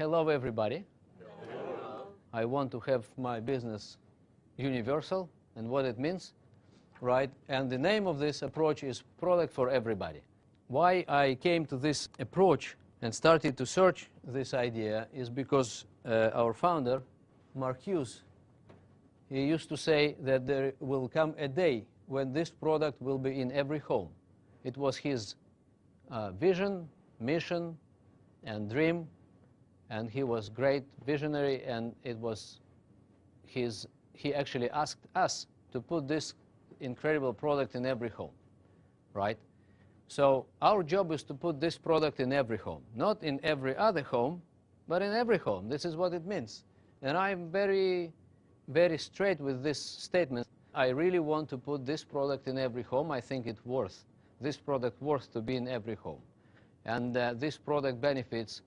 Hello, everybody. Hello. I want to have my business universal and what it means, right? And the name of this approach is product for everybody. Why I came to this approach and started to search this idea is because our founder, Mark Hughes, he used to say that there will come a day when this product will be in every home. It was his vision, mission, and dream, and he was great visionary, and it was he actually asked us to put this incredible product in every home, right? So our job is to put this product in every home, not in every other home, but in every home. This is what it means. And I'm very, very straight with this statement. I really want to put this product in every home. I think it's worth, this product worth to be in every home. And this product benefits,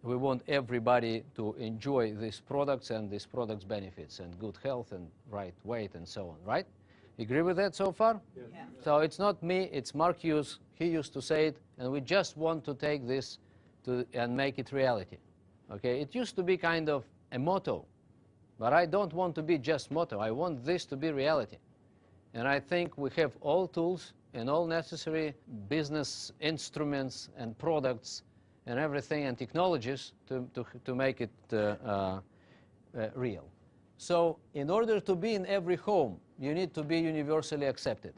we want everybody to enjoy these products and these products benefits and good health and right weight and so on, right? You agree with that so far? Yes. Yeah. So it's not me, it's Mark Hughes. He used to say it, and we just want to take this and make it reality. Okay? It used to be kind of a motto, but I don't want to be just motto. I want this to be reality. And I think we have all tools and all necessary business instruments and products and everything and technologies to make it real. So in order to be in every home, you need to be universally accepted,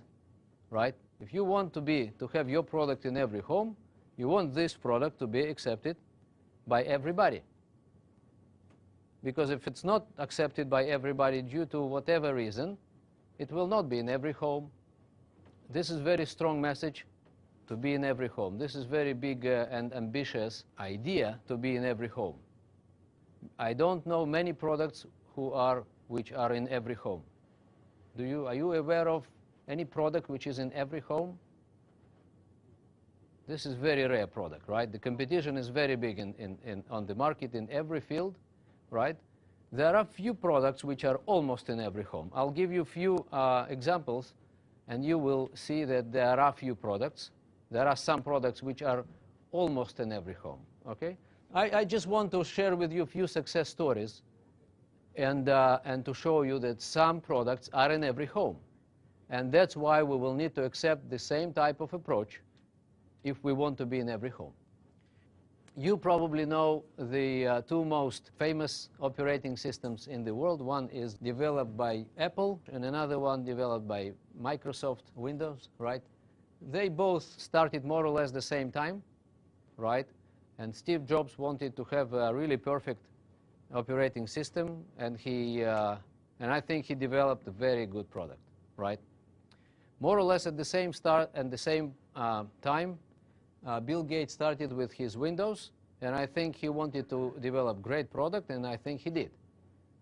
right? If you want to have your product in every home, you want this product to be accepted by everybody. Because if it's not accepted by everybody due to whatever reason, it will not be in every home. This is a very strong message, to be in every home. This is very big and ambitious idea, to be in every home. I don't know many products which are in every home. Are you aware of any product which is in every home? This is very rare product, right? The competition is very big on the market in every field, right? There are few products which are almost in every home. I'll give you a few examples, and you will see that there are few products. There are some products which are almost in every home, okay? I just want to share with you a few success stories and to show you that some products are in every home. And that's why we will need to accept the same type of approach if we want to be in every home. You probably know the two most famous operating systems in the world. One is developed by Apple and another one developed by Microsoft Windows, right? They both started more or less the same time, right? And Steve Jobs wanted to have a really perfect operating system, and I think he developed a very good product, right? More or less at the same time, Bill Gates started with his Windows, and I think he wanted to develop great product, and I think he did,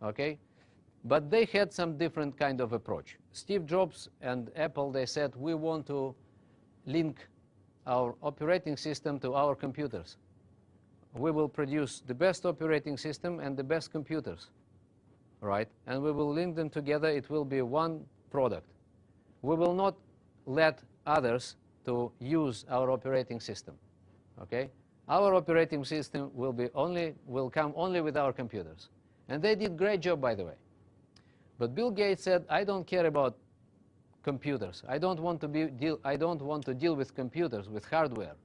okay? But they had some different kind of approach. Steve Jobs and Apple, they said, we want to link our operating system to our computers. We will produce the best operating system and the best computers, right? And we will link them together. It will be one product. We will not let others to use our operating system, okay? Our operating system will come only with our computers. And they did a great job, by the way. But Bill Gates said, I don't care about computers. I don't want to deal with computers, with hardware.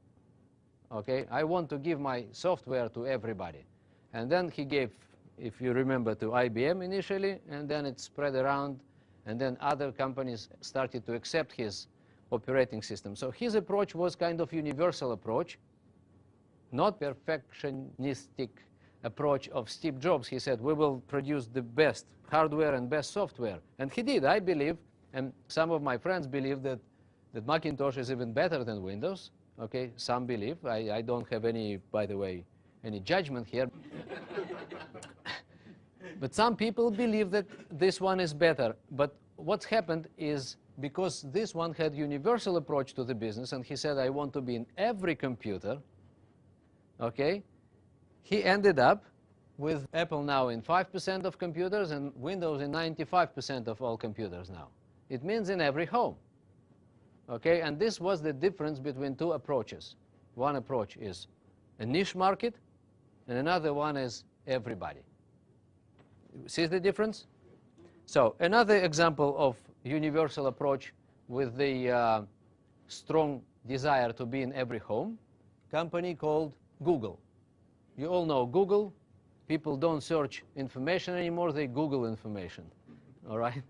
Okay? I want to give my software to everybody. And then he gave, if you remember, to IBM initially, and then it spread around, and then other companies started to accept his operating system. So his approach was kind of universal approach, not perfectionistic approach of Steve Jobs. He said, we will produce the best hardware and best software. And he did, I believe, and some of my friends believe that Macintosh is even better than Windows. Okay, some believe. I don't have any, by the way, any judgment here. But some people believe that this one is better. But what's happened is, because this one had universal approach to the business, and he said, I want to be in every computer, okay, he ended up with Apple now in 5% of computers and Windows in 95% of all computers now. It means in every home. Okay, and this was the difference between two approaches. One approach is a niche market, and another one is everybody. See the difference? So another example of universal approach with the strong desire to be in every home, company called Google. You all know Google. People don't search information anymore, they Google information. All right?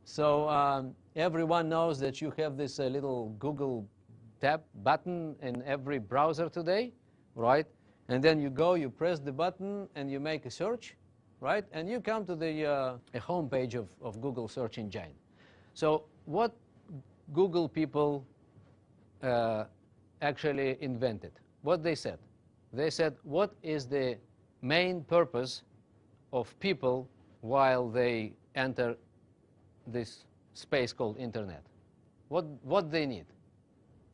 So everyone knows that you have this little Google tab button in every browser today, right? And then you go, you press the button, and you make a search, right? And you come to the home page of Google search engine. So what Google people actually invented? What they said? They said, what is the main purpose of people while they enter this space called internet? What they need?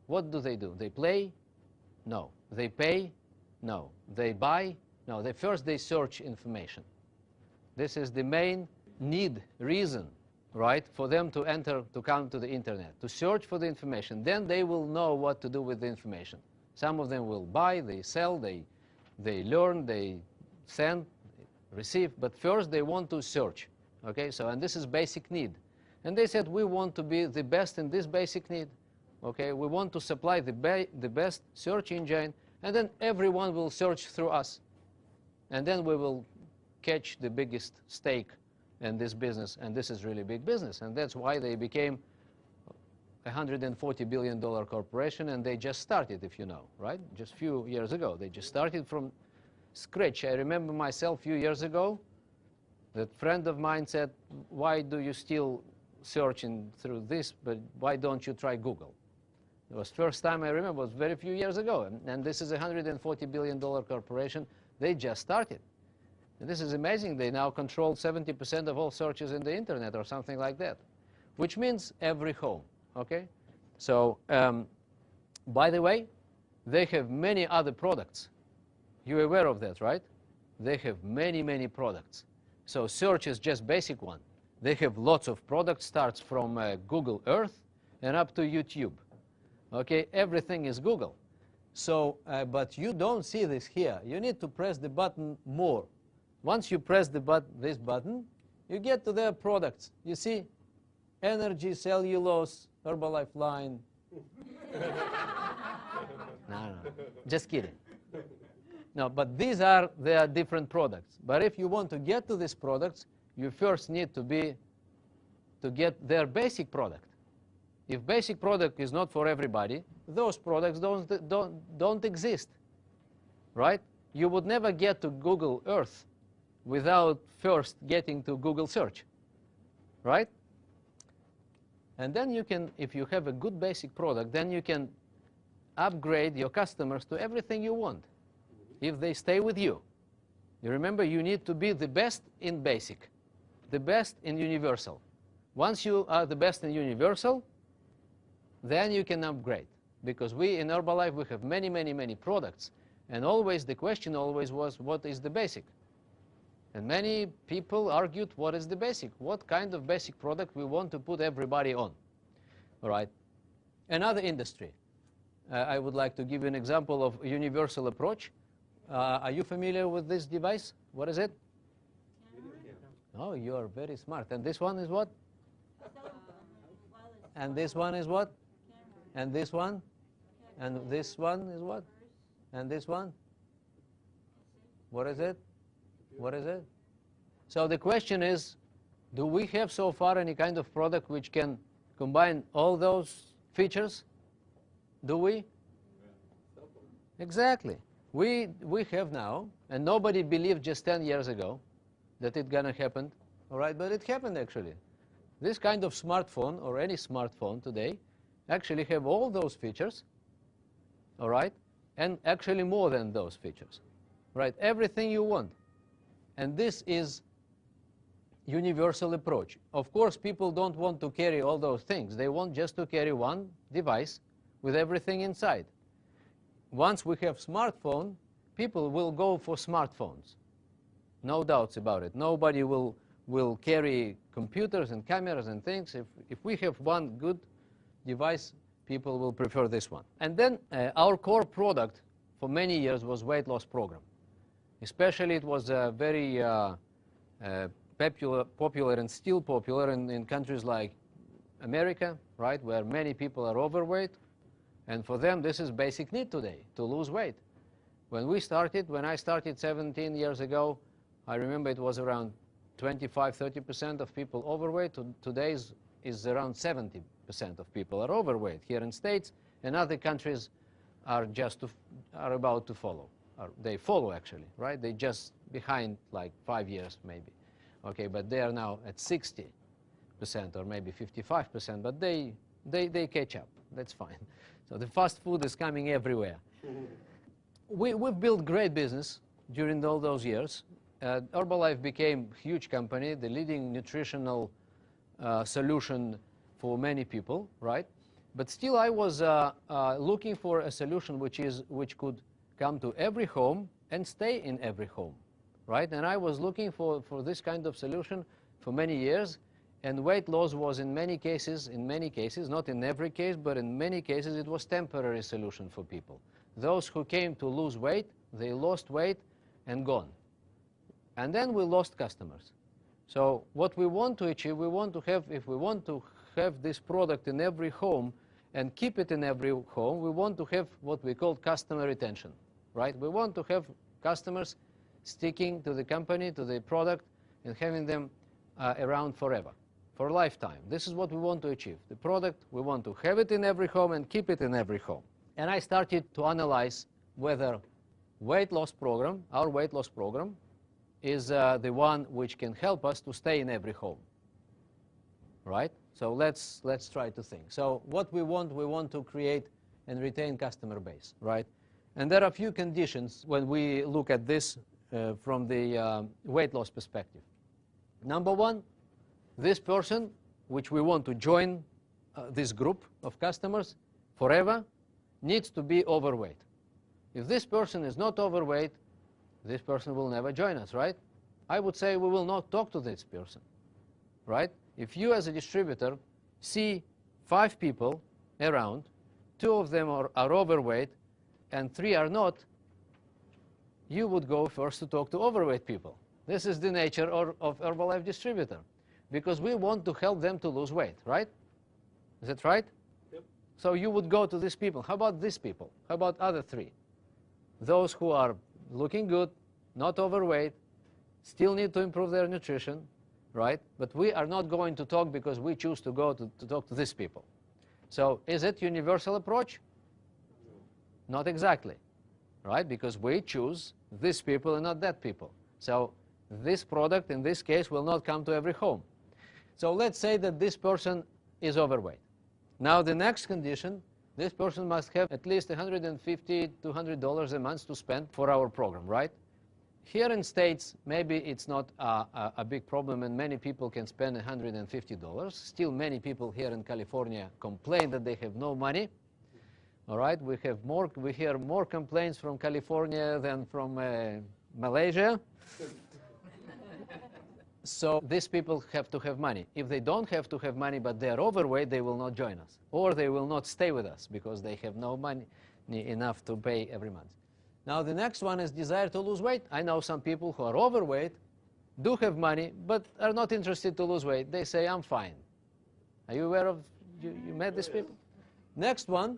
What do? They play? No. They pay? No. They buy? No. First they search information. This is the main need, reason, right, for them to come to the internet, to search for the information. Then they will know what to do with the information. Some of them will buy, they sell, they learn, they send, receive, but first they want to search. Okay, so, and this is basic need. And they said, we want to be the best in this basic need. Okay, we want to supply the best search engine, and then everyone will search through us. And then we will catch the biggest stake in this business, and this is really big business. And that's why they became a $140 billion corporation, and they just started, if you know, right? Just a few years ago. They just started from scratch. I remember myself a few years ago, that friend of mine said, why do you still searching through this, but why don't you try Google? It was first time I remember, it was very few years ago. And this is a $140 billion corporation. They just started. And this is amazing. They now control 70% of all searches in the internet or something like that, which means every home. Okay? So, by the way, they have many other products. You're aware of that, right? They have many, many products. So search is just basic one. They have lots of products, starts from Google Earth and up to YouTube. Okay, everything is Google. So, but you don't see this here. You need to press the button more. Once you press this button, you get to their products. You see, energy, cellulose, Herbalife line. No, just kidding. No, but these are their different products. But if you want to get to these products, you first need to get their basic product. If basic product is not for everybody, those products don't exist, right? You would never get to Google Earth without first getting to Google search, right? And then you can, if you have a good basic product, then you can upgrade your customers to everything you want if they stay with you. You remember, you need to be the best in basic, the best in universal. Once you are the best in universal, then you can upgrade. Because we in Herbalife, we have many, many, many products. And always the question always was, what is the basic? And many people argued, what is the basic? What kind of basic product we want to put everybody on? All right. Another industry. I would like to give you an example of a universal approach. Are you familiar with this device? What is it? Oh, you are very smart. And this one is what? And this one is what? And this one? And this one is what? And this one? What is it? What is it? So the question is, do we have so far any kind of product which can combine all those features? Do we? Exactly. We have now, and nobody believed just 10 years ago that it's going to happen, all right? But it happened actually. This kind of smartphone, or any smartphone today, actually have all those features, all right? And actually more than those features, right? Everything you want. And this is universal approach. Of course, people don't want to carry all those things. They want just to carry one device with everything inside. Once we have smartphone, people will go for smartphones. No doubts about it. Nobody will carry computers and cameras and things. If we have one good device, people will prefer this one. And then our core product for many years was weight loss program. Especially it was very popular and still popular in countries like America, right, where many people are overweight. And for them, this is basic need today, to lose weight. When I started 17 years ago, I remember it was around 25–30% of people overweight. Today is around 70% of people are overweight here in States, and other countries are about to follow. They follow actually, right? They just behind like 5 years maybe. Okay, but they are now at 60% or maybe 55%, but they catch up. That's fine. So the fast food is coming everywhere. We've built great business during all those years. Herbalife became a huge company, the leading nutritional solution for many people, right? But still I was looking for a solution which could come to every home and stay in every home, right? And I was looking for this kind of solution for many years, and weight loss was in many cases, not in every case, but in many cases it was temporary solution for people. Those who came to lose weight, they lost weight and gone. And then we lost customers. So what we want to achieve, if we want to have this product in every home and keep it in every home, we want to have what we call customer retention, right? We want to have customers sticking to the company, to the product, and having them around forever, for a lifetime. This is what we want to achieve. The product, we want to have it in every home and keep it in every home. And I started to analyze whether weight loss program, our weight loss program, is the one which can help us to stay in every home, right? So let's try to think. So what we want to create and retain customer base, right? And there are a few conditions when we look at this from the weight loss perspective. Number one, this person, which we want to join this group of customers forever, needs to be overweight. If this person is not overweight, this person will never join us, right? I would say we will not talk to this person, right? If you as a distributor see 5 people around, 2 of them are overweight and 3 are not, you would go first to talk to overweight people. This is the nature of Herbalife distributor, because we want to help them to lose weight, right? Is that right? Yep. So you would go to these people. How about these people? How about other 3? Those who are looking good, not overweight, still need to improve their nutrition, right? But we are not going to talk because we choose to go to talk to these people. So is it universal approach? No. Not exactly, right? Because we choose these people and not that people. So this product, in this case, will not come to every home. So let's say that this person is overweight. Now the next condition, this person must have at least $150 to $200 a month to spend for our program, right? Here in States, maybe it's not a big problem and many people can spend $150. Still, many people here in California complain that they have no money. All right, we hear more complaints from California than from Malaysia. So these people have to have money. If they don't have to have money but they are overweight, they will not join us. Or they will not stay with us because they have no money enough to pay every month. Now the next one is desire to lose weight. I know some people who are overweight, do have money, but are not interested to lose weight. They say, I'm fine. Are you aware of, you met these people? Next one,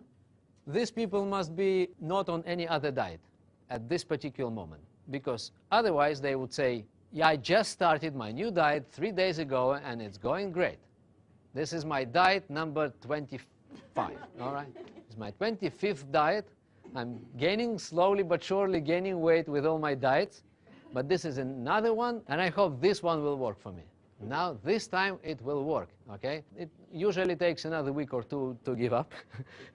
these people must be not on any other diet at this particular moment, because otherwise they would say, yeah, I just started my new diet 3 days ago and it's going great. This is my diet number 25, all right? It's my 25th diet. I'm gaining slowly but surely gaining weight with all my diets, but this is another one and I hope this one will work for me. Now this time it will work, okay? It usually takes another week or 2 to give up,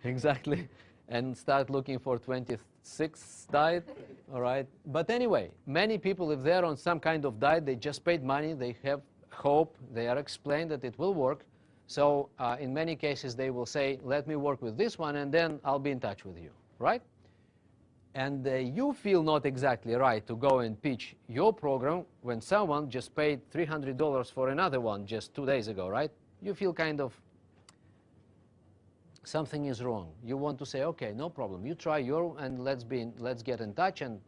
exactly, and start looking for 26th diet, all right? But anyway, many people, if they're on some kind of diet, they just paid money, they have hope, they are explained that it will work. So in many cases they will say, let me work with this one and then I'll be in touch with you, right? And you feel not exactly right to go and pitch your program when someone just paid $300 for another one just 2 days ago, right? You feel kind of something is wrong. You want to say, okay, no problem. You try your and let's get in touch and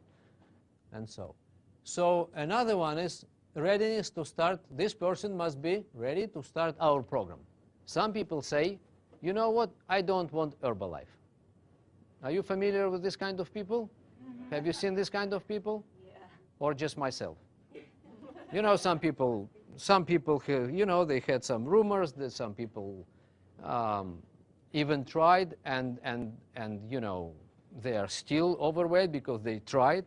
so. So another one is readiness to start. This person must be ready to start our program. Some people say, you know what, I don't want Herbalife. Are you familiar with this kind of people? Have you seen this kind of people? Yeah. Or just myself? You know, some people, you know, they had some rumors that some people even tried, and you know, they are still overweight because they tried,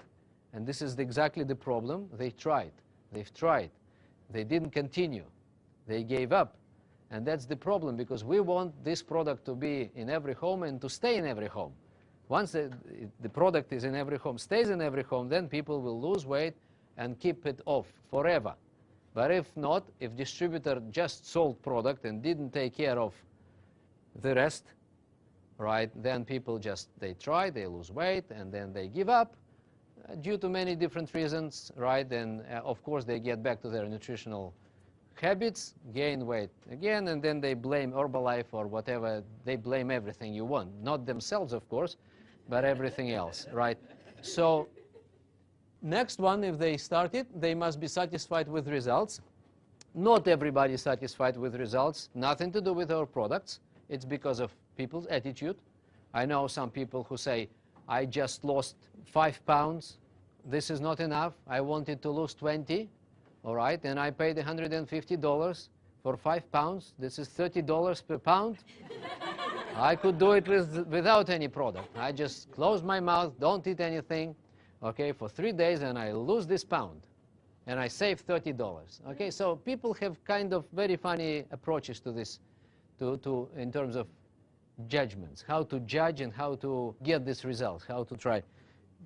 and this is exactly the problem. They've tried, they didn't continue, they gave up, and that's the problem, because we want this product to be in every home and to stay in every home. Once the product is in every home, stays in every home, then people will lose weight and keep it off forever. But if not, if distributor just sold product and didn't take care of the rest, right, then people just, they try, they lose weight, and then they give up due to many different reasons, right? And of course they get back to their nutritional habits, gain weight again, and then they blame Herbalife or whatever. They blame everything you want. Not themselves, of course, but everything else, right? So next one, if they start it, they must be satisfied with results. Not everybody is satisfied with results. Nothing to do with our products. It's because of people's attitude. I know some people who say, I just lost 5 pounds. This is not enough. I wanted to lose 20. All right, and I paid $150 for 5 pounds. This is $30 per pound. I could do it without any product. I just close my mouth, don't eat anything, okay, for 3 days, and I lose this pound. And I save $30. Okay, so people have kind of very funny approaches to this, in terms of judgments, how to judge and how to get this result, how to try.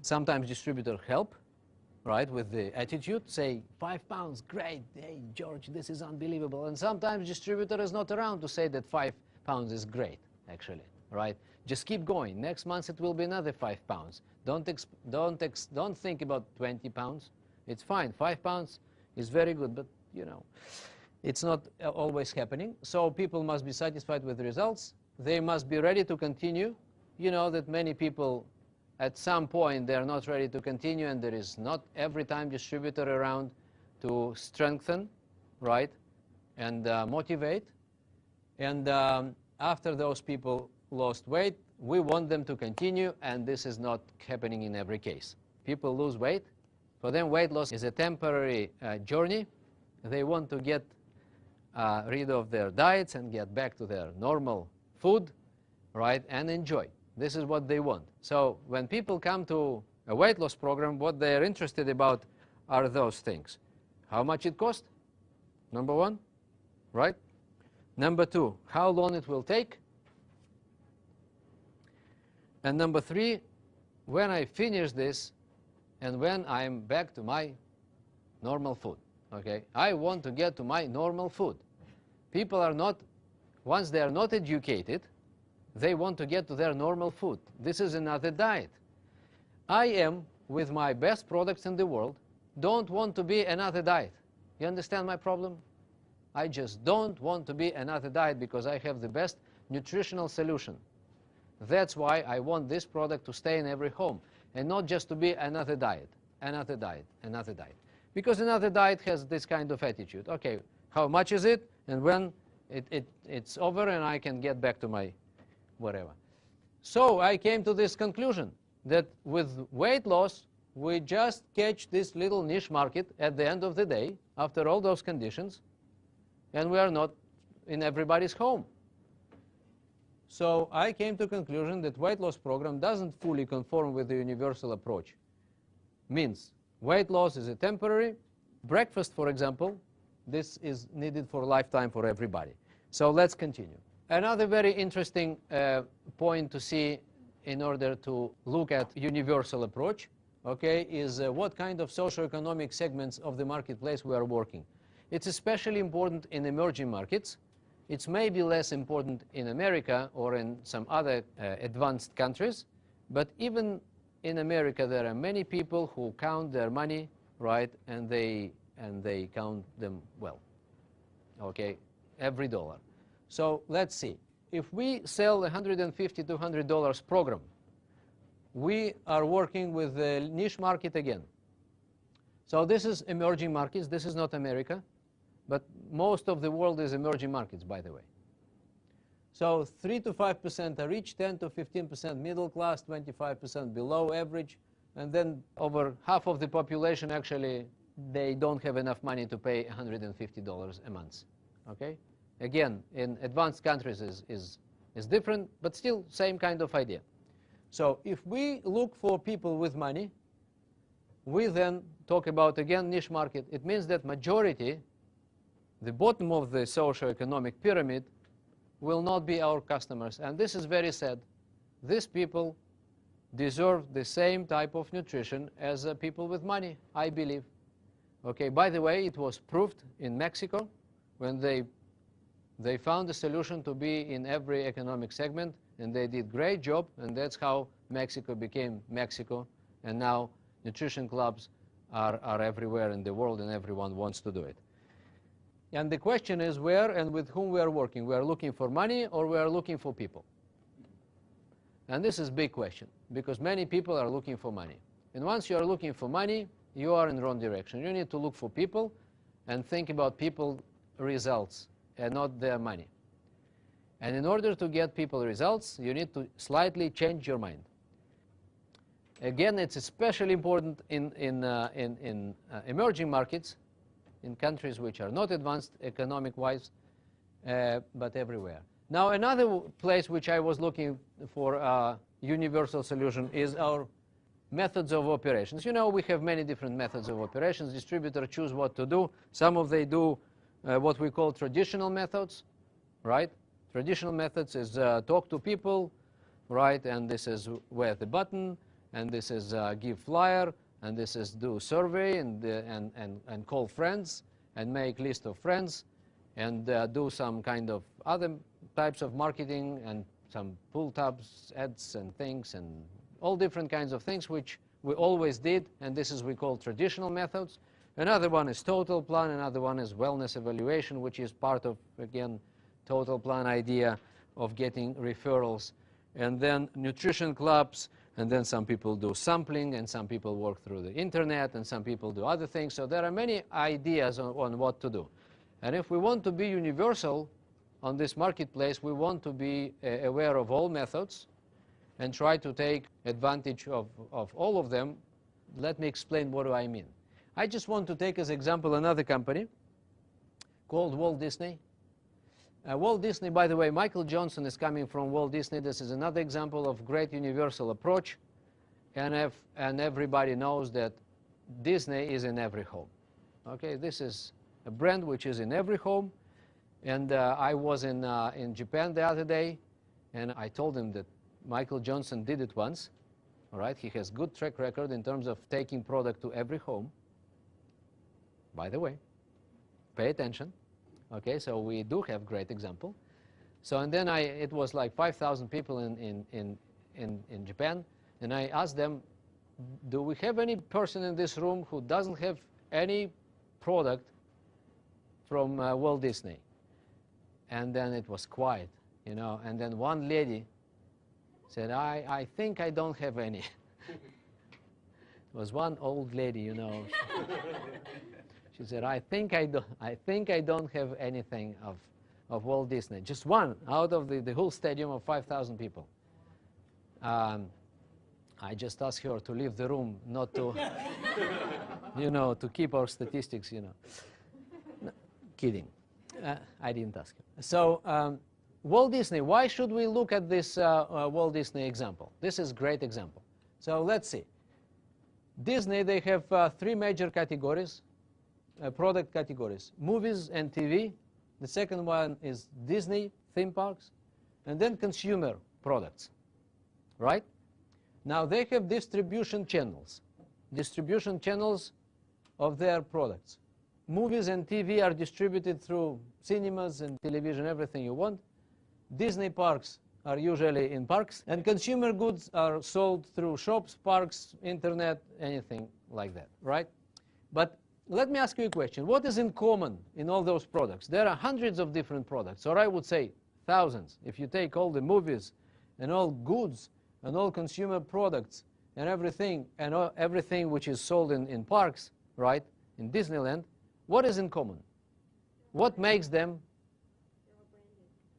Sometimes distributors help, right, with the attitude, say, 5 pounds, great, hey, George, this is unbelievable. And sometimes distributor is not around to say that 5 pounds is great, actually, right? Just keep going. Next month it will be another 5 pounds. Don't think about 20 pounds. It's fine. 5 pounds is very good, but, you know, it's not always happening. So people must be satisfied with the results. They must be ready to continue. You know that many people, at some point, they're not ready to continue, and there is not every time distributor around to strengthen, right, and motivate. And after those people lost weight, we want them to continue, and this is not happening in every case. People lose weight. For them, weight loss is a temporary journey. They want to get rid of their diets and get back to their normal food, right, and enjoy. This is what they want. So when people come to a weight loss program, what they're interested about are those things. How much it costs, number one, right? Number two, how long it will take. And number three, when I finish this and when I'm back to my normal food, okay? I want to get to my normal food. People are not, once they are not educated, they want to get to their normal food. This is another diet. I am, with my best products in the world, don't want to be another diet. You understand my problem? I just don't want to be another diet because I have the best nutritional solution. That's why I want this product to stay in every home and not just to be another diet, another diet, another diet. Because another diet has this kind of attitude. Okay, how much is it? And when it's over and I can get back to my whatever. So I came to this conclusion that with weight loss, we just catch this little niche market at the end of the day, after all those conditions, and we are not in everybody's home. So I came to the conclusion that weight loss program doesn't fully conform with the universal approach. Means weight loss is a temporary. Breakfast, for example, this is needed for a lifetime for everybody. So let's continue. Another very interesting point to see in order to look at universal approach, okay, is what kind of socioeconomic segments of the marketplace we are working. It's especially important in emerging markets. It's maybe less important in America or in some other advanced countries, but even in America there are many people who count their money, right, and they count them well, okay, every dollar. So let's see. If we sell a $150 to $200 program, we are working with the niche market again. So this is emerging markets. This is not America, but most of the world is emerging markets, by the way. So 3 to 5% are rich, 10 to 15% middle class, 25% below average, and then over half of the population actually they don't have enough money to pay $150 a month. Okay? Again, in advanced countries is different, but still same kind of idea. So if we look for people with money, we then talk about, again, niche market. It means that majority, the bottom of the socioeconomic pyramid, will not be our customers. And this is very sad. These people deserve the same type of nutrition as people with money, I believe. Okay, by the way, it was proved in Mexico when they found a solution to be in every economic segment, and they did great job, and that's how Mexico became Mexico. And now nutrition clubs are everywhere in the world, and everyone wants to do it. And the question is where and with whom we are working. We are looking for money or we are looking for people? And this is a big question, because many people are looking for money. And once you are looking for money, you are in the wrong direction. You need to look for people and think about people results and not their money. And in order to get people results, you need to slightly change your mind. Again, it's especially important in emerging markets, in countries which are not advanced economic-wise, but everywhere. Now, another place which I was looking for a universal solution is our methods of operations. You know, we have many different methods of operations. Distributors choose what to do. Some of they do what we call traditional methods, right? Traditional methods is talk to people, right? And this is wear the button, and this is give flyer, and this is do survey and call friends and make list of friends and do some kind of other types of marketing and some pull tabs, ads and things and all different kinds of things which we always did, and this is we call traditional methods. Another one is total plan, another one is wellness evaluation, which is part of, again, total plan idea of getting referrals. And then nutrition clubs, and then some people do sampling, and some people work through the internet, and some people do other things. So there are many ideas on what to do. And if we want to be universal on this marketplace, we want to be aware of all methods and try to take advantage of all of them. Let me explain what do I mean. I just want to take as example another company called Walt Disney. Walt Disney, by the way, Michael Johnson is coming from Walt Disney. This is another example of great universal approach. And everybody knows that Disney is in every home. Okay, this is a brand which is in every home. And I was in Japan the other day, and I told him that Michael Johnson did it once. All right, he has good track record in terms of taking product to every home. By the way, pay attention. Okay, so we do have great example. So and then it was like 5,000 people in Japan, and I asked them, do we have any person in this room who doesn't have any product from Walt Disney? And then it was quiet, you know, and then one lady said, I think I don't have any. It was one old lady, you know. She said, I think I don't have anything of Walt Disney. Just one out of the whole stadium of 5,000 people. I just asked her to leave the room, not to, you know, to keep our statistics, you know. No, kidding. I didn't ask her. So Walt Disney, why should we look at this Walt Disney example? This is a great example. So let's see. Disney, they have three major categories. Product categories: movies and TV. The second one is Disney theme parks, and then consumer products, right? Now they have distribution channels of their products. Movies and TV are distributed through cinemas and television, everything you want. Disney parks are usually in parks, and consumer goods are sold through shops, parks, internet, anything like that, right? But let me ask you a question. What is in common in all those products? There are hundreds of different products, or I would say thousands. If you take all the movies and all goods and all consumer products and everything which is sold in parks, right, in Disneyland, what is in common? What makes them?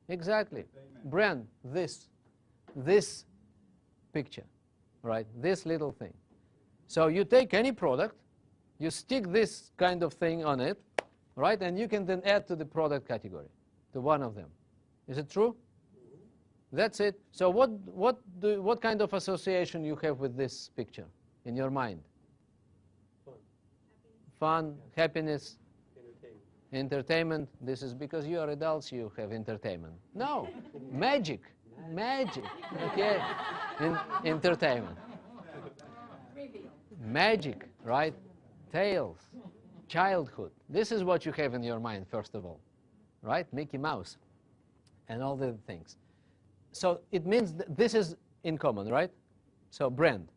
Exactly. Brand, this picture, right, this little thing. So you take any product, you stick this kind of thing on it, right, and you can then add to the product category, to one of them. Is it true? That's it. So what kind of association you have with this picture in your mind? Fun, happiness, entertainment. This is because you are adults, you have entertainment. No, magic, okay, entertainment. Magic, right? Tales, childhood. This is what you have in your mind, first of all, right? Mickey Mouse and all the things. So it means this is in common, right? So brand.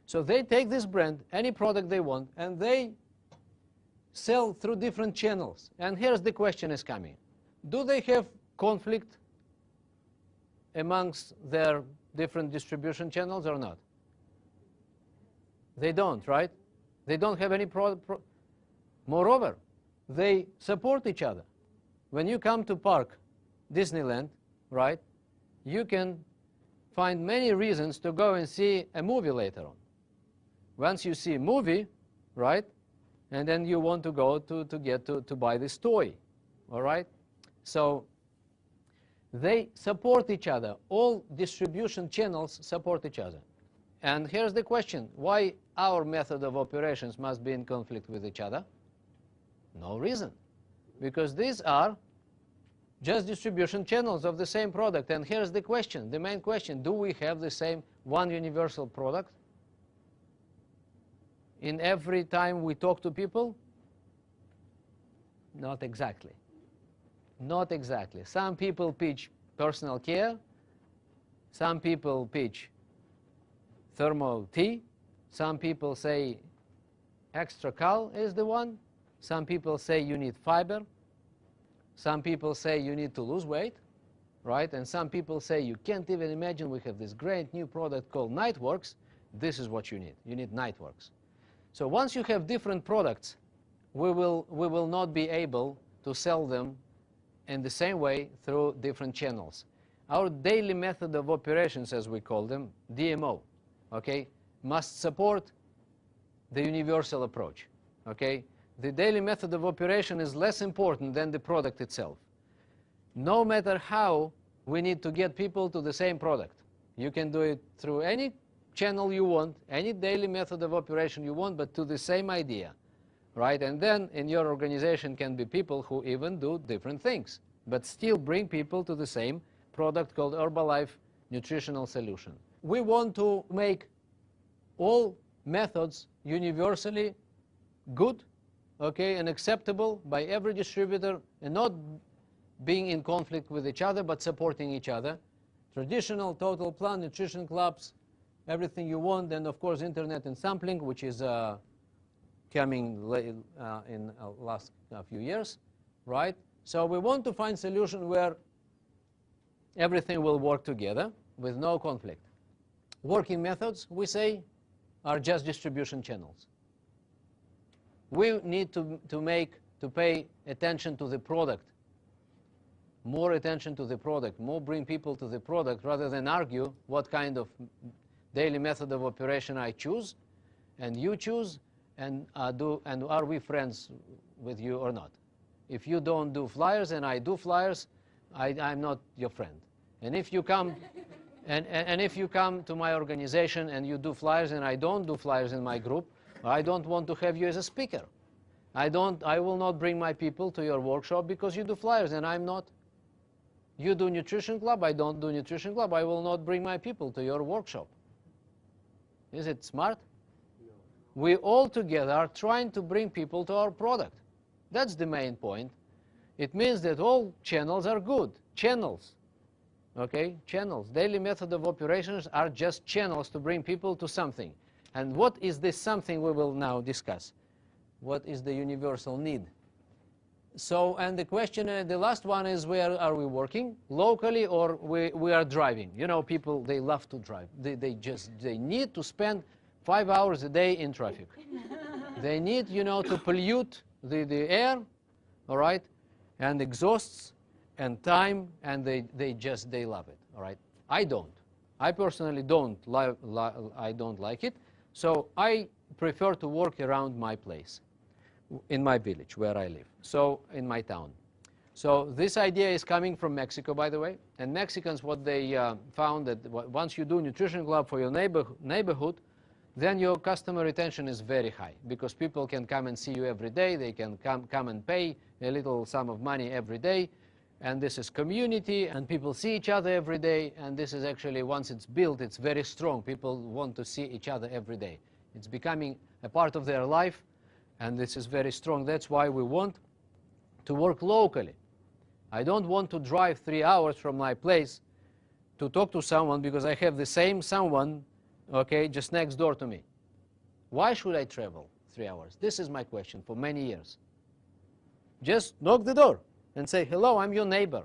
So they take this brand, any product they want, and they sell through different channels. And here's the question is coming. Do they have conflict amongst their different distribution channels or not? They don't, right? They don't have any Moreover, they support each other. When you come to park, Disneyland, right, you can find many reasons to go and see a movie later on. Once you see a movie, right, and then you want to go to buy this toy, all right? So they support each other. All distribution channels support each other. And here's the question. Why our method of operations must be in conflict with each other? No reason. Because these are just distribution channels of the same product. And here's the question, the main question. Do we have the same one universal product in every time we talk to people? Not exactly. Not exactly. Some people pitch personal care. Some people pitch thermal tea. Some people say extra cal is the one. Some people say you need fiber. Some people say you need to lose weight, right? And some people say you can't even imagine, we have this great new product called Nightworks. This is what you need. You need Nightworks. So once you have different products, we will not be able to sell them in the same way through different channels. Our daily method of operations, as we call them, DMO, okay, must support the universal approach, okay? The daily method of operation is less important than the product itself. No matter how, we need to get people to the same product. You can do it through any channel you want, any daily method of operation you want, but to the same idea, right? And then in your organization can be people who even do different things, but still bring people to the same product called Herbalife Nutritional Solution. We want to make all methods universally good, okay, and acceptable by every distributor, and not being in conflict with each other, but supporting each other. Traditional, total plan, nutrition clubs, everything you want, and of course internet and sampling, which is coming in last few years, right? So we want to find solution where everything will work together with no conflict. Working methods, we say, are just distribution channels. We need to pay attention to the product, more attention to the product, more bring people to the product rather than argue what kind of daily method of operation I choose and you choose, and are we friends with you or not. If you don't do flyers and I do flyers, I'm not your friend. And if you come and if you come to my organization and you do flyers and I don't do flyers in my group, I don't want to have you as a speaker. I will not bring my people to your workshop because you do flyers and I'm not. You do nutrition club, I don't do nutrition club, I will not bring my people to your workshop. Is it smart? No. We all together are trying to bring people to our product. That's the main point. It means that all channels are good. Channels. Okay? Channels. Daily method of operations are just channels to bring people to something. And what is this something we will now discuss? What is the universal need? So, and the question, the last one is, where are we working? Locally, or we are driving? You know, people, they love to drive. They need to spend 5 hours a day in traffic. They need, you know, to pollute the air, all right, and exhausts and time, and they love it, all right. I don't. I personally don't like it, so I prefer to work around my place, in my village where I live, so in my town. So this idea is coming from Mexico, by the way, and Mexicans, what they found that once you do nutrition club for your neighborhood, then your customer retention is very high, because people can come and see you every day, they can come and pay a little sum of money every day, and this is community, and people see each other every day, and this is actually, once it's built, it's very strong. People want to see each other every day. It's becoming a part of their life, and this is very strong. That's why we want to work locally. I don't want to drive 3 hours from my place to talk to someone because I have the same someone, okay, just next door to me. Why should I travel 3 hours? This is my question for many years. Just knock the door and say, hello, I'm your neighbor,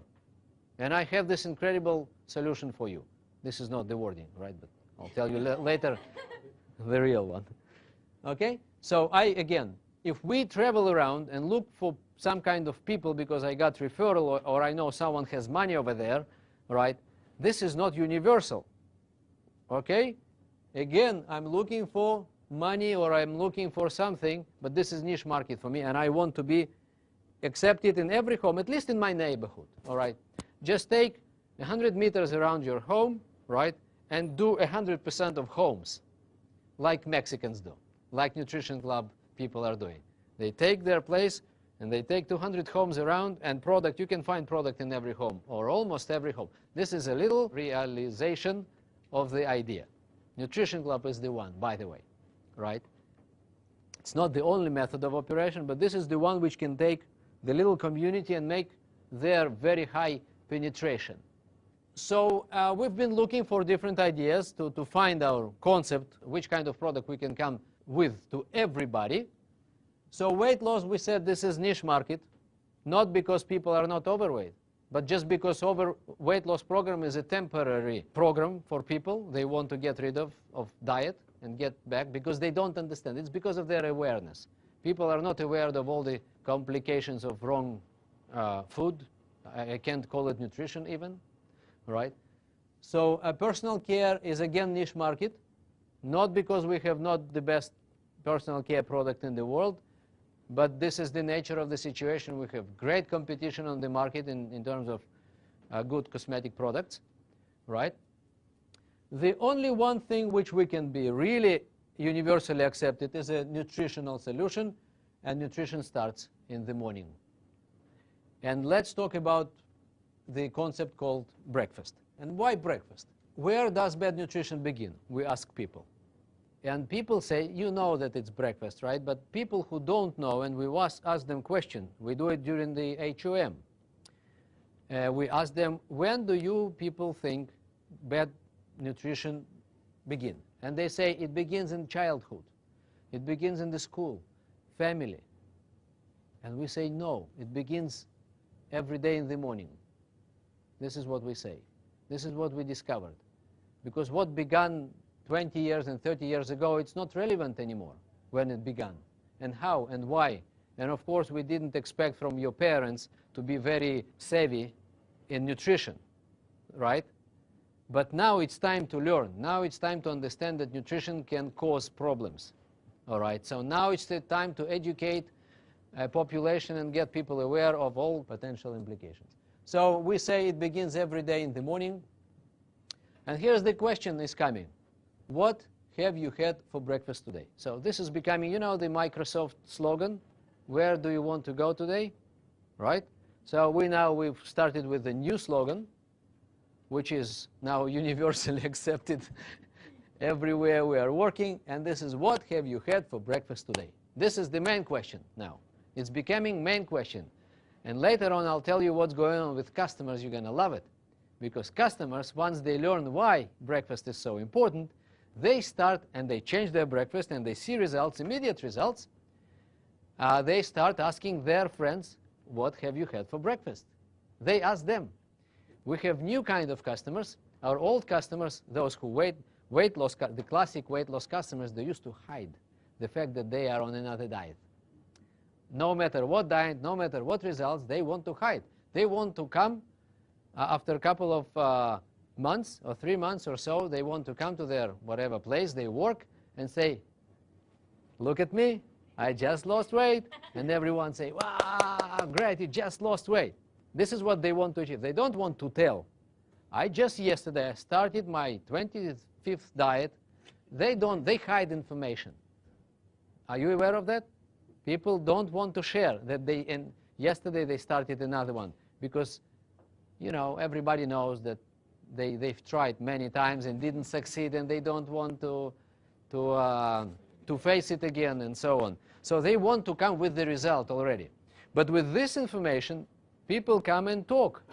and I have this incredible solution for you. This is not the wording, right? But I'll tell you later the real one. Okay? So again, if we travel around and look for some kind of people because I got referral or I know someone has money over there, right? This is not universal. Okay? Again, I'm looking for money or I'm looking for something, but this is niche market for me, and I want to be accepted in every home, at least in my neighborhood. All right? Just take 100 meters around your home, right? And do 100% of homes, like Mexicans do, like Nutrition Club people are doing. They take their place and they take 200 homes around, and product, you can find product in every home or almost every home. This is a little realization of the idea. Nutrition Club is the one, by the way, right? It's not the only method of operation, but this is the one which can take the little community and make their very high penetration. So we've been looking for different ideas to find our concept, which kind of product we can come with to everybody. So weight loss, we said this is niche market, not because people are not overweight, but just because weight loss program is a temporary program for people. They want to get rid of diet and get back because they don't understand. It's because of their awareness. People are not aware of all the complications of wrong food. I can't call it nutrition even, right? So personal care is again niche market, not because we have not the best personal care product in the world, but this is the nature of the situation. We have great competition on the market in terms of good cosmetic products, right? The only one thing which we can be really universally accepted is a nutritional solution, and nutrition starts in the morning. And let's talk about the concept called breakfast. And why breakfast? Where does bad nutrition begin? We ask people. And people say, you know that it's breakfast, right? But people who don't know, and we ask them question, we do it during the HOM. We ask them, when do you people think bad nutrition begin? And they say it begins in childhood. It begins in the school, family. And we say, no, it begins every day in the morning. This is what we say. This is what we discovered. Because what began 20 years and 30 years ago, it's not relevant anymore when it began, and how and why. And of course, we didn't expect from your parents to be very savvy in nutrition, right? But now it's time to learn. Now it's time to understand that nutrition can cause problems, all right? So now it's the time to educate a population and get people aware of all potential implications. So we say it begins every day in the morning. And here's the question is coming. What have you had for breakfast today? So this is becoming, you know, the Microsoft slogan. Where do you want to go today? Right? So we've started with a new slogan, which is now universally accepted everywhere we are working. And this is, what have you had for breakfast today? This is the main question now. It's becoming main question. And later on, I'll tell you what's going on with customers. You're going to love it. Because customers, once they learn why breakfast is so important, they start and they change their breakfast and they see results, immediate results. They start asking their friends, what have you had for breakfast? They ask them. We have new kind of customers. Our old customers, those who weight loss, the classic weight loss customers, they used to hide. the fact that they are on another diet. No matter what diet, no matter what results, they want to hide. They want to come after a couple of months or 3 months or so, they want to come to their whatever place they work and say, look at me, I just lost weight. And everyone say, wow, great, you just lost weight. This is what they want to achieve. They don't want to tell. I just yesterday started my 25th diet. They hide information. Are you aware of that? People don't want to share that and yesterday they started another one because, you know, everybody knows that they've tried many times and didn't succeed, and they don't want to face it again and so on. So they want to come with the result already. But with this information, people come and talk.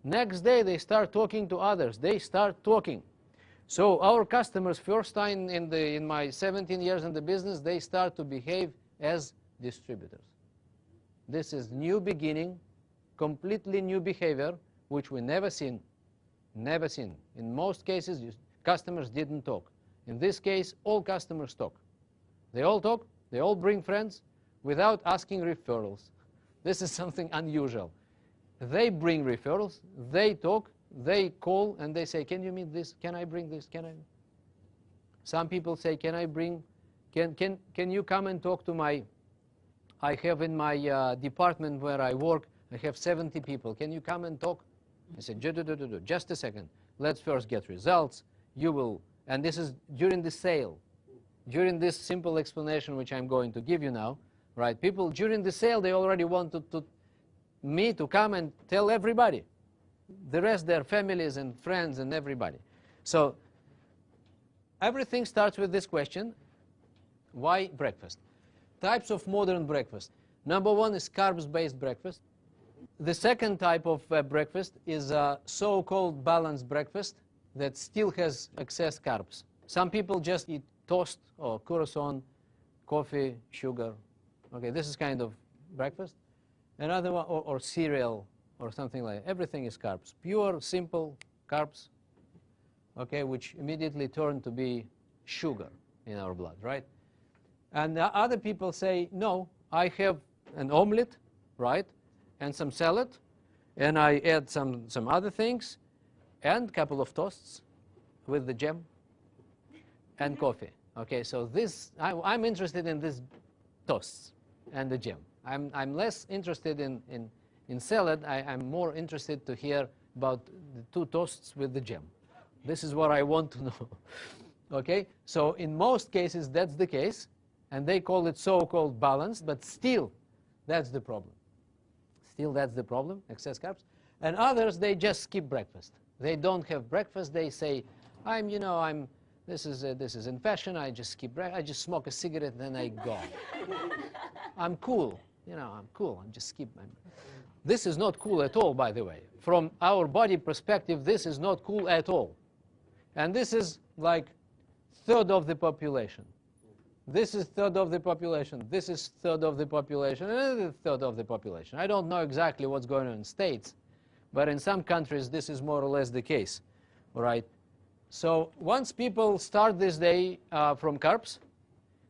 Next day they start talking to others. They start talking. So our customers, first time in my 17 years in the business, they start to behave as distributors. This is new beginning, completely new behavior, which we never seen. Never seen. In most cases, customers didn't talk. In this case, all customers talk. They all talk, they all bring friends without asking referrals. This is something unusual. They bring referrals, they talk, they call, and they say, can you meet this? Can I bring this? Can I? Some people say, can I bring, can you come and talk to my, I have in my department where I work, I have 70 people. Can you come and talk? I said, just a second. Let's first get results. You will, and this is during the sale. During this simple explanation which I'm going to give you now, right? People during the sale, they already want me to come and tell everybody. The rest, their families and friends and everybody. So everything starts with this question: why breakfast? Types of modern breakfast. Number one is carbs-based breakfast. The second type of breakfast is a so-called balanced breakfast that still has excess carbs. Some people just eat toast or croissant, coffee, sugar. Okay, this is kind of breakfast. Another one, or cereal or something like that. Everything is carbs. Pure, simple carbs, okay, which immediately turn to be sugar in our blood, right? And other people say, no, I have an omelet, right, and some salad, and I add some other things, and a couple of toasts with the jam, and coffee. Okay, so this, I'm interested in these toasts and the jam. I'm less interested in salad. I'm more interested to hear about the 2 toasts with the jam. This is what I want to know. Okay, so in most cases that's the case, and they call it so-called balanced, but still that's the problem. Still that's the problem, excess carbs. And others, they just skip breakfast. They don't have breakfast. They say, this is in fashion. I just skip breakfast. I just smoke a cigarette and then I go. I'm cool. I'm cool. I just skip. This is not cool at all, by the way. From our body perspective, this is not cool at all. And this is like 1/3 of the population. This is 1/3 of the population. This is 1/3 of the population. And another 1/3 of the population. I don't know exactly what's going on in States, but in some countries this is more or less the case. All right. So once people start this day from carbs,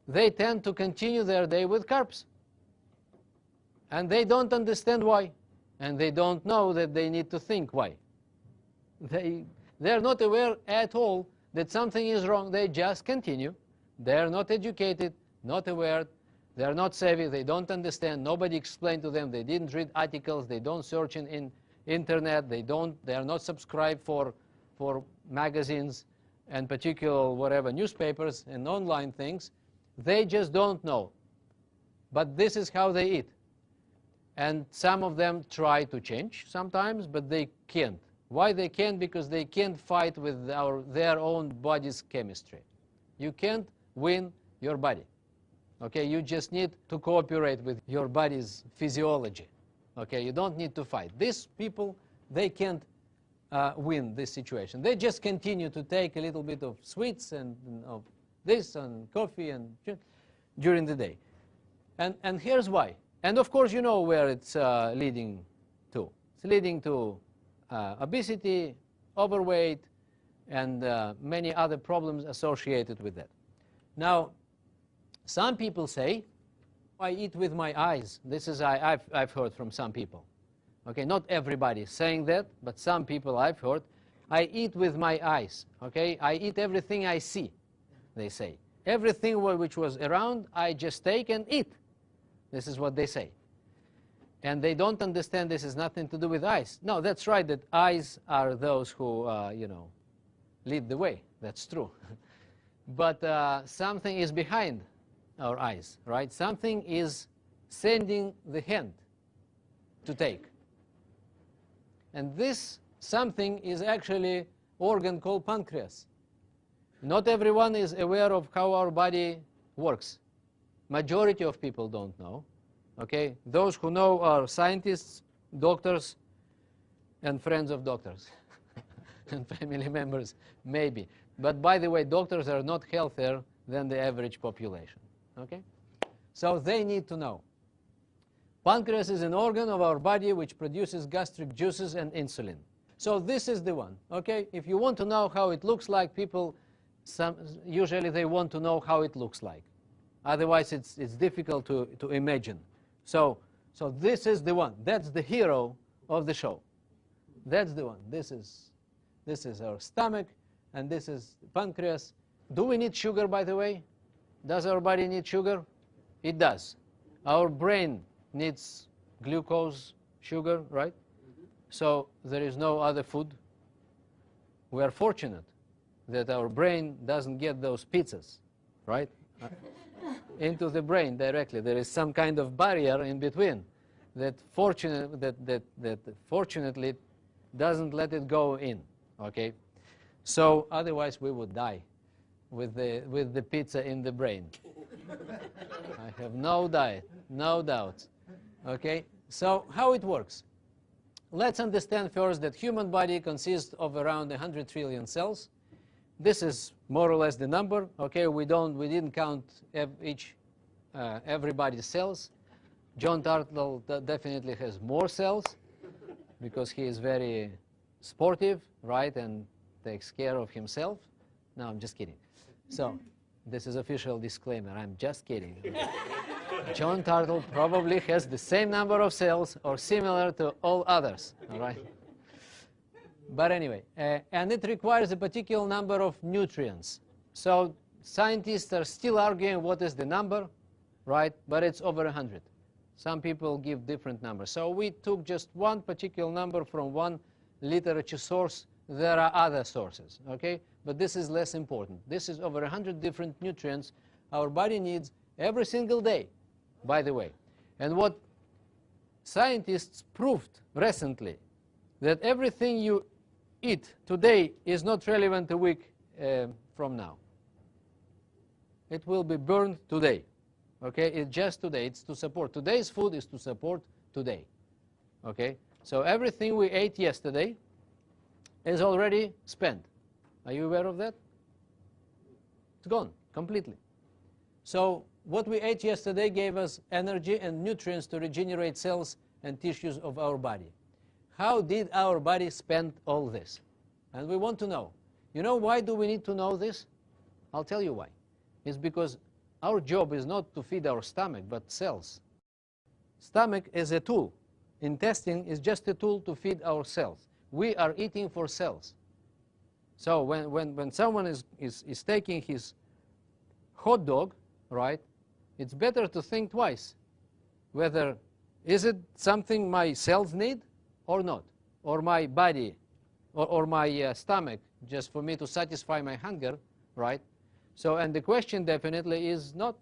they tend to continue their day with carbs. And they don't understand why. And they don't know that they need to think why. They're not aware at all that something is wrong. They just continue. They're not educated, not aware. They're not savvy. They don't understand. Nobody explained to them. They didn't read articles. They don't search in internet. They are not subscribed for magazines and particular whatever newspapers and online things. They just don't know. But this is how they eat. And some of them try to change sometimes, but they can't. Why they can't? Because they can't fight with their own body's chemistry. You can't win your body. Okay, you just need to cooperate with your body's physiology. Okay, you don't need to fight. These people, they can't win this situation. They just continue to take a little bit of sweets and of this and coffee and during the day. And here's why. And of course, you know where it's leading to. It's leading to obesity, overweight, and many other problems associated with that. Now, Some people say, I eat with my eyes. This is I've heard from some people. Okay, not everybody saying that, but some people I've heard, I eat with my eyes. Okay, I eat everything I see, they say. Everything which was around, I just take and eat. This is what they say. And they don't understand this has nothing to do with eyes. No, that's right, that eyes are those who, lead the way. That's true. But something is behind our eyes, right? Something is sending the hand to take. And this something is actually organ called pancreas. Not everyone is aware of how our body works. Majority of people don't know. Okay? Those who know are scientists, doctors, and friends of doctors. And family members, maybe. But by the way, doctors are not healthier than the average population. Okay? So they need to know. Pancreas is an organ of our body which produces gastric juices and insulin. So this is the one. Okay? If you want to know how it looks like, people, usually they want to know how it looks like. Otherwise, it's difficult to imagine. So this is the one. That's the hero of the show. That's the one. This is our stomach, and this is pancreas. Do we need sugar, by the way? Does our body need sugar? It does. Our brain needs glucose, sugar, right? So there is no other food. We are fortunate that our brain doesn't get those pizzas, right? Into the brain directly. There is some kind of barrier in between that fortunately doesn't let it go in. Okay, so otherwise we would die with the pizza in the brain. I have no doubt. Okay, so how it works? Let's understand first that human body consists of around 100 trillion cells. This is more or less the number. Okay, we didn't count everybody's cells. John Turtle definitely has more cells because he is very sportive, right, and takes care of himself. No, I'm just kidding. So this is official disclaimer. I'm just kidding. John Turtle probably has the same number of cells or similar to all others. All right. But anyway, and it requires a particular number of nutrients. So scientists are still arguing what is the number, right? But it's over 100. Some people give different numbers. So we took just one particular number from one literature source. There are other sources, okay? But this is less important. This is over 100 different nutrients our body needs every single day, by the way. And what scientists proved recently, that everything you eat today is not relevant a week from now. It will be burned today. Okay, it's just today. It's to support. Today's food is to support today. Okay, so everything we ate yesterday is already spent. Are you aware of that? It's gone completely. So what we ate yesterday gave us energy and nutrients to regenerate cells and tissues of our body. How did our body spend all this? And we want to know. You know why do we need to know this? I'll tell you why. It's because our job is not to feed our stomach, but cells. Stomach is a tool. Intestine is just a tool to feed our cells. We are eating for cells. So when someone is taking his hot dog, right, it's better to think twice. Whether is it something my cells need or not? Or my body, or my stomach, just for me to satisfy my hunger, right? So, and the question definitely is not,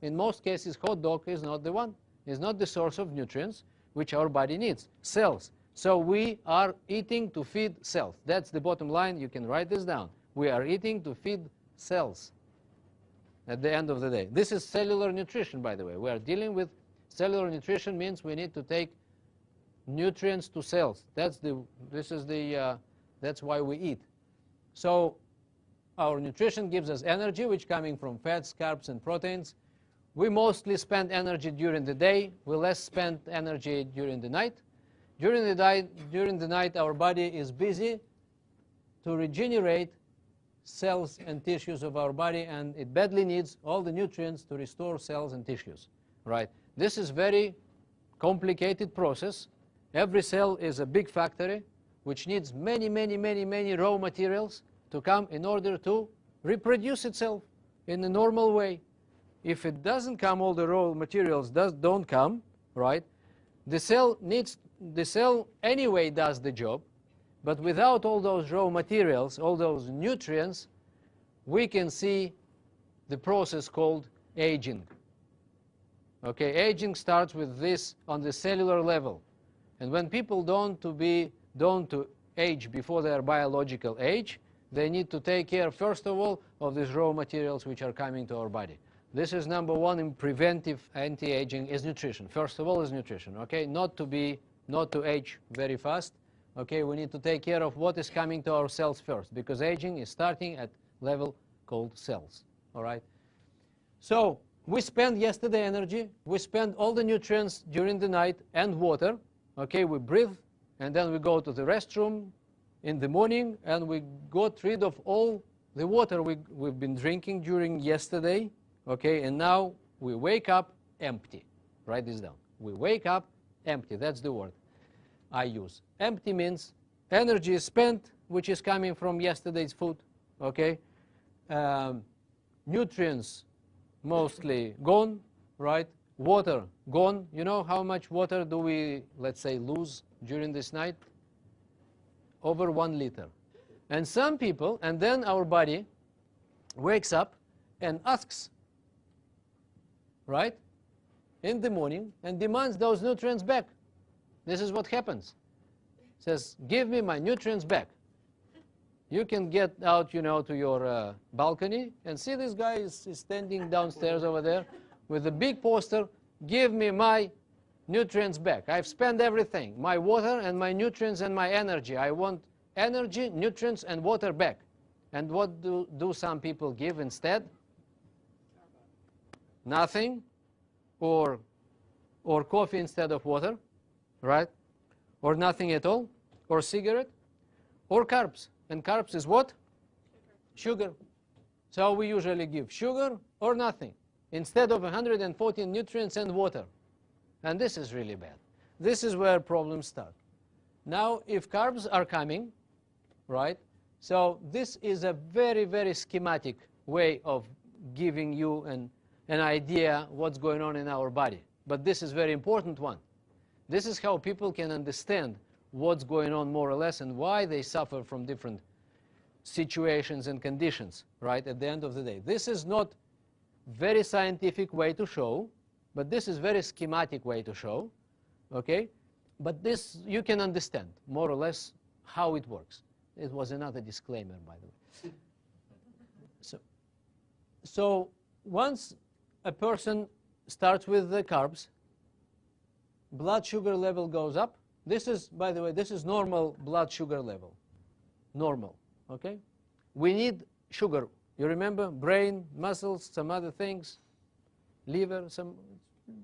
in most cases, hot dog is not the one. It's not the source of nutrients which our body needs, cells. So we are eating to feed cells. That's the bottom line. You can write this down. We are eating to feed cells at the end of the day. This is cellular nutrition, by the way. We are dealing with cellular nutrition means we need to take nutrients to cells. That's why we eat. So our nutrition gives us energy, which coming from fats, carbs, and proteins. We mostly spend energy during the day. We less spend energy during the night. During the night, our body is busy to regenerate cells and tissues of our body, and it badly needs all the nutrients to restore cells and tissues, right? This is very complicated process. Every cell is a big factory which needs many raw materials to come in order to reproduce itself in a normal way. If it doesn't come, all the raw materials don't come, right? The cell anyway does the job, but without all those raw materials, all those nutrients, we can see the process called aging. Okay, aging starts with this on the cellular level. And when people don't to age before their biological age, they need to take care, first of all, of these raw materials which are coming to our body. This is number one in preventive anti-aging, is nutrition. First of all is nutrition, okay? Not to age very fast. Okay, we need to take care of what is coming to our cells first, because aging is starting at level called cells, all right? So we spent yesterday energy, we spent all the nutrients during the night and water, okay? We breathe, and then we go to the restroom in the morning, and we got rid of all the water we've been drinking during yesterday, okay? And now we wake up empty. Write this down. We wake up empty. That's the word I use. Empty means energy is spent, which is coming from yesterday's food, okay? Nutrients mostly gone, right? Water gone. You know how much water do we, let's say, lose during this night? Over 1 liter. And some people, and then our body wakes up and asks, right, in the morning, and demands those nutrients back. This is what happens. Says, give me my nutrients back. You can get out, you know, to your balcony and see this guy is standing downstairs over there with a big poster, give me my nutrients back. I've spent everything, my water and my nutrients and my energy. I want energy, nutrients, and water back. And what do some people give instead? Nothing, or coffee instead of water, right? Or nothing at all, or cigarette, or carbs. And carbs is what? Sugar. So we usually give sugar or nothing instead of 114 nutrients and water. And this is really bad. This is where problems start. Now, if carbs are coming, right, so this is a very schematic way of giving you an idea what's going on in our body. But this is very important one. This is how people can understand what's going on more or less and why they suffer from different situations and conditions, right, at the end of the day. This is not very scientific way to show, but this is very schematic way to show, okay? But this, you can understand more or less how it works. It was another disclaimer, by the way. So once a person starts with the carbs, blood sugar level goes up. This is, by the way, this is normal blood sugar level. Normal, okay? We need sugar. You remember? Brain, muscles, some other things, liver,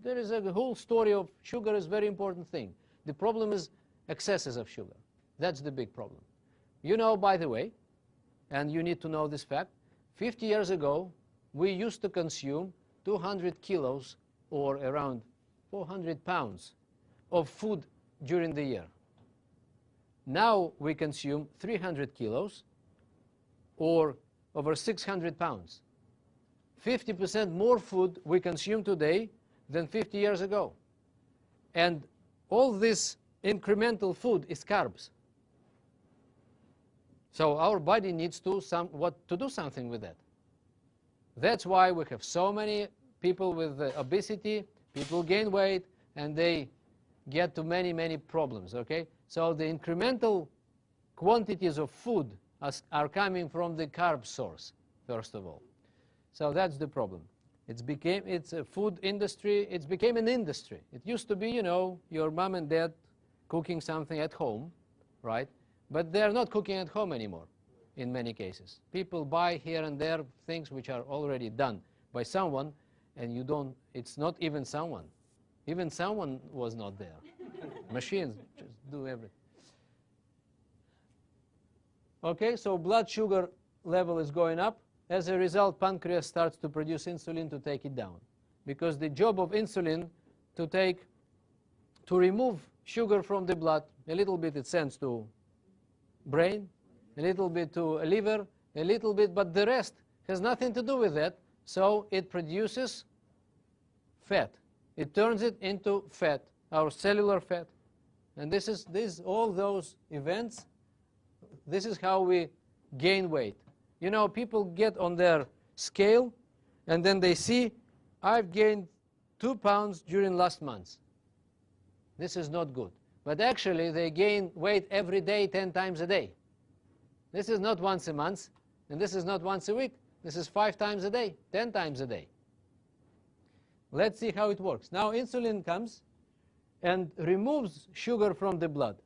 there is a whole story of sugar is a very important thing. The problem is excesses of sugar. That's the big problem. You know, by the way, and you need to know this fact, 50 years ago, we used to consume 200 kilos or around 400 pounds of food during the year. Now we consume 300 kilos or over 600 pounds. 50% more food we consume today than 50 years ago. And all this incremental food is carbs. So our body needs to do something with that. That's why we have so many people with obesity, people gain weight, and they get to many problems, okay? So the incremental quantities of food are coming from the carb source, first of all. So that's the problem. It's a food industry. It's became an industry. It used to be, you know, your mom and dad cooking something at home, right? But they're not cooking at home anymore in many cases. People buy here and there things which are already done by someone, and it's not even someone. Even someone was not there. Machines just do everything. Okay, so blood sugar level is going up. As a result, pancreas starts to produce insulin to take it down. Because the job of insulin to remove sugar from the blood, a little bit it sends to brain, a little bit to liver, a little bit, but the rest has nothing to do with that. So it produces fat. It turns it into fat, our cellular fat. And all those events, this is how we gain weight. You know, people get on their scale and then they see, I've gained 2 pounds during last month. This is not good. But actually, they gain weight every day, 10 times a day. This is not once a month, and this is not once a week. This is 5 times a day, 10 times a day. Let's see how it works. Now, insulin comes and removes sugar from the blood.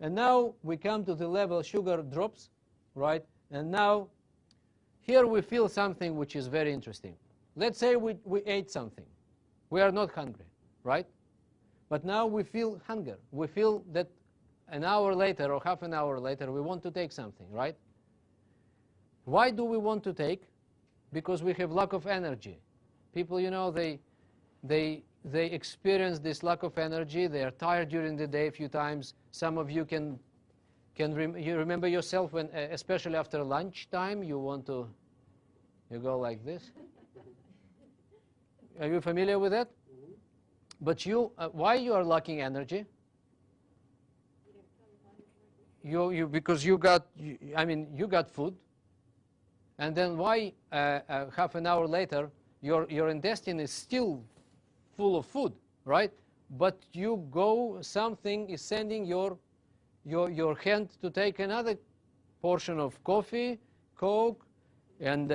And now we come to the level sugar drops, right? And now, here we feel something which is very interesting. Let's say we ate something. We are not hungry, right? But now we feel hunger. We feel that an hour later or half an hour later we want to take something, right? Why do we want to take? Because we have lack of energy. People, you know, they experience this lack of energy. They are tired during the day a few times. Some of you you remember yourself when, especially after lunchtime, you go like this. Are you familiar with that? But why you are lacking energy? Because you got food, and then why half an hour later your intestine is still full of food, right? But something is sending your hand to take another portion of coffee, Coke, and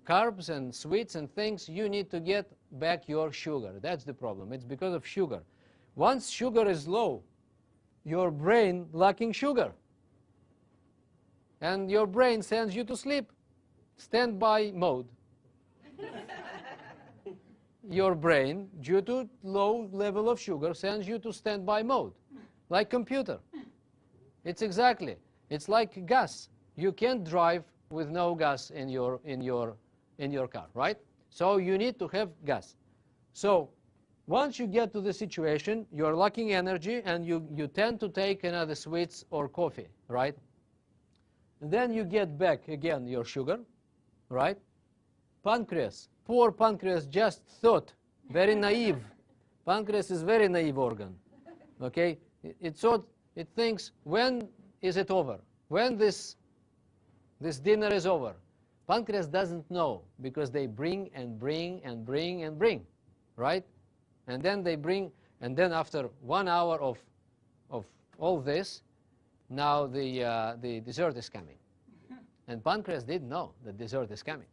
carbs and sweets and things. You need to get back your sugar. That's the problem. It's because of sugar. Once sugar is low, your brain lacking sugar. And your brain sends you to sleep. Standby mode. Your brain, due to low level of sugar, sends you to standby mode. Like computer. It's like gas. You can't drive with no gas in your car, right? So you need to have gas. So once you get to the situation, you're lacking energy and you tend to take another sweets or coffee, right? And then you get back again your sugar, right? Pancreas, poor pancreas just thought, very naive. Pancreas is very naive organ, okay? It thinks, when is it over? When this dinner is over? Pancreas doesn't know, because they bring and bring and bring and bring, right? And then after 1 hour of all this, now the dessert is coming. And pancreas didn't know that dessert is coming,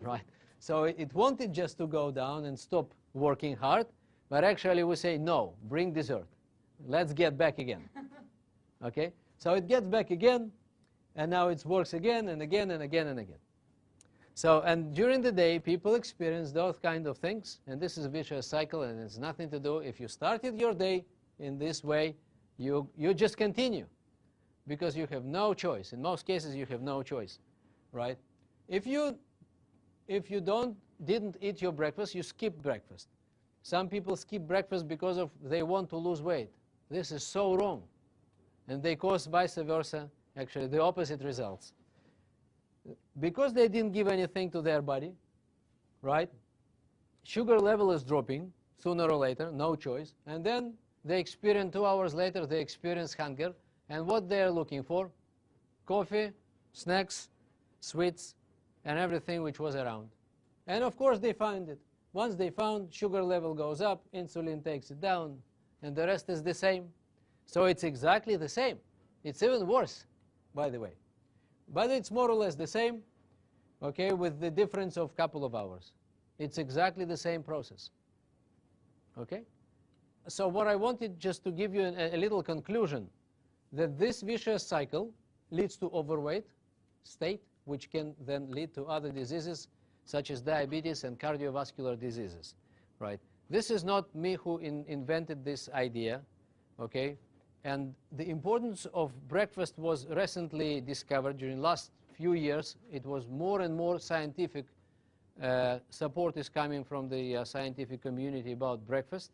right? So it wanted just to go down and stop working hard, but actually we say, no, bring dessert. Let's get back again, okay? So it gets back again, and now it works again and again and again and again. So, and during the day, people experience those kind of things, and this is a vicious cycle, and it's nothing to do. If you started your day in this way, you just continue, because you have no choice. In most cases, you have no choice, right? If you didn't eat your breakfast, you skip breakfast. Some people skip breakfast because they want to lose weight. This is so wrong, and they cause vice versa, actually the opposite results. Because they didn't give anything to their body, right? Sugar level is dropping sooner or later, no choice. And then they experience 2 hours later, they experience hunger. And what they're looking for? Coffee, snacks, sweets, and everything which was around. And of course they find it. Once they found, sugar level goes up, insulin takes it down, and the rest is the same. So it's exactly the same. It's even worse, by the way. But it's more or less the same, okay, with the difference of a couple of hours. It's exactly the same process, okay? So what I wanted just to give you a little conclusion, that this vicious cycle leads to overweight state, which can then lead to other diseases, such as diabetes and cardiovascular diseases, right? This is not me who invented this idea, okay? And the importance of breakfast was recently discovered during last few years, it was more and more scientific support is coming from the scientific community about breakfast,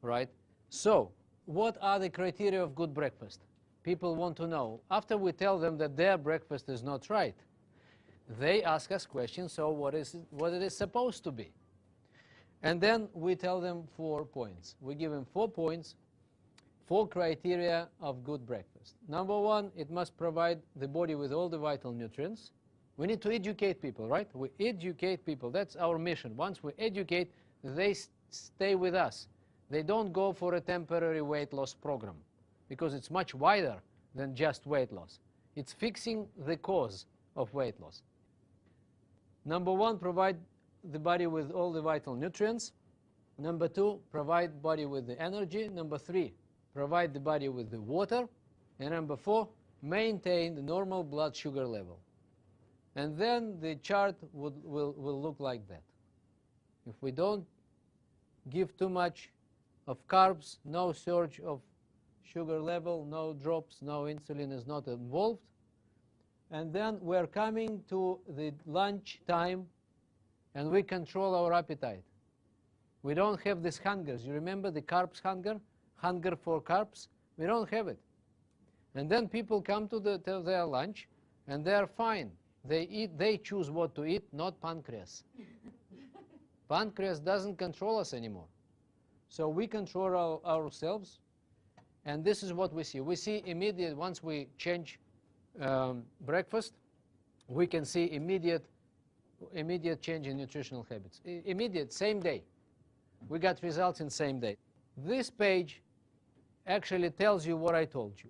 right? So, what are the criteria of good breakfast? People want to know. After we tell them that their breakfast is not right, they ask us questions, so what it is supposed to be. And then we tell them 4 points. We give them 4 points, 4 criteria of good breakfast. Number 1, it must provide the body with all the vital nutrients. We need to educate people, right? We educate people. That's our mission. Once we educate, they stay with us. They don't go for a temporary weight loss program, because it's much wider than just weight loss. It's fixing the cause of weight loss. Number 1, provide the body with all the vital nutrients. Number 2, provide body with the energy. Number 3, provide the body with the water. And number 4, maintain the normal blood sugar level. And then the chart will look like that. If we don't give too much of carbs, no surge of sugar level, no drops, no insulin is not involved. And then we're coming to the lunch time, and we control our appetite. We don't have these hungers. You remember the carbs hunger? Hunger for carbs? We don't have it. And then people come to their lunch, and they're fine. They choose what to eat, not pancreas. Pancreas doesn't control us anymore. So we control ourselves, and this is what we see. We see immediate, once we change breakfast, we can see immediate change in nutritional habits. Immediate, same day. We got results in same day. This page actually tells you what I told you.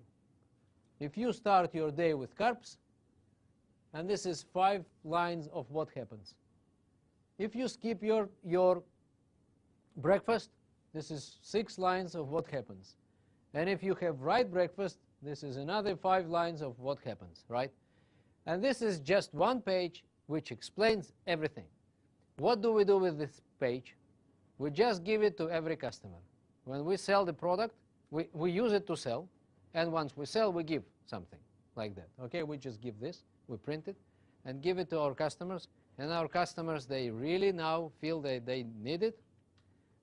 If you start your day with carbs, and this is 5 lines of what happens. If you skip your breakfast, this is 6 lines of what happens. And if you have right breakfast, this is another 5 lines of what happens, right? And this is just one page which explains everything. What do we do with this page? We just give it to every customer. When we sell the product, we use it to sell, and once we sell, we give something like that. Okay, we just give this, we print it, and give it to our customers, and our customers, they really now feel that they need it.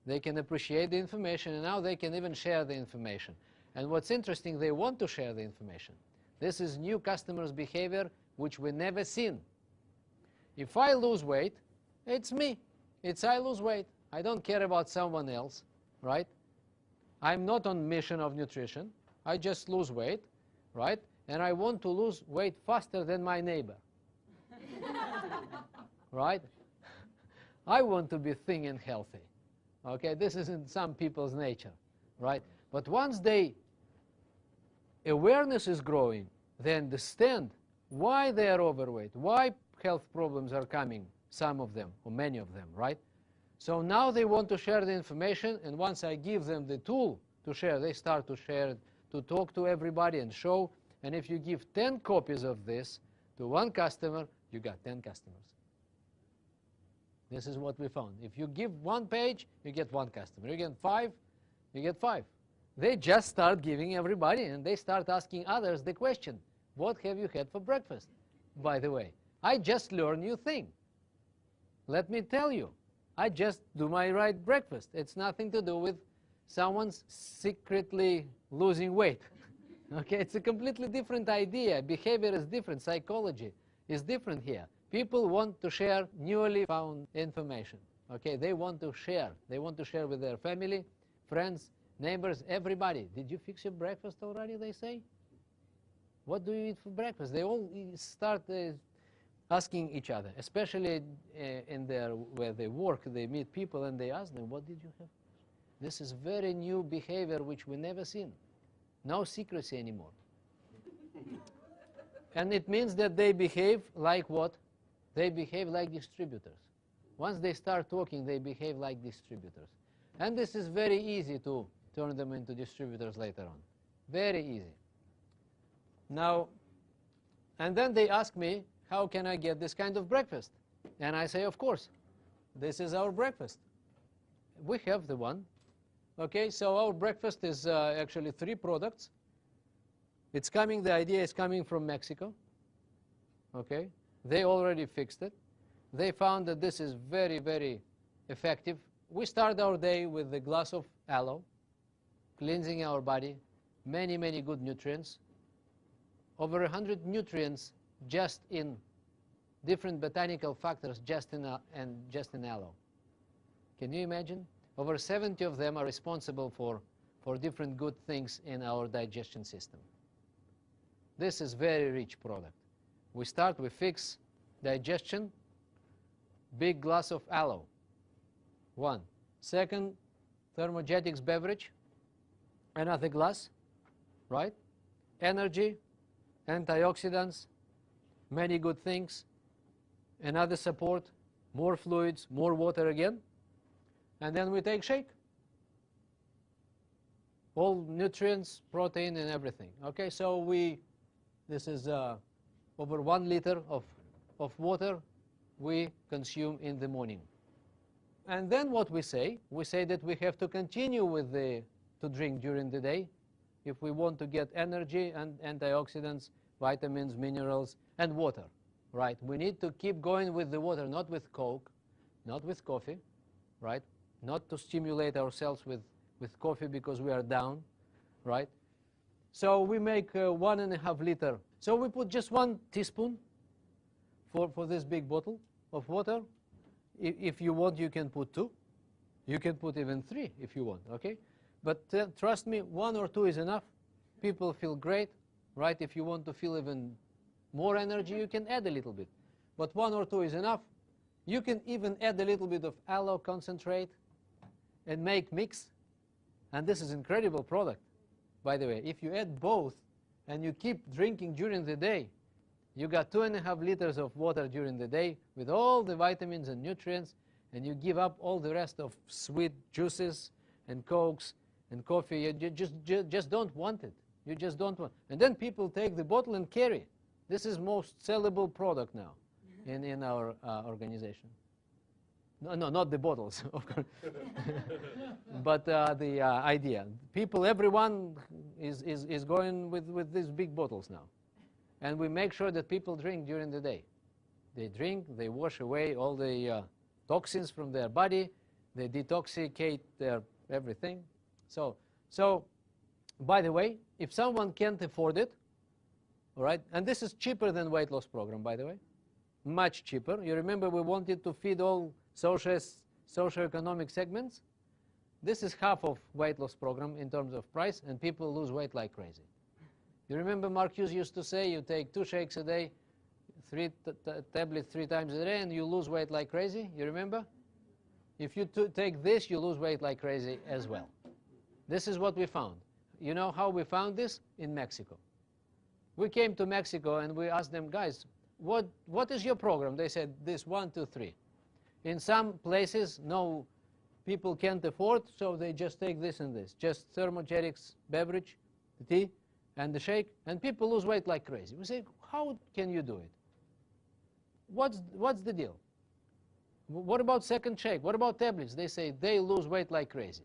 They can appreciate the information, and now they can even share the information. And what's interesting, they want to share the information. This is new customers' behavior which we never seen. If I lose weight, it's me. It's I lose weight. I don't care about someone else, right? I'm not on mission of nutrition. I just lose weight, right? And I want to lose weight faster than my neighbor, right? I want to be thin and healthy. Okay, this is in some people's nature, right? But once awareness is growing, they understand why they are overweight, why health problems are coming, some of them, or many of them, right? So now they want to share the information, and once I give them the tool to share, they start to share, to talk to everybody and show. And if you give 10 copies of this to one customer, you got 10 customers. This is what we found. If you give 1 page, you get 1 customer. You get 5, you get 5. They just start giving everybody, and they start asking others the question, what have you had for breakfast? By the way, I just learned new thing. Let me tell you, I just do my right breakfast. It's nothing to do with someone's secretly losing weight. Okay, it's a completely different idea. Behavior is different. Psychology is different here. People want to share newly found information. Okay, they want to share. They want to share with their family, friends, neighbors, everybody. Did you fix your breakfast already, they say? What do you eat for breakfast? They all start asking each other, especially where they work. They meet people and they ask them, what did you have? This is very new behavior which we never seen. No secrecy anymore. And it means that they behave like what? They behave like distributors. Once they start talking, they behave like distributors. And this is very easy to turn them into distributors later on. Very easy. Now, and then they ask me, how can I get this kind of breakfast? And I say, of course, this is our breakfast. We have the one. Okay, so our breakfast is actually 3 products. The idea is coming from Mexico. Okay? They already fixed it. They found that this is very, very effective. We start our day with a glass of aloe, cleansing our body, many, many good nutrients. Over 100 nutrients just in different botanical factors just in aloe. Can you imagine? Over 70 of them are responsible for different good things in our digestion system. This is very rich product. We start, we fix digestion, big glass of aloe, one. Second, thermogenics beverage, another glass, right? Energy, antioxidants, many good things, another support, more fluids, more water again, and then we take shake. All nutrients, protein, and everything. Okay, so this is over 1 liter of water we consume in the morning. And then what we say that we have to continue with to drink during the day if we want to get energy and antioxidants, vitamins, minerals, and water, right? We need to keep going with the water, not with Coke, not with coffee, right? Not to stimulate ourselves with coffee because we are down, right? So we make 1.5 liter. So we put just 1 teaspoon for this big bottle of water. If you want, you can put 2. You can put even 3 if you want, okay? But trust me, 1 or 2 is enough. People feel great, right? If you want to feel even more energy, you can add a little bit. But 1 or 2 is enough. You can even add a little bit of aloe concentrate and make mix. And this is incredible product, by the way. If you add both and you keep drinking during the day, you got 2.5 liters of water during the day with all the vitamins and nutrients, and you give up all the rest of sweet juices and Cokes and coffee. You just don't want it. You just don't want. And then people take the bottle and carry. This is most sellable product now in our organization. No, not the bottles, of course. But the idea. People, everyone is going with these big bottles now. And we make sure that people drink during the day. They drink, they wash away all the toxins from their body, they detoxicate their everything. So, by the way, if someone can't afford it, all right, and this is cheaper than weight loss program, by the way, much cheaper. You remember we wanted to feed all socioeconomic segments? This is half of weight loss program in terms of price, and people lose weight like crazy. You remember Mark Hughes used to say you take 2 shakes a day, 3 tablets 3 times a day, and you lose weight like crazy. You remember? If you take this, you lose weight like crazy as well. This is what we found. You know how we found this? In Mexico. We came to Mexico and we asked them, guys, what is your program? They said this 1, 2, 3. In some places, no, people can't afford, so they just take this and this. Just thermogenics beverage, the tea, and the shake, and people lose weight like crazy. We say, how can you do it? What's the deal? What about second shake? What about tablets? They say they lose weight like crazy.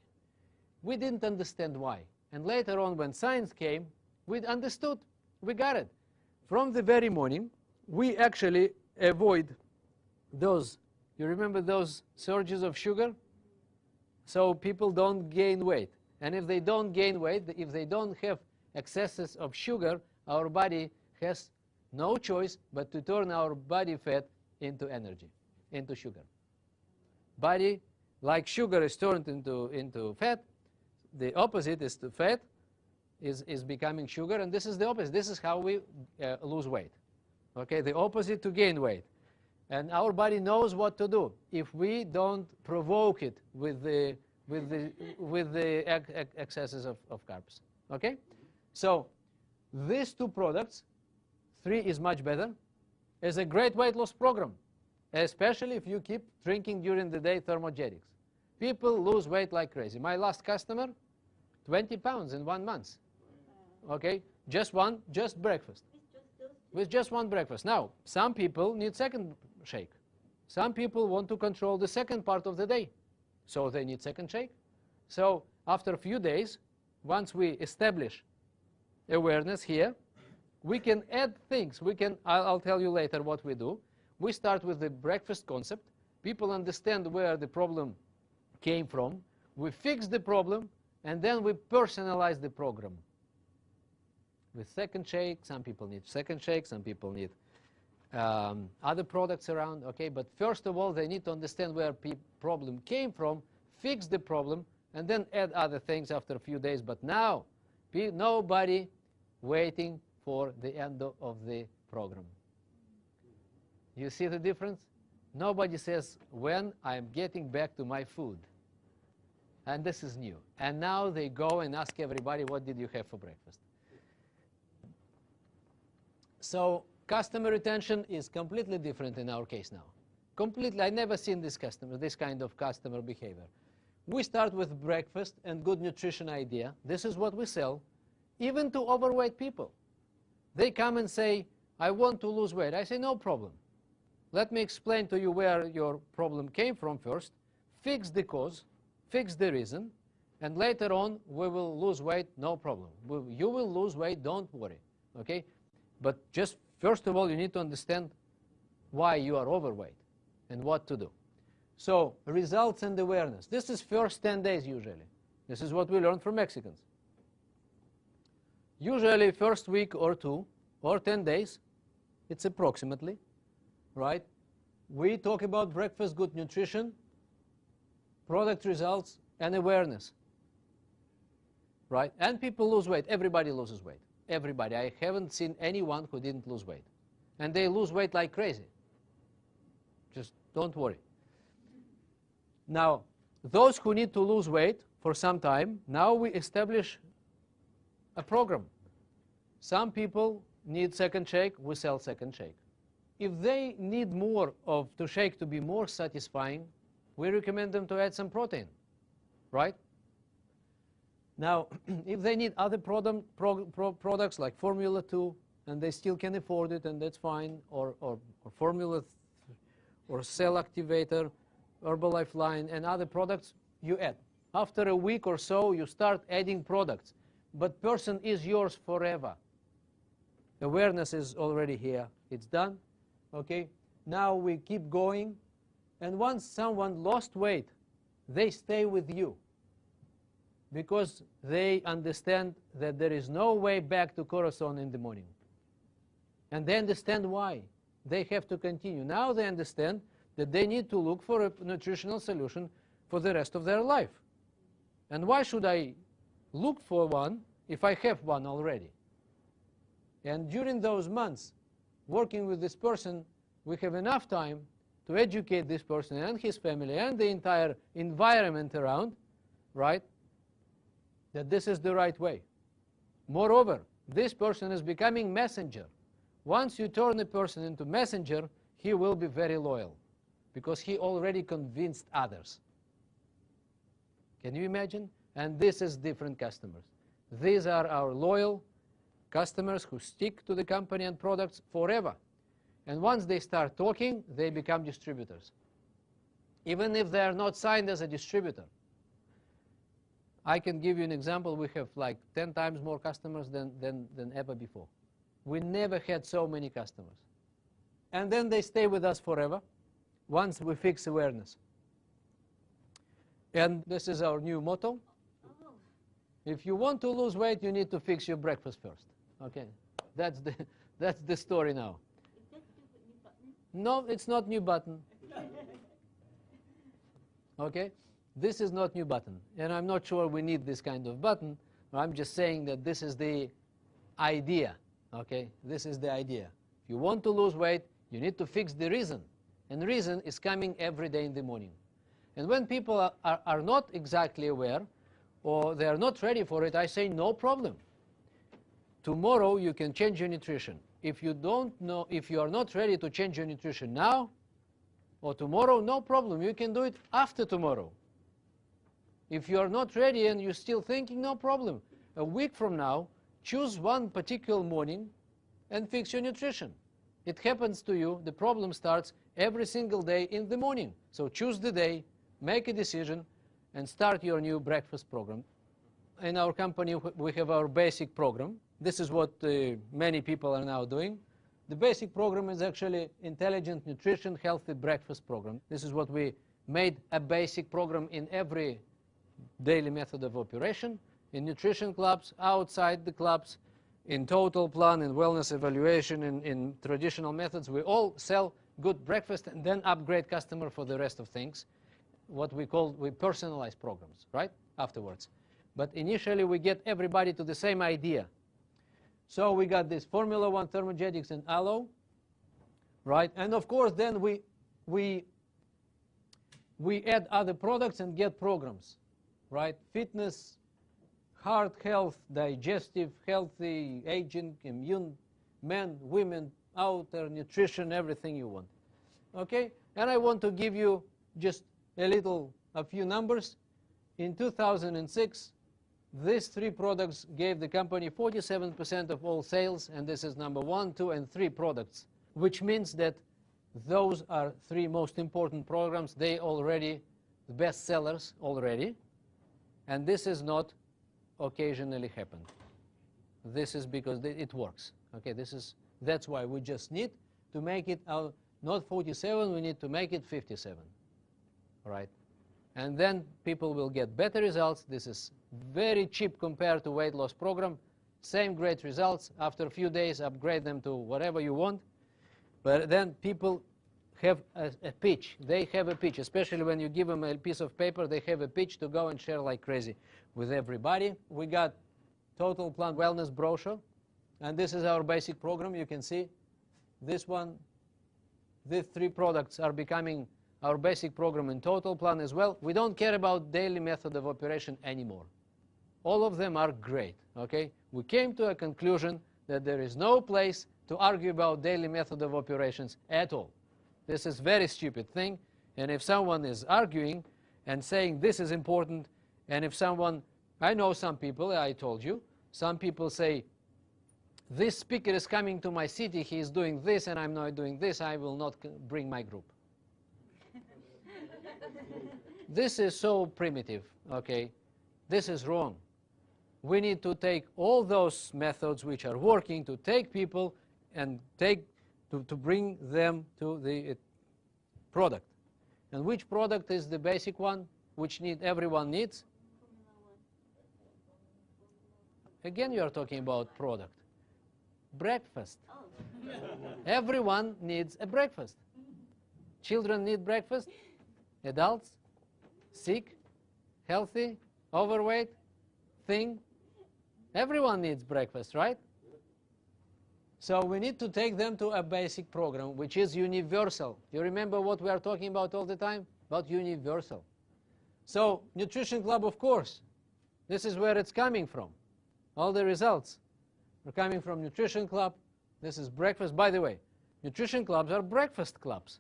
We didn't understand why. And later on, when science came, we understood. We got it. From the very morning, we actually avoid those, you remember those surges of sugar? So people don't gain weight. And if they don't gain weight, if they don't have excesses of sugar, our body has no choice but to turn our body fat into energy, into sugar. Body, like sugar is turned into fat, the opposite is to fat is becoming sugar, and this is the opposite. This is how we lose weight. Okay, the opposite to gain weight. And our body knows what to do if we don't provoke it with the excesses of carbs. Okay? So these 2 products, 3 is much better, is a great weight loss program, especially if you keep drinking during the day thermogenics. People lose weight like crazy. My last customer, 20 pounds in 1 month. Okay, just breakfast. With just 1 breakfast. Now, some people need second shake. Some people want to control the second part of the day, so they need second shake. So after a few days, once we establish awareness here, We can add things. I'll tell you later what we do. We start with the breakfast concept. People understand where the problem came from. We fix the problem, and then we personalize the program. With second shake, some people need second shake, some people need other products around, okay? But first of all, they need to understand where problem came from, fix the problem, and then add other things after a few days. But now, nobody waiting for the end of the program. You see the difference? Nobody says, when I'm getting back to my food. And this is new. And now they go and ask everybody, what did you have for breakfast? So customer retention is completely different in our case now. Completely. I've never seen this kind of customer behavior. We start with breakfast and good nutrition idea. This is what we sell, even to overweight people. They come and say, I want to lose weight. I say, no problem. Let me explain to you where your problem came from first, fix the cause, fix the reason, and later on we will lose weight, no problem. You will lose weight, don't worry, okay? But just first of all, you need to understand why you are overweight and what to do. So, results and awareness. This is first 10 days usually. This is what we learned from Mexicans. Usually first week or two, or 10 days, it's approximately, right? We talk about breakfast, good nutrition, product results, and awareness, right? And people lose weight. Everybody loses weight. Everybody. I haven't seen anyone who didn't lose weight. And they lose weight like crazy. Just don't worry. Now, those who need to lose weight for some time, now we establish a program. Some people need second shake, we sell second shake. If they need more to shake to be more satisfying, we recommend them to add some protein, right? Now, if they need other products like Formula 2, and they still can afford it, and that's fine, or Formula or Cell Activator, Herbalife line, and other products, you add. After a week or so, you start adding products. But person is yours forever. Awareness is already here. It's done. Okay? Now we keep going. And once someone lost weight, they stay with you. Because they understand that there is no way back to Corazon in the morning. And they understand why. They have to continue. Now they understand that they need to look for a nutritional solution for the rest of their life. And why should I look for one if I have one already? And during those months, working with this person, we have enough time to educate this person and his family and the entire environment around, right, that this is the right way. Moreover, this person is becoming messenger. Once you turn a person into messenger, he will be very loyal because he already convinced others. Can you imagine? And this is different customers. These are our loyal customers who stick to the company and products forever. And once they start talking, they become distributors. Even if they are not signed as a distributor. I can give you an example. We have like 10 times more customers than ever before. We never had so many customers. And then they stay with us forever once we fix awareness. And this is our new motto. If you want to lose weight, you need to fix your breakfast first. Okay, that's the story now. Is that the new button? No, it's not new button. Okay, this is not new button. And I'm not sure we need this kind of button. I'm just saying that this is the idea. Okay, this is the idea. If you want to lose weight, you need to fix the reason. And the reason is coming every day in the morning. And when people are not exactly aware, or they are not ready for it, I say no problem. Tomorrow you can change your nutrition. If you don't know, if you are not ready to change your nutrition now or tomorrow, no problem. You can do it after tomorrow. If you are not ready and you're still thinking, no problem. A week from now, choose one particular morning and fix your nutrition. It happens to you. The problem starts every single day in the morning. So choose the day, make a decision, and start your new breakfast program. In our company, we have our basic program. This is what many people are now doing. The basic program is actually Intelligent Nutrition Healthy Breakfast Program. This is what we made a basic program in every daily method of operation, in nutrition clubs, outside the clubs, in total plan, in wellness evaluation, in traditional methods. We all sell good breakfast and then upgrade customer for the rest of things, what we personalize programs, right, afterwards. But initially we get everybody to the same idea. So we got this Formula 1 thermogenics and aloe, right? And of course then we add other products and get programs, right? Fitness, heart health, digestive, healthy, aging, immune, men, women, outer, nutrition, everything you want. Okay? And I want to give you just a few numbers. In 2006, these three products gave the company 47% of all sales, and this is number 1, 2, and 3 products, which means that those are 3 most important programs. They already the best sellers already, and this is not occasionally happened. This is because it works. Okay, that's why we just need to make it not 47, we need to make it 57. Right? And then people will get better results. This is very cheap compared to weight loss program. Same great results. After a few days, upgrade them to whatever you want. But then people have a pitch. They have a pitch, especially when you give them a piece of paper, they have a pitch to go and share like crazy with everybody. We got Total Plan Wellness brochure, and this is our basic program. You can see this one, these 3 products are becoming our basic program in Total Plan as well. We don't care about daily method of operation anymore. All of them are great, okay? We came to a conclusion that there is no place to argue about daily method of operations at all. This is a very stupid thing, and if someone is arguing and saying this is important, and if someone, I know some people, I told you, some people say, this speaker is coming to my city, he is doing this, and I'm not doing this, I will not bring my group. This is so primitive, okay? This is wrong. We need to take all those methods which are working to take people and to bring them to the product. And which product is the basic one, which everyone needs? Again, you are talking about product. Breakfast. Oh. Everyone needs a breakfast. Children need breakfast. Adults, sick, healthy, overweight, thin. Everyone needs breakfast, right? So we need to take them to a basic program, which is universal. You remember what we are talking about all the time? About universal. So Nutrition Club, of course, this is where it's coming from. All the results are coming from Nutrition Club. This is breakfast. By the way, Nutrition Clubs are breakfast clubs.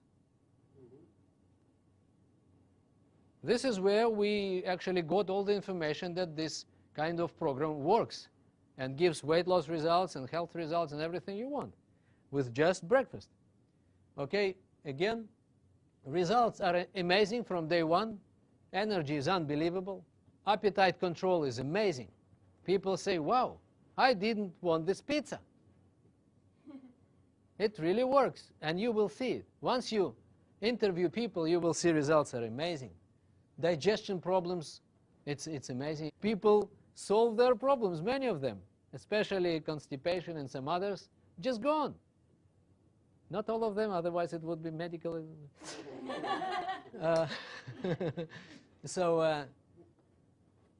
This is where we actually got all the information that this kind of program works and gives weight loss results and health results and everything you want with just breakfast. Okay, again, results are amazing from day 1. Energy is unbelievable. Appetite control is amazing. People say, wow, I didn't want this pizza. It really works, and you will see it. Once you interview people, you will see results are amazing. Digestion problems, it's amazing. People solve their problems, many of them, especially constipation and some others, just gone. Not all of them, otherwise it would be medical.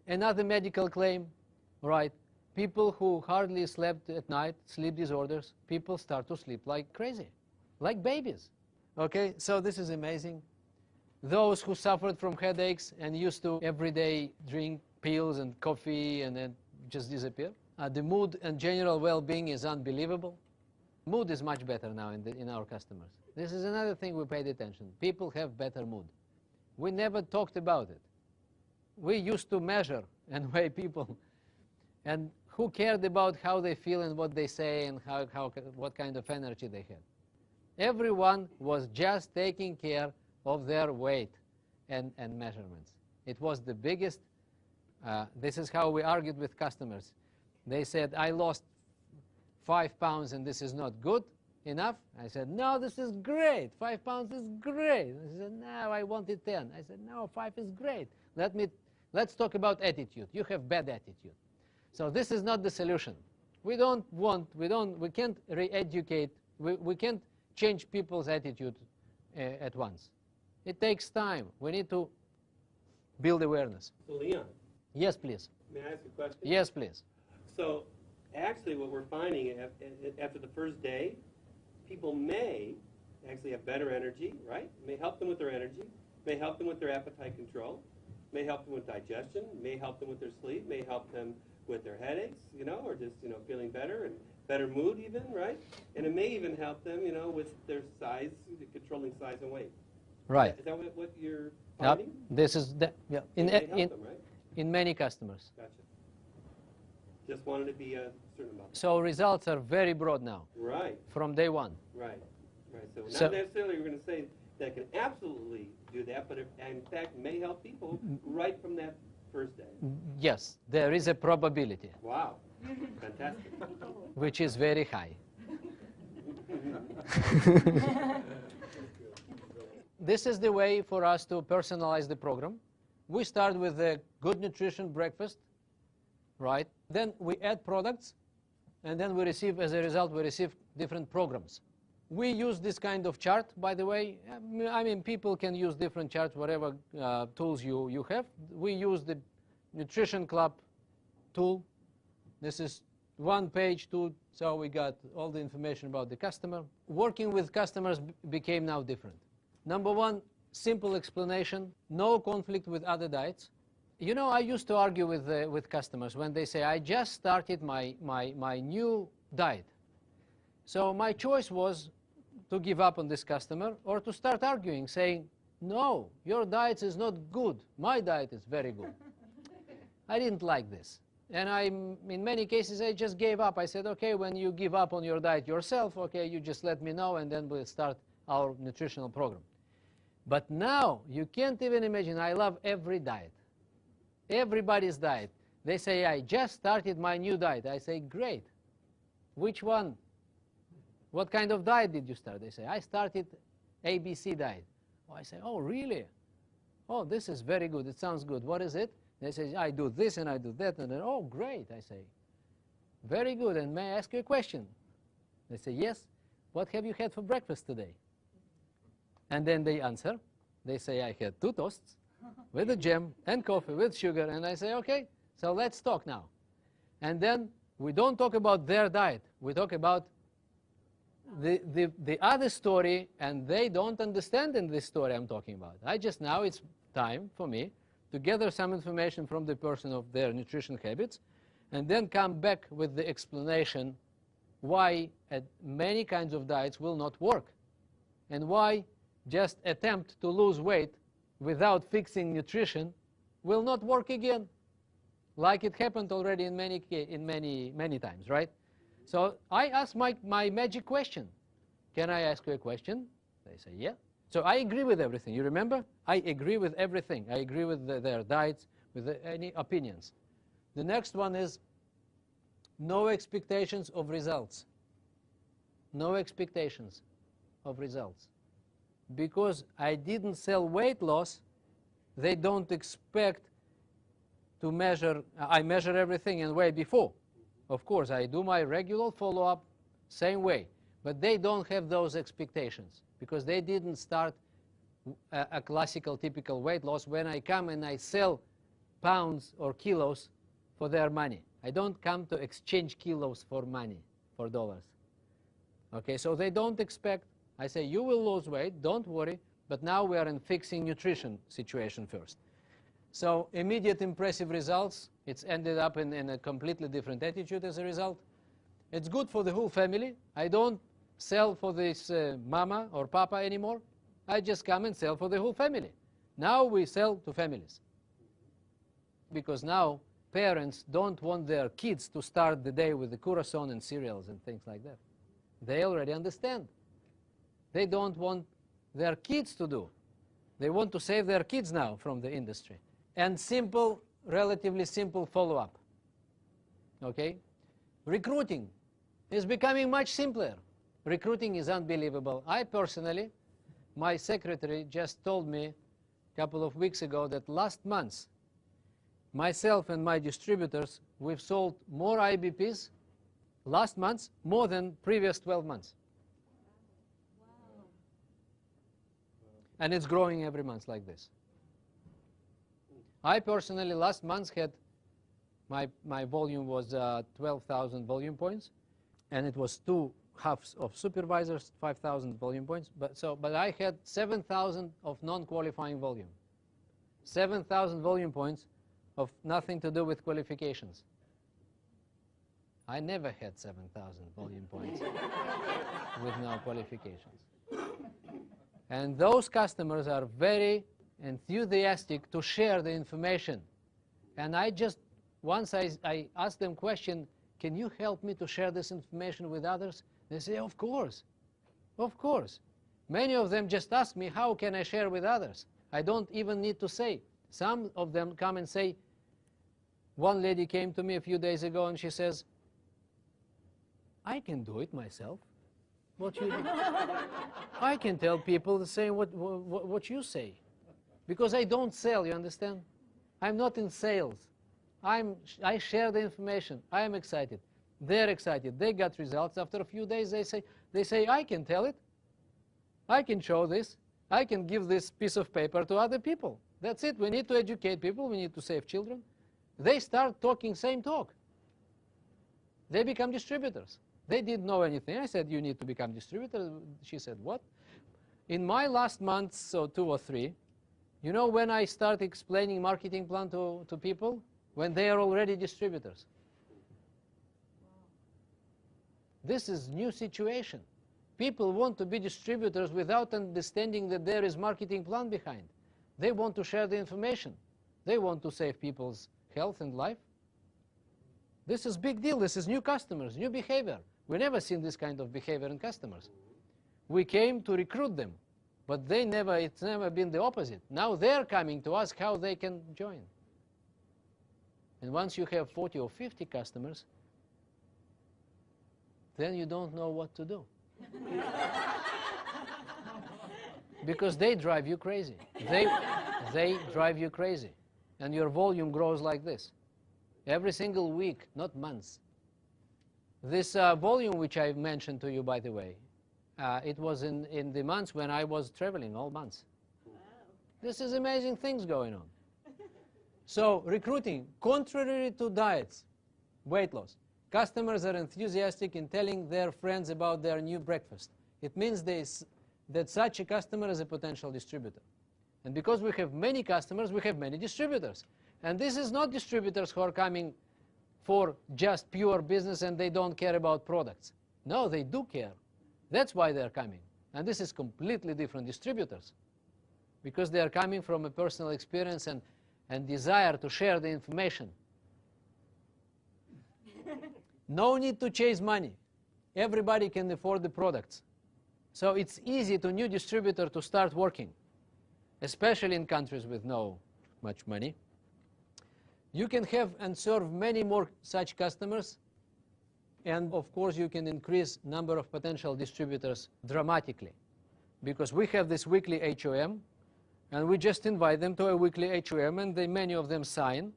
Another medical claim, right? People who hardly slept at night, sleep disorders, people start to sleep like crazy, like babies. Okay, so this is amazing. Those who suffered from headaches and used to every day drink pills and coffee and then just disappear. The mood and general well-being is unbelievable. Mood is much better now in our customers. This is another thing we paid attention. People have better mood. We never talked about it. We used to measure and weigh people. And who cared about how they feel and what they say and what kind of energy they had? Everyone was just taking care of their weight and measurements. It was the biggest, this is how we argued with customers. They said, I lost 5 pounds and this is not good enough? I said, no, this is great. 5 pounds is great. He said, no, I wanted 10. I said, no, 5 is great. Let's talk about attitude. You have bad attitude. So this is not the solution. We can't re-educate, we can't change people's attitude at once. It takes time. We need to build awareness. So Leon, Yes, please. may I ask a question? Yes, please. So actually what we're finding after the first day, people may actually have better energy, right? May help them with their energy, may help them with their appetite control, may help them with digestion, may help them with their sleep, may help them with their headaches, or just, feeling better and better mood even, right? And it may even help them, with their size, controlling size and weight. Right. Is that what you're Yep. finding? This is It may help them, right? in many customers. Gotcha. Just wanted to be certain about that. So results are very broad now, Right, from day one. right, right. So So- not necessarily we're going to say that it can absolutely do that, but it, in fact, may help people right from that first day. Yes, there is a probability, Wow, fantastic. which is very high. This is the way for us to personalize the program. We start with a good nutrition breakfast, right? Then we add products, and then we receive, as a result, we receive different programs. We use this kind of chart, by the way. I mean, people can use different charts, whatever tools you have. We use the Nutrition Club tool. This is one page tool, so we got all the information about the customer. Working with customers became now different. Number one, simple explanation, no conflict with other diets. I used to argue with customers when they say, I just started my new diet. So my choice was to give up on this customer or to start arguing, saying, no, your diet is not good. My diet is very good. I didn't like this. And in many cases, I just gave up. I said, okay, when you give up on your diet yourself, okay, you just let me know, and then we'll start our nutritional program. But now, you can't even imagine, I love every diet. Everybody's diet. They say, I just started my new diet. I say, great. Which one? What kind of diet did you start? They say, I started ABC diet. Oh, I say, oh, really? Oh, this is very good. It sounds good. What is it? They say, I do this and I do that. And then, oh, great, I say. Very good. And may I ask you a question? They say, yes. What have you had for breakfast today? And then they answer. They say, I had 2 toasts with a jam and coffee with sugar. And I say, okay, so let's talk now. And then we don't talk about their diet. We talk about the other story, and they don't understand in this story I'm talking about. Now it's time for me to gather some information from the person of their nutrition habits, and then come back with the explanation why many kinds of diets will not work, and why just attempt to lose weight without fixing nutrition will not work again, like it happened already in many times, right? So I ask my magic question. Can I ask you a question? They say, yeah. So I agree with everything. You remember? I agree with everything. I agree with their diets, with any opinions. The next one is no expectations of results. No expectations of results. Because I didn't sell weight loss, they don't expect to measure. I measure everything in way before. Of course, I do my regular follow-up same way. But they don't have those expectations because they didn't start a classical, typical weight loss when I come and I sell pounds or kilos for their money. I don't come to exchange kilos for money, for dollars. Okay, so they don't expect. I say, you will lose weight, don't worry, but now we are in fixing nutrition situation first. So immediate impressive results, it's ended up in a completely different attitude as a result. It's good for the whole family. I don't sell for this mama or papa anymore. I just come and sell for the whole family. Now we sell to families. Because now parents don't want their kids to start the day with the curacao and cereals and things like that. They already understand. They don't want their kids to do. They want to save their kids now from the industry. And simple, relatively simple follow-up. Okay? Recruiting. It's becoming much simpler. Recruiting is unbelievable. I personally, my secretary just told me a couple of weeks ago that last month, myself and my distributors, we've sold more IBPs last month, more than previous 12 months. Wow. And it's growing every month like this. I personally last month had, my volume was 12,000 volume points, and it was 2 halves of supervisors, 5,000 volume points. But I had 7,000 of non-qualifying volume. 7,000 volume points of nothing to do with qualifications. I never had 7,000 volume points with no qualifications. And those customers are very enthusiastic to share the information. And I just, once I asked them question, can you help me to share this information with others? They say, of course, of course. Many of them just ask me, how can I share with others? I don't even need to say. Some of them come and say, one lady came to me a few days ago and she says, I can do it myself. What you do? I can tell people the same what you say. Because I don't sell, you understand? I'm not in sales. I share the information. I am excited. They're excited. They got results. After a few days, they say, I can tell it. I can show this. I can give this piece of paper to other people. That's it. We need to educate people. We need to save children. They start talking same talk. They become distributors. They didn't know anything. I said, you need to become distributor. She said, what? In my last month, so 2 or 3, you know when I start explaining marketing plan to people? When they are already distributors. This is new situation. People want to be distributors without understanding that there is marketing plan behind. They want to share the information. They want to save people's health and life. This is big deal. This is new customers, new behavior. We never seen this kind of behavior in customers. We came to recruit them, but it's never been the opposite. Now they're coming to ask how they can join. And once you have 40 or 50 customers, then you don't know what to do. Because they drive you crazy. They drive you crazy. And your volume grows like this. Every single week, not months. This volume which I mentioned to you, by the way, it was in the months when I was traveling, all months. Wow. This is amazing things going on. So recruiting, contrary to diets, weight loss, customers are enthusiastic in telling their friends about their new breakfast. It means that such a customer is a potential distributor. And because we have many customers, we have many distributors. And this is not distributors who are coming for just pure business and they don't care about products. No, they do care. That's why they're coming. And this is completely different distributors. Because they are coming from a personal experience and desire to share the information. No need to chase money. Everybody can afford the products. So it's easy to new distributor to start working, especially in countries with no much money. You can have and serve many more such customers, and of course you can increase number of potential distributors dramatically, because we have this weekly HOM, and we just invite them to a weekly HOM, and many of them sign,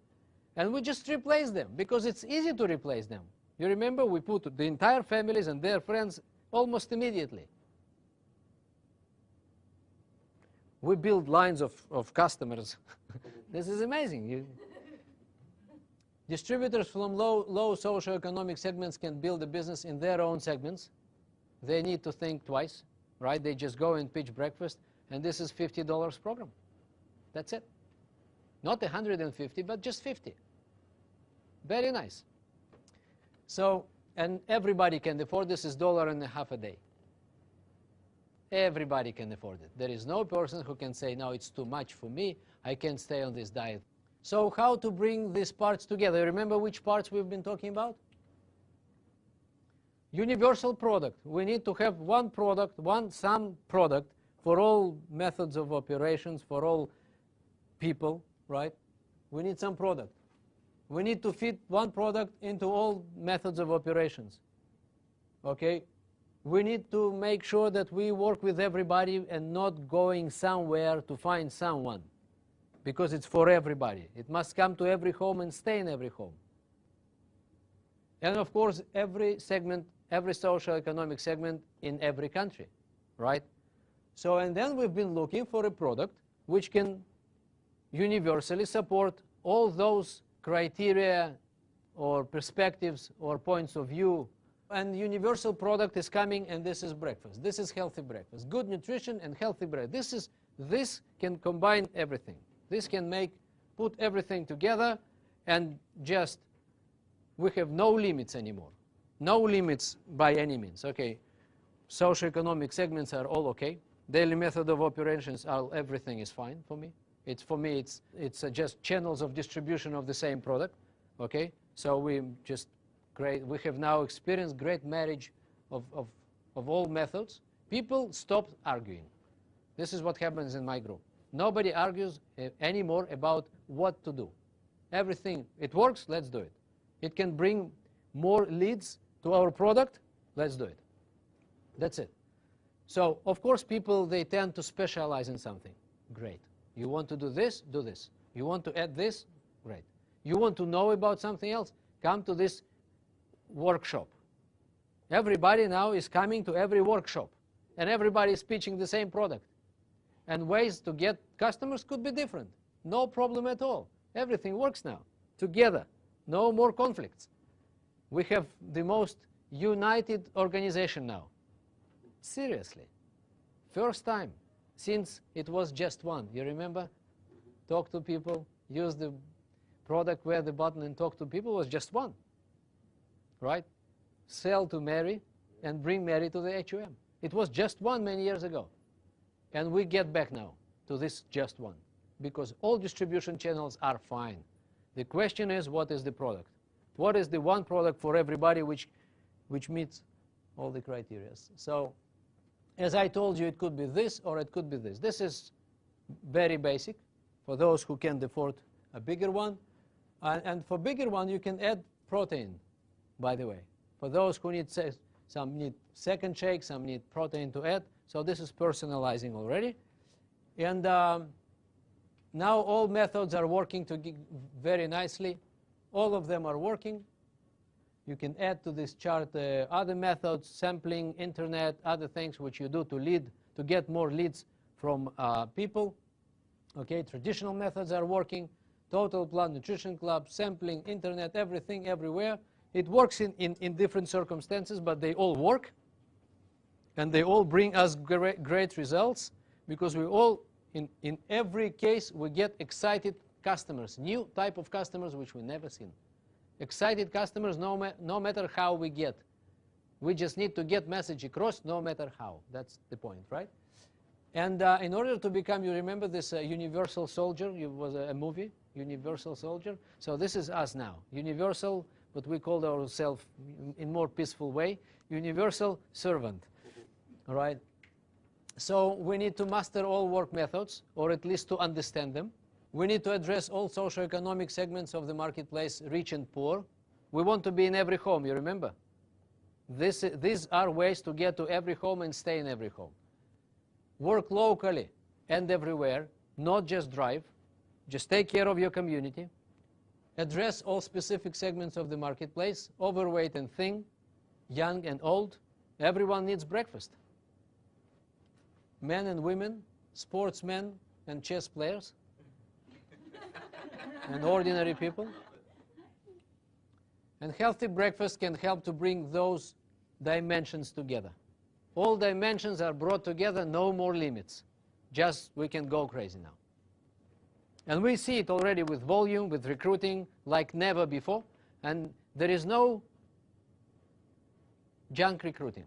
and we just replace them, because it's easy to replace them. You remember, we put the entire families and their friends almost immediately. We build lines of customers. This is amazing. Distributors from low socioeconomic segments can build a business in their own segments. They need to think twice, right? They just go and pitch breakfast, and this is $50 program. That's it. Not 150, but just 50. Very nice. So, and everybody can afford this. Is $1.50 a day. Everybody can afford it. There is no person who can say, no, it's too much for me. I can't stay on this diet. So how to bring these parts together? Remember which parts we've been talking about? Universal product. We need to have one product, some product for all methods of operations, for all people, right? We need some product. We need to fit one product into all methods of operations. Okay? We need to make sure that we work with everybody and not going somewhere to find someone, because it's for everybody. It must come to every home and stay in every home. And of course, every segment, every socio-economic segment in every country, right? So, and then we've been looking for a product which can universally support all those criteria or perspectives or points of view. And universal product is coming, and this is breakfast. This is healthy breakfast. Good nutrition and healthy breakfast. This can combine everything. This can put everything together, and just, we have no limits anymore. No limits by any means. Okay, socioeconomic segments are all okay. Daily method of operations, everything is fine for me. For me, it's just channels of distribution of the same product. Okay, so we have now experienced great marriage of all methods. People stopped arguing. This is what happens in my group. Nobody argues anymore about what to do. Everything, it works, let's do it. It can bring more leads to our product, let's do it. That's it. So, of course, people, they tend to specialize in something. Great. You want to do this? Do this. You want to add this? Great. You want to know about something else? Come to this workshop. Everybody now is coming to every workshop, and everybody is pitching the same product. And ways to get customers could be different. No problem at all. Everything works now, together. No more conflicts. We have the most united organization now. Seriously. First time since it was just one. You remember? Talk to people, use the product, wear the button, and talk to people was just one. Right? Sell to Mary and bring Mary to the HUM. It was just one many years ago. And we get back now to this just one, because all distribution channels are fine. The question is, what is the product? What is the one product for everybody which meets all the criteria? So, as I told you, it could be this or it could be this. This is very basic for those who can afford a bigger one. And for bigger one, you can add protein, by the way. For those who need, some need second shake, some need protein to add. So this is personalizing already. And now all methods are working very nicely. All of them are working. You can add to this chart other methods, sampling, internet, other things which you do to get more leads from people. Okay, traditional methods are working. Total Plant Nutrition Club, sampling, internet, everything, everywhere. It works in different circumstances, but they all work. And they all bring us great results, because we all, in every case, we get excited customers, new type of customers which we never seen. Excited customers, no matter how we get. We just need to get message across, no matter how. That's the point, right? And in order to become, you remember this Universal Soldier? It was a movie, Universal Soldier. So this is us now. Universal, but we called ourselves in more peaceful way, Universal Servant. All right? So we need to master all work methods, or at least to understand them. We need to address all socioeconomic segments of the marketplace, rich and poor. We want to be in every home, you remember? These are ways to get to every home and stay in every home. Work locally and everywhere, not just drive. Just take care of your community. Address all specific segments of the marketplace, overweight and thin, young and old. Everyone needs breakfast. Men and women, sportsmen and chess players, and ordinary people. And healthy breakfast can help to bring those dimensions together. All dimensions are brought together, no more limits. Just we can go crazy now. And we see it already with volume, with recruiting, like never before. And there is no junk recruiting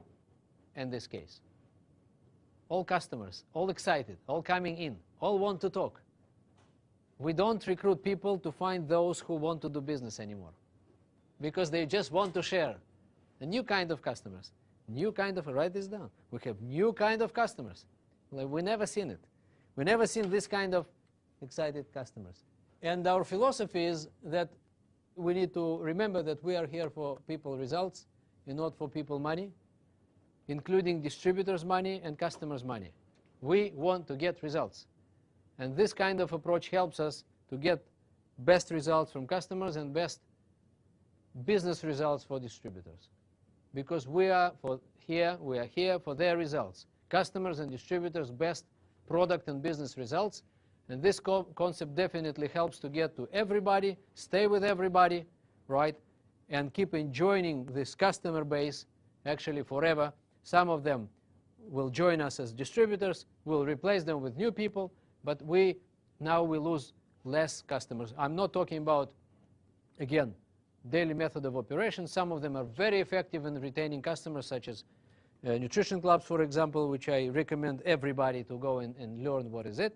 in this case. All customers, all excited, all coming in, all want to talk. We don't recruit people to find those who want to do business anymore, because they just want to share. A new kind of customers, new kind of, write this down. We have new kind of customers. Like, we never seen it. We never seen this kind of excited customers. And our philosophy is that we need to remember that we are here for people results and not for people money. including distributors' money and customers' money. We want to get results. And this kind of approach helps us to get best results from customers and best business results for distributors. Because we are here for their results. Customers and distributors' best product and business results. And this concept definitely helps to get to everybody, stay with everybody, right? And keep enjoying this customer base actually forever. Some of them will join us as distributors, we'll replace them with new people, but now we lose less customers. I'm not talking about, again, daily method of operation. Some of them are very effective in retaining customers, such as nutrition clubs, for example, which I recommend everybody to go and learn what is it.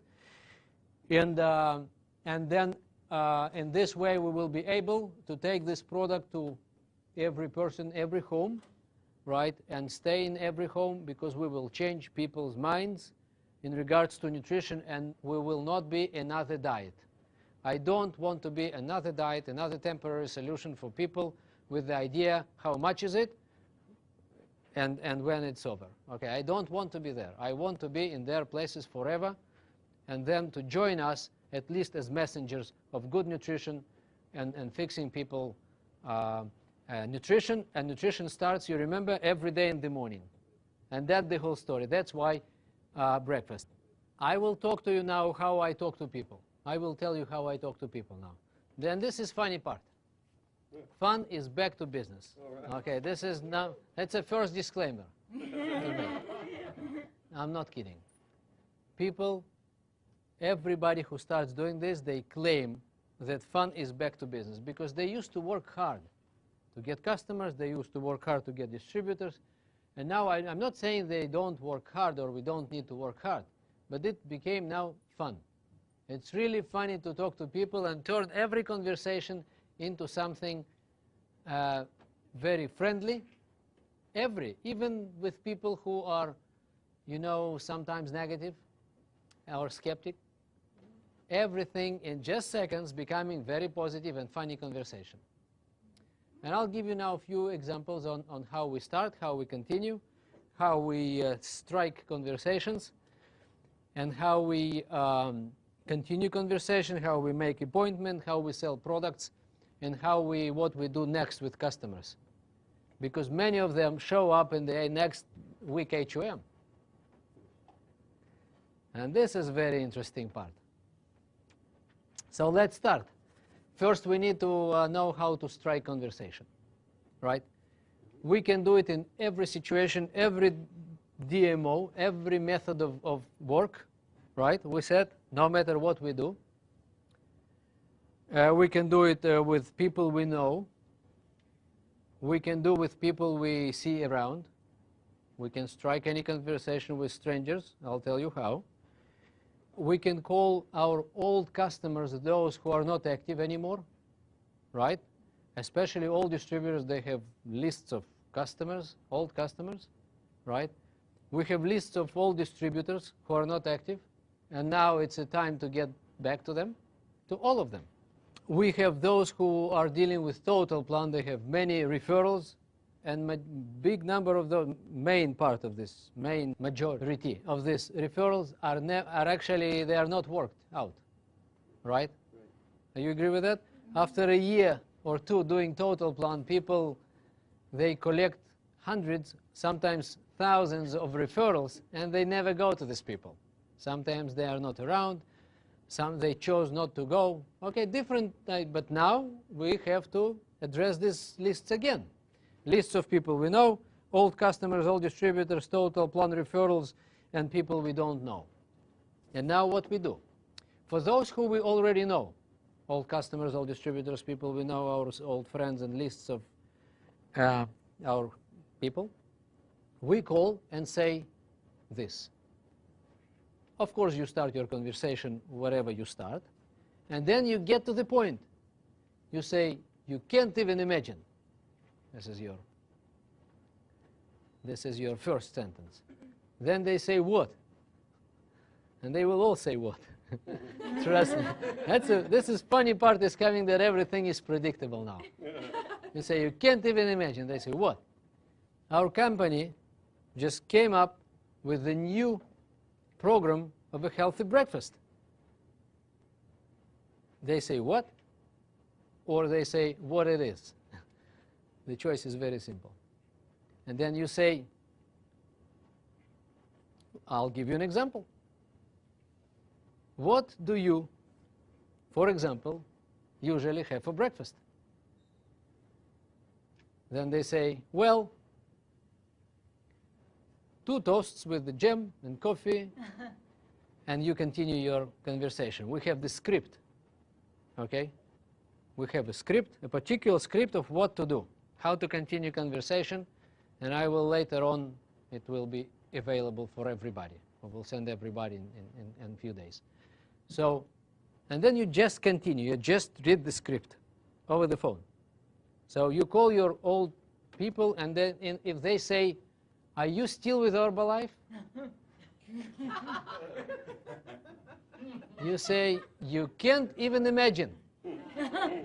And then in this way, we will be able to take this product to every person, every home, right, and stay in every home, because we will change people's minds in regards to nutrition, and we will not be another diet. I don't want to be another diet, another temporary solution for people with the idea how much is it and when it's over. Okay, I don't want to be there. I want to be in their places forever, and them to join us at least as messengers of good nutrition and fixing people nutrition. And nutrition starts, you remember, every day in the morning. And that's the whole story. That's why breakfast. I will talk to you now how I talk to people. I will tell you how I talk to people now. Then this is funny part. Fun is back to business. Right. Okay, this is now, that's a first disclaimer. I'm not kidding. People, everybody who starts doing this, they claim that fun is back to business, because they used to work hard to get customers, they used to work hard to get distributors, and now I'm not saying they don't work hard or we don't need to work hard, but it became now fun. It's really funny to talk to people and turn every conversation into something very friendly. Even with people who are, you know, sometimes negative or skeptic. Everything in just seconds becoming very positive and funny conversation. And I'll give you now a few examples on how we start, how we continue, how we strike conversations, and how we continue conversation, how we make appointment, how we sell products, and what we do next with customers. Because many of them show up in the next week HOM. And this is a very interesting part. So let's start. First, we need to know how to strike conversation, right? We can do it in every situation, every DMO, every method of work, right? We said, no matter what we do. We can do it with people we know. We can do with people we see around. We can strike any conversation with strangers. I'll tell you how. We can call our old customers, those who are not active anymore, right? Especially old distributors, they have lists of customers, old customers, right? We have lists of old distributors who are not active, and now it's a time to get back to them, to all of them. We have those who are dealing with total plan. They have many referrals, and big number of the main part of this, main majority of these referrals are actually, they are not worked out, right? Do you agree with that? After a year or two doing total plan, people, they collect hundreds, sometimes thousands of referrals, and they never go to these people. Sometimes they are not around, some they chose not to go. Okay, different, but now we have to address these lists again. Lists of people we know, old customers, old distributors, total plan referrals, and people we don't know. And now what we do? For those who we already know, old customers, old distributors, people we know, our old friends, and lists of our people, we call and say this. Of course, you start your conversation wherever you start, and then you get to the point. You say, you can't even imagine. This is your first sentence. Then they say what? And they will all say what? Trust me. This is funny part is coming, that everything is predictable now. You say, you can't even imagine. They say, what? Our company just came up with the new program of a healthy breakfast. They say what? Or they say what it is. The choice is very simple. And then you say, I'll give you an example. What do you, for example, usually have for breakfast? Then they say, well, 2 toasts with the jam and coffee, and you continue your conversation. We have the script, okay? We have a script, a particular script of what to do, how to continue conversation, and I will later on, it will be available for everybody. I will send everybody in a few days. So, and then you just continue, you just read the script over the phone. So you call your old people, and then if they say, are you still with Herbalife? You say, you can't even imagine.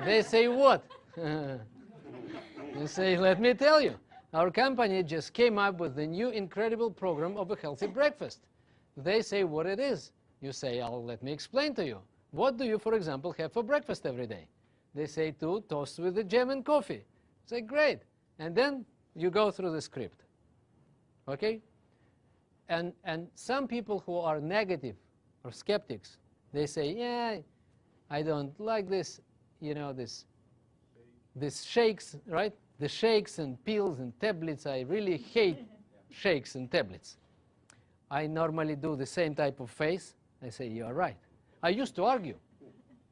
They say, what? You say, let me tell you, our company just came up with the new incredible program of a healthy breakfast. They say what it is. You say, oh, let me explain to you. What do you, for example, have for breakfast every day? They say 2 toasts with the jam and coffee. Say, great. And then you go through the script. Okay? And some people who are negative or skeptics, they say, yeah, I don't like this, you know, this shakes, right? The shakes and pills and tablets, I really hate shakes and tablets. I normally do the same type of face. I say, you are right. I used to argue,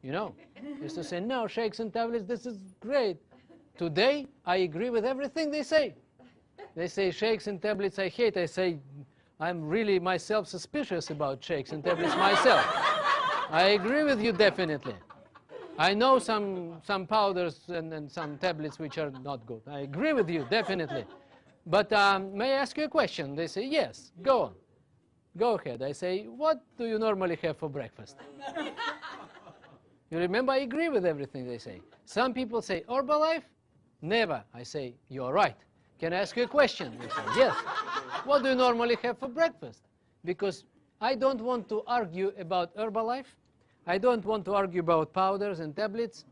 you know. I used to say, no, shakes and tablets, this is great. Today, I agree with everything they say. They say shakes and tablets I hate. I say, I'm really myself suspicious about shakes and tablets myself. I agree with you definitely. I know some powders and some tablets which are not good. I agree with you definitely. But may I ask you a question? They say, yes, go on. Go ahead. I say, what do you normally have for breakfast? You remember, I agree with everything they say. Some people say, Herbalife? Never. I say, you're right. Can I ask you a question? They say, yes. What do you normally have for breakfast? Because I don't want to argue about Herbalife. I don't want to argue about powders and tablets.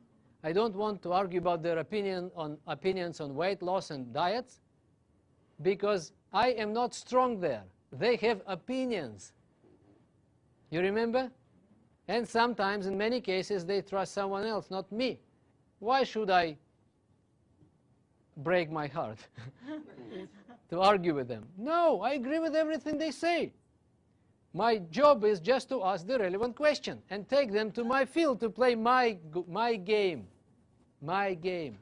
I don't want to argue about their opinions on weight loss and diets, because I am not strong there. They have opinions. You remember? And sometimes, in many cases, they trust someone else, not me. Why should I break my heart to argue with them? No, I agree with everything they say. My job is just to ask the relevant question and take them to my field to play my game. My game.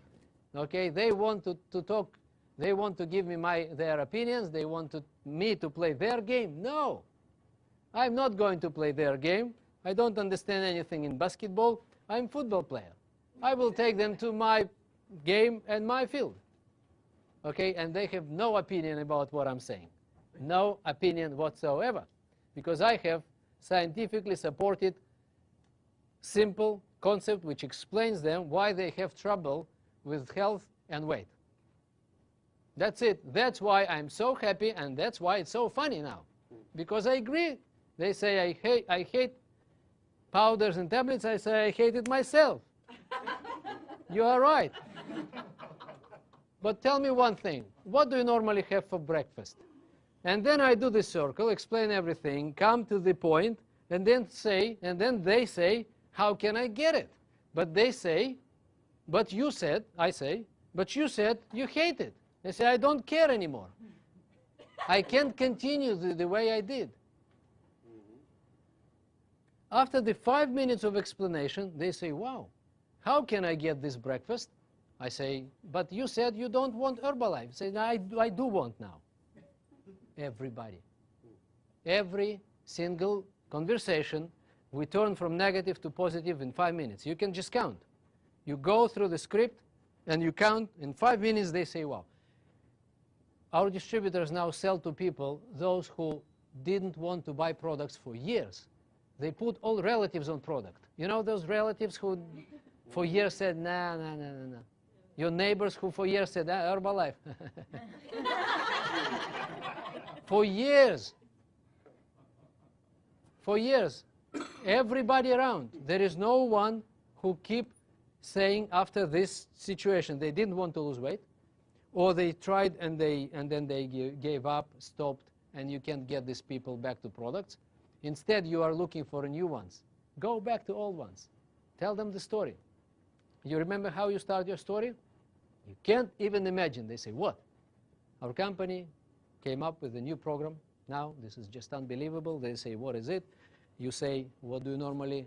Okay? They want to talk. They want to give me their opinions. They want me to play their game. No. I'm not going to play their game. I don't understand anything in basketball. I'm a football player. I will take them to my game and my field. Okay? And they have no opinion about what I'm saying. No opinion whatsoever. Because I have scientifically supported simple concept which explains them why they have trouble with health and weight. That's it. That's why I'm so happy, and that's why it's so funny now. Because I agree. They say I hate powders and tablets. I say I hate it myself. You are right. But tell me one thing. What do you normally have for breakfast? And then I do the circle, explain everything, come to the point, and then they say, how can I get it? But they say, but you said, I say, but you said you hate it. They say, I don't care anymore. I can't continue the way I did. After the 5 minutes of explanation, they say, wow, how can I get this breakfast? I say, but you said you don't want Herbalife. They say, I do want now. Everybody. Every single conversation, we turn from negative to positive in 5 minutes. You can just count. You go through the script and you count. In 5 minutes, they say, wow. Our distributors now sell to people, those who didn't want to buy products for years. They put all relatives on product. You know those relatives who for years said, no. Your neighbors who for years said, Herbalife. For years. For years. Everybody around. There is no one who keep saying after this situation they didn't want to lose weight, or they tried and then they gave up, stopped, and you can't get these people back to products. Instead, you are looking for new ones. Go back to old ones. Tell them the story. You remember how you start your story? You can't even imagine. They say, what? Our company came up with a new program. Now, this is just unbelievable. They say, what is it? You say, what do you normally...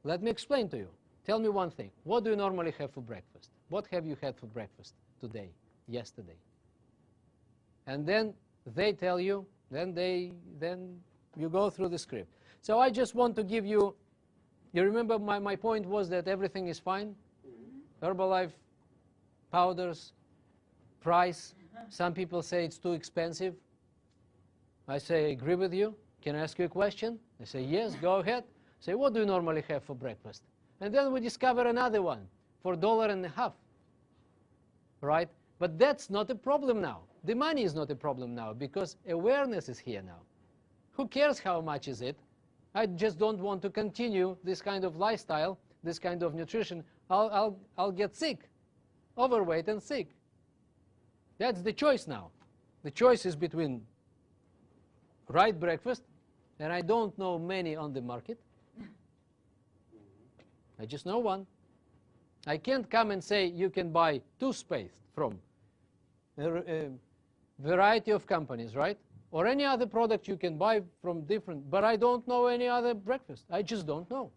Let me explain to you. Tell me one thing. What do you normally have for breakfast? What have you had for breakfast today, yesterday? And then they tell you, then you go through the script. So I just want to give you, you remember my point was that everything is fine? Herbalife, powders, price. Some people say it's too expensive. I say, I agree with you. Can I ask you a question? They say, yes, go ahead. Say, what do you normally have for breakfast? And then we discover another one for $1.50, right? But that's not a problem now. The money is not a problem now because awareness is here now. Who cares how much is it? I just don't want to continue this kind of lifestyle, this kind of nutrition. I'll get sick, overweight and sick. That's the choice now. The choice is between right breakfast, and I don't know many on the market. I just know one. I can't come and say you can buy toothpaste from a variety of companies, right? Or any other product you can buy from different, but I don't know any other breakfast. I just don't know.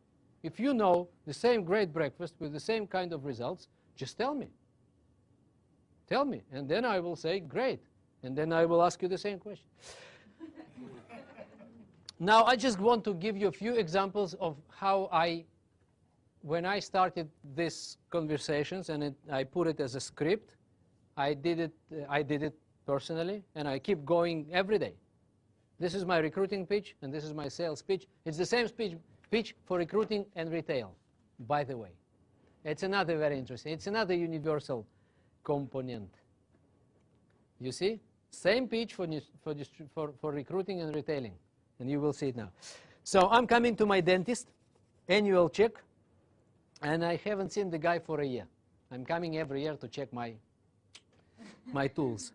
If you know the same great breakfast with the same kind of results, just tell me. Tell me, and then I will say, great. And then I will ask you the same question. Now, I just want to give you a few examples of how when I started these conversations, and I put it as a script, I did it personally, and I keep going every day. This is my recruiting pitch, and this is my sales pitch. It's the same pitch for recruiting and retail, by the way. It's another very interesting. It's another universal component. You see? Same pitch for recruiting and retailing, and you will see it now. So I'm coming to my dentist, annual check, and I haven't seen the guy for a year. I'm coming every year to check my tools.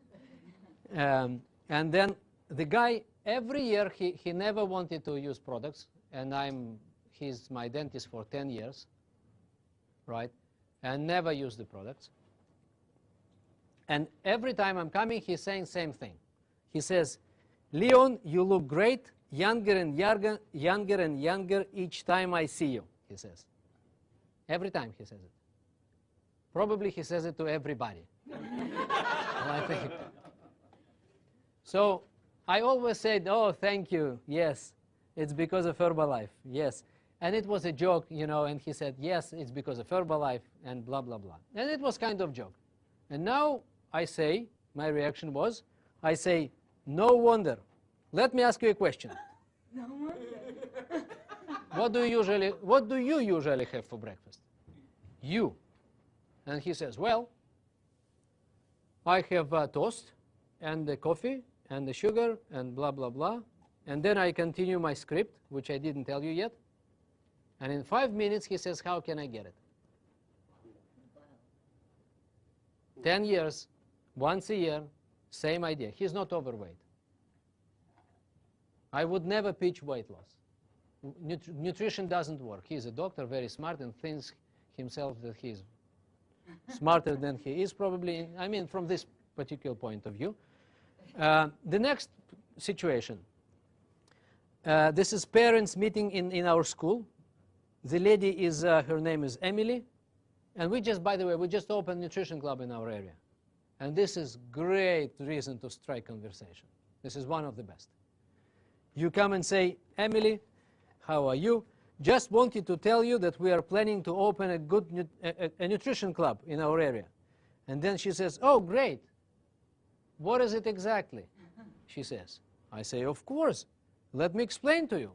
And then the guy, every year, he never wanted to use products, and he's my dentist for 10 years, right, and never used the products. And every time I'm coming, he's saying same thing. He says, Leon, you look great, younger and younger each time I see you, he says. Every time he says it. Probably he says it to everybody. I think. So I always said, oh, thank you, yes, it's because of Herbalife, yes. And it was a joke, you know, and he said, yes, it's because of Herbalife, and blah, blah, blah. And it was kind of joke. And now I say, my reaction was, I say, no wonder. Let me ask you a question. No wonder. What do you usually have for breakfast? You. And he says, well, I have toast and the coffee and the sugar and blah, blah, blah. And then I continue my script, which I didn't tell you yet. And in 5 minutes, he says, how can I get it? 10 years, once a year, same idea. He's not overweight. I would never pitch weight loss. Nutrition doesn't work. He's a doctor, very smart, and thinks himself that he's smarter than he is probably, I mean, from this particular point of view. The next situation. This is parents meeting in our school. The lady is, her name is Emily. And we just, by the way, we just opened a nutrition club in our area. And this is great reason to strike conversation. This is one of the best. You come and say, Emily, how are you? Just wanted to tell you that we are planning to open a good a nutrition club in our area. And then she says, oh, great. What is it exactly? She says. I say, of course. Let me explain to you.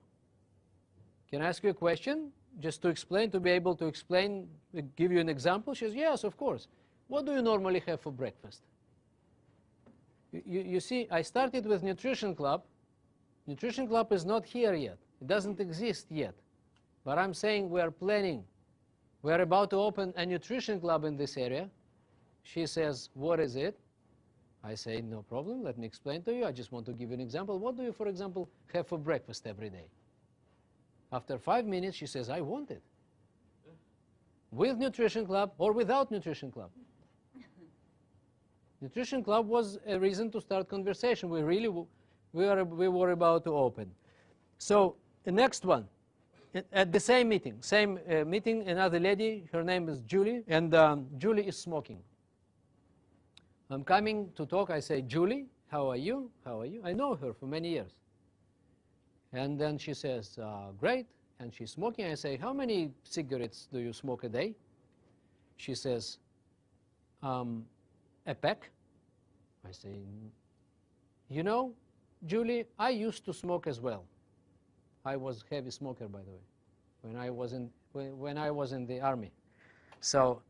Can I ask you a question? Just to explain, to be able to explain, give you an example? She says, yes, of course. what do you normally have for breakfast? You see, I started with Nutrition Club. Nutrition Club is not here yet. It doesn't exist yet. But I'm saying we are planning. We are about to open a Nutrition Club in this area. She says, what is it? I say, no problem, let me explain to you. I just want to give you an example. What do you, for example, have for breakfast every day? After 5 minutes, she says, I want it. With Nutrition Club or without Nutrition Club. Nutrition Club was a reason to start conversation. We were about to open. So the next one, at the same meeting, another lady, her name is Julie, and Julie is smoking. I'm coming to talk, I say, Julie, how are you? How are you? I know her for many years. And then she says, great, and she's smoking. I say, how many cigarettes do you smoke a day? She says, a pack. I say, you know, Julie, I used to smoke as well. I was a heavy smoker, by the way, when I was in the army. So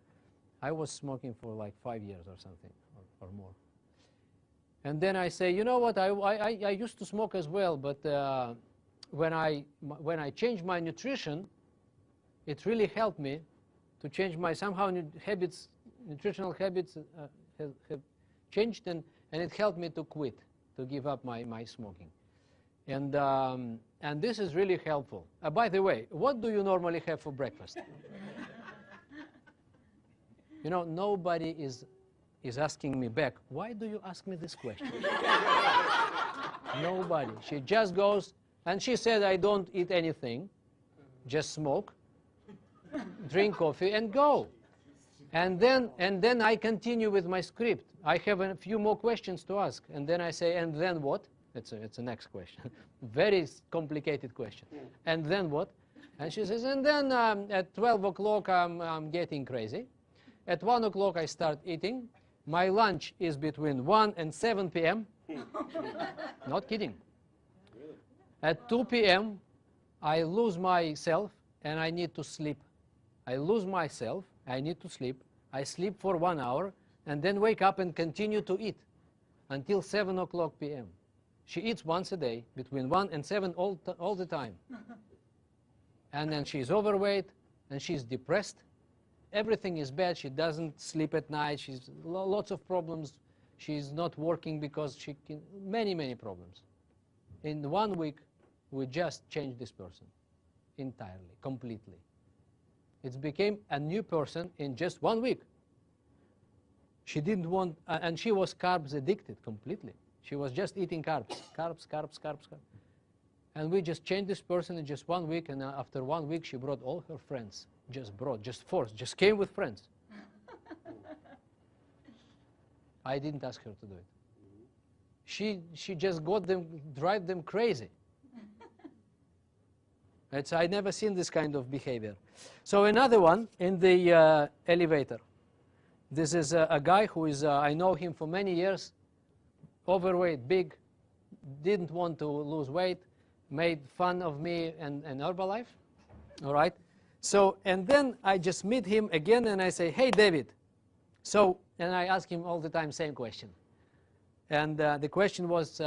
I was smoking for like 5 years or something, or more. And then I say, you know what, I used to smoke as well, but when I changed my nutrition, it really helped me to change my nutritional habits have changed, and it helped me to quit, to give up my smoking. And this is really helpful. By the way, what do you normally have for breakfast? You know, nobody is asking me back, why do you ask me this question? Nobody. She just goes, and she said, I don't eat anything, just smoke, drink coffee, and go. And then I continue with my script. I have a few more questions to ask. And then I say, and then what? It's the next question. Very complicated question. And then what? And she says, and then at 12 o'clock I'm getting crazy. At 1 o'clock I start eating. My lunch is between 1 and 7 p.m. Not kidding. At 2 p.m. I lose myself and I need to sleep. I lose myself, I need to sleep. I sleep for 1 hour and then wake up and continue to eat until 7 o'clock p.m. She eats once a day, between 1 and 7 all the time. And then she's overweight and she's depressed. Everything is bad. She doesn't sleep at night. She's lots of problems. She's not working because many problems. In 1 week, we just changed this person entirely, completely. It became a new person in just 1 week. She didn't want, and she was carbs addicted completely. She was just eating carbs. And we just changed this person in just 1 week, and after 1 week she brought all her friends. Just came with friends. I didn't ask her to do it. She just drive them crazy. I never seen this kind of behavior. So another one in the elevator. This is a guy who is, I know him for many years, overweight, big, didn't want to lose weight, made fun of me and Herbalife, all right? So, and then I just meet him again and I say, hey, David. So, and I ask him all the time, same question. And the question was,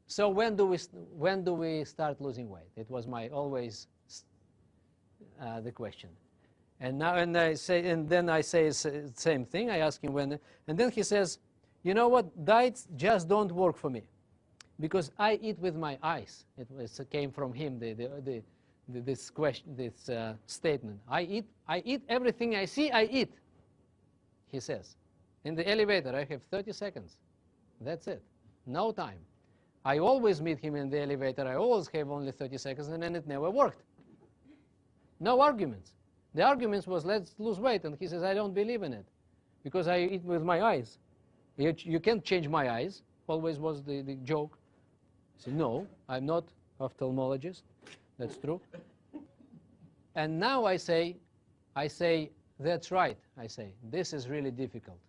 so when do we start losing weight? It was my always the question. And now, and then I say same thing. I ask him when, and then he says, you know what? Diets just don't work for me, because I eat with my eyes. It came from him. This question, this statement. I eat everything I see. I eat. He says, in the elevator, I have 30 seconds. That's it. No time. I always meet him in the elevator. I always have only 30 seconds, and then it never worked. No arguments. The arguments was, let's lose weight, and he says, I don't believe in it, because I eat with my eyes. You can't change my eyes, always was the joke. I said, no, I'm not ophthalmologist. That's true. And now I say, that's right. I say, this is really difficult.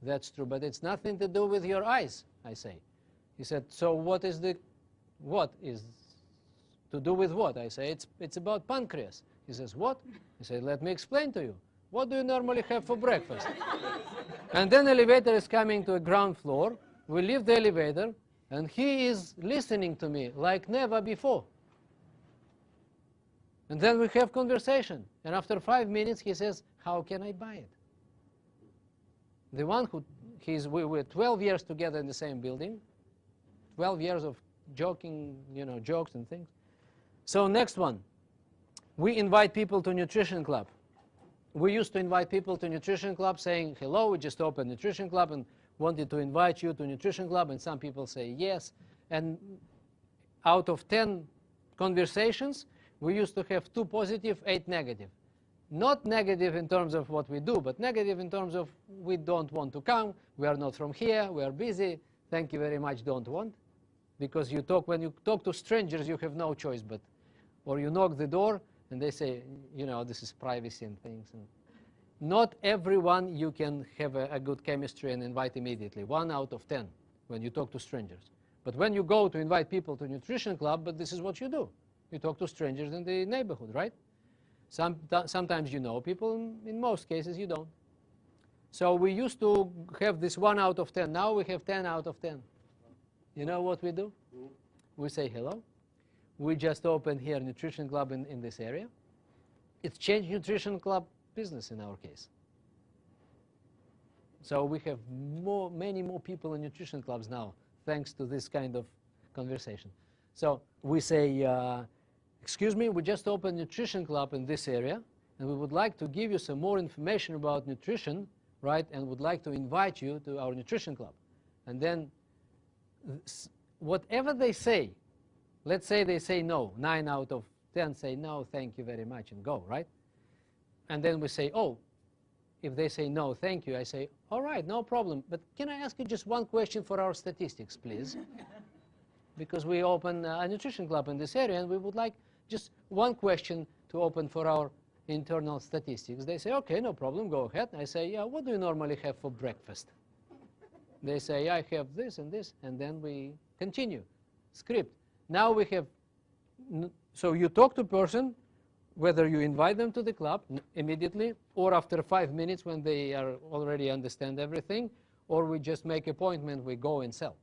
That's true, but it's nothing to do with your eyes, I say. He said, so what is to do with what? I say, it's about pancreas. He says, what? He said, let me explain to you. What do you normally have for breakfast? And then the elevator is coming to a ground floor. We leave the elevator, and he is listening to me like never before. And then we have conversation. And after 5 minutes, he says, how can I buy it? The one who, we were 12 years together in the same building, 12 years of joking, jokes and things. So next one, we invite people to nutrition club. We used to invite people to nutrition club saying, hello, we just opened nutrition club and wanted to invite you to nutrition club. And some people say yes. And out of 10 conversations, we used to have 2 positive, 8 negative. Not negative in terms of what we do, but negative in terms of we don't want to come, we are not from here, we are busy, thank you very much, don't want. Because when you talk to strangers, you have no choice but, or you knock the door and they say, this is privacy and things. And not everyone you can have a good chemistry and invite immediately, 1 out of 10 when you talk to strangers. But when you go to invite people to nutrition club, but this is what you do. You talk to strangers in the neighborhood, right? Sometimes you know people, in most cases you don't. So we used to have this 1 out of 10. Now we have 10 out of 10. You know what we do? We say hello. We just opened here a nutrition club in this area. It's changed nutrition club business in our case. So we have many more people in nutrition clubs now, thanks to this kind of conversation. So we say, excuse me, we just opened a nutrition club in this area, and we would like to give you some more information about nutrition, right, and would like to invite you to our nutrition club. And then whatever they say, let's say they say no, 9 out of 10 say no, thank you very much, and go, right? And then we say, oh, if they say no, thank you, I say, all right, no problem, but can I ask you just one question for our statistics, please? Because we open a nutrition club in this area, and we would like just one question to open for our internal statistics. They say, okay, no problem, go ahead. I say, yeah, what do you normally have for breakfast? They say, I have this, and then we continue. Script. Now we have, so you talk to person, whether you invite them to the club immediately, or after 5 minutes when they are already understand everything, or we just make appointment, we go and sell.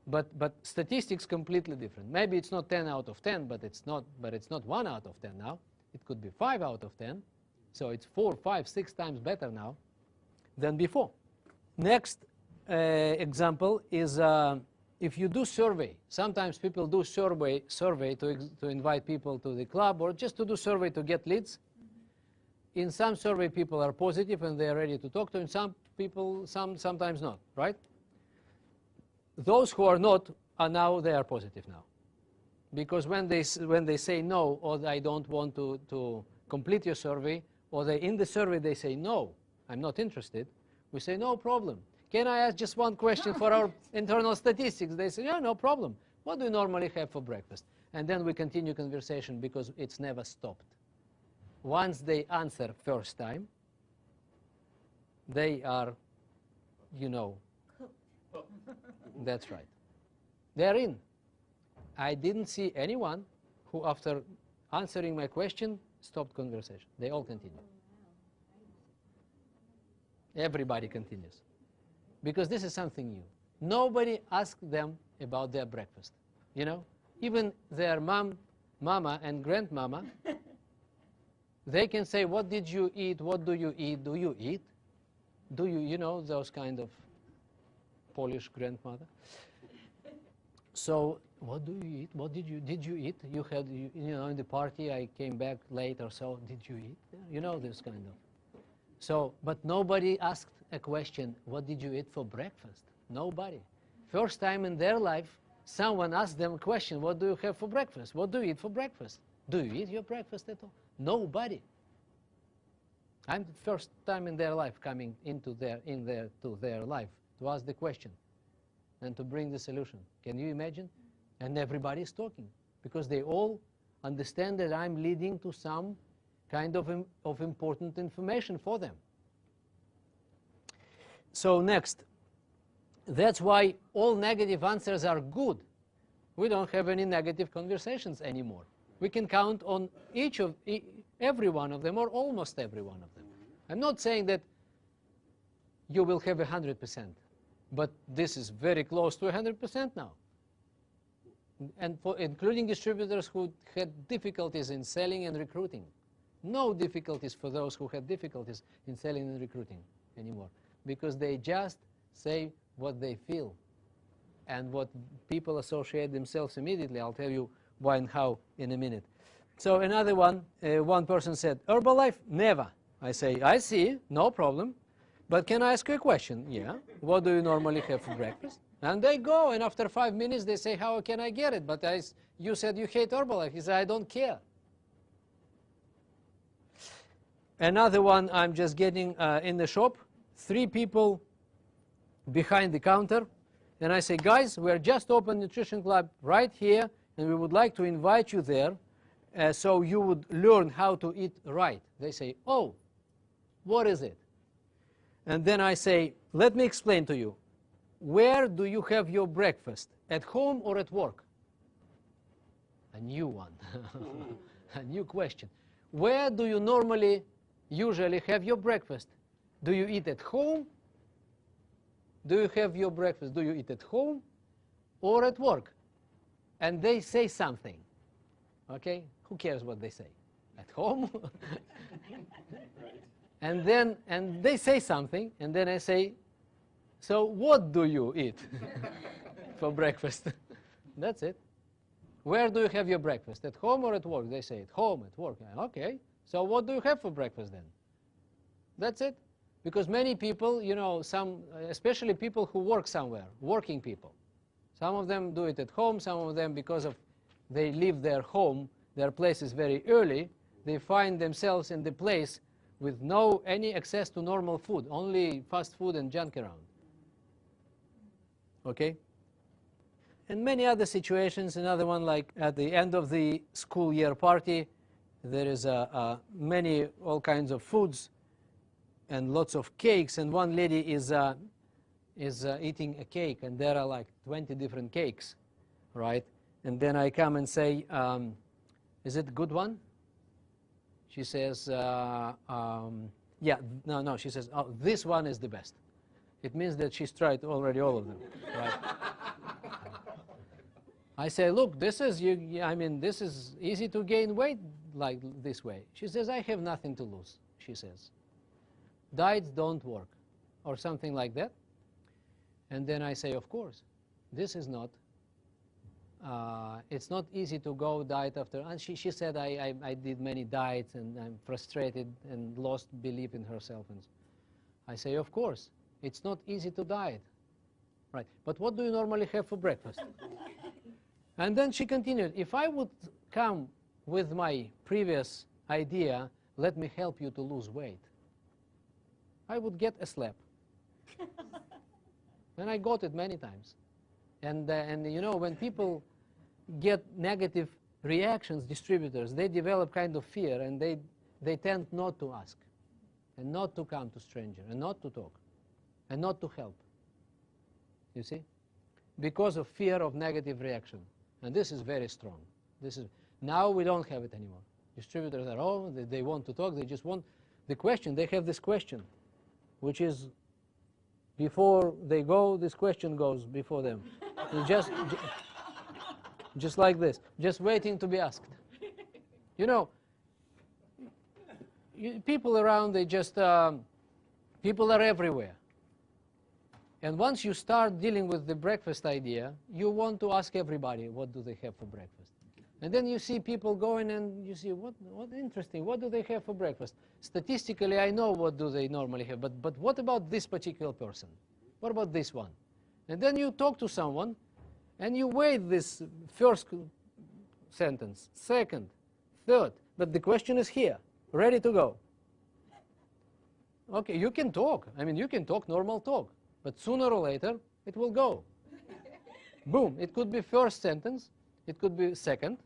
But statistics completely different. Maybe it's not 10 out of 10, but it's not 1 out of 10 now. It could be 5 out of 10. So it's 4, 5, 6 times better now than before. Next example is if you do survey. Sometimes people do survey to invite people to the club, or just to do survey to get leads. In some survey, people are positive and they are ready to talk to. In some people, sometimes not, right? Those who are not they are positive now, because when they say no, or I don't want to complete your survey, or in the survey they say no, I'm not interested, we say no problem. Can I ask just one question for our internal statistics? They say, yeah, no problem. What do you normally have for breakfast? And then we continue conversation because it's never stopped. Once they answer first time, they are, that's right. They're in. I didn't see anyone who, after answering my question, stopped conversation. They all continue. Everybody continues. Because this is something new. Nobody asked them about their breakfast. Even their mama and grandmama, they can say, what did you eat? What do you eat? Do you eat? Do you, those kind of Polish grandmother. So, what do you eat? What did you eat? You had, in the party, I came back late or so. Did you eat? This kind of. So, but nobody asked a question, what did you eat for breakfast? Nobody. First time in their life, someone asked them a question, what do you have for breakfast? What do you eat for breakfast? Do you eat your breakfast at all? Nobody. I'm the first time in their life coming to their life to ask the question and to bring the solution. Can you imagine? And everybody is talking because they all understand that I'm leading to some kind of important information for them. So next, that's why all negative answers are good. We don't have any negative conversations anymore. We can count on every one of them or almost every one of them. I'm not saying that you will have 100%, but this is very close to 100% now. And for including distributors who had difficulties in selling and recruiting. No difficulties for those who had difficulties in selling and recruiting anymore, because they just say what they feel and what people associate themselves immediately. I'll tell you why and how in a minute. So another one, one person said, Herbalife, never. I say, I see, no problem. But can I ask you a question? Yeah. What do you normally have for breakfast? And they go, and after 5 minutes they say, how can I get it? But you said you hate Herbalife. He said, I don't care. Another one, I'm just getting in the shop, 3 people behind the counter, and I say, guys, we're just opened Nutrition Club right here, and we would like to invite you there so you would learn how to eat right. They say, oh, what is it? And then I say, let me explain to you. Where do you have your breakfast, at home or at work? A new one, a new question. Where do you normally, usually have your breakfast? Do you eat at home? Do you have your breakfast? Do you eat at home or at work? And they say something. Okay? Who cares what they say? At home? And they say something, and then I say, so what do you eat for breakfast? That's it. Where do you have your breakfast? At home or at work? They say at home, at work. Okay. So what do you have for breakfast then? That's it. Because many people, you know, especially people who work somewhere, working people, some of them do it at home, some of them, because of they leave their home, their place is very early, they find themselves in the place with no any access to normal food, only fast food and junk around. Okay? And many other situations, another one like at the end of the school year party, there is many, all kinds of foods and lots of cakes, and one lady is eating a cake, and there are like 20 different cakes, right? And then I come and say, is it a good one? She says, yeah, no, she says, oh, this one is the best. It means that she's tried already all of them, right? I say, look, this is, this is easy to gain weight like this way. She says, I have nothing to lose, she says. Diets don't work, or something like that. And then I say, of course, this is not, it's not easy to go diet after. And she said, I did many diets, and I'm frustrated and lost belief in herself. And I say, of course, it's not easy to diet. Right, but what do you normally have for breakfast? And then she continued, if I would come with my previous idea, let me help you to lose weight, I would get a slap. And I got it many times. And you know, when people get negative reactions, distributors, they develop kind of fear, and they tend not to ask, and not to come to stranger, and not to talk, and not to help. You see? Because of fear of negative reaction. And this is very strong. Now we don't have it anymore. Distributors are, oh, they want to talk, they just want the question. They have this question, which is, before they go, this question goes before them. Just like this, just waiting to be asked. You know, people around, they just, people are everywhere. And once you start dealing with the breakfast idea, you want to ask everybody, what do they have for breakfast? And then you see people going, and you see, what interesting, what do they have for breakfast? Statistically, I know what do they normally have, but what about this particular person? What about this one? And then you talk to someone, and you wait this first sentence, second, third, but the question is here, ready to go. Okay, you can talk. I mean, you can talk normal talk. But sooner or later, it will go. Boom. It could be first sentence. It could be second.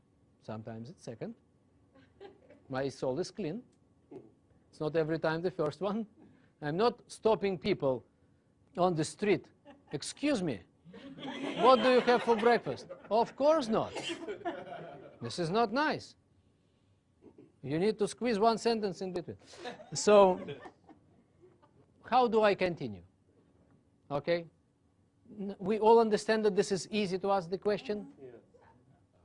Sometimes it's second. My soul is clean. It's not every time the first one. I'm not stopping people on the street. Excuse me, what do you have for breakfast? Of course not. This is not nice. You need to squeeze one sentence in between. So, how do I continue? Okay? We all understand that this is easy to ask the question. Yeah.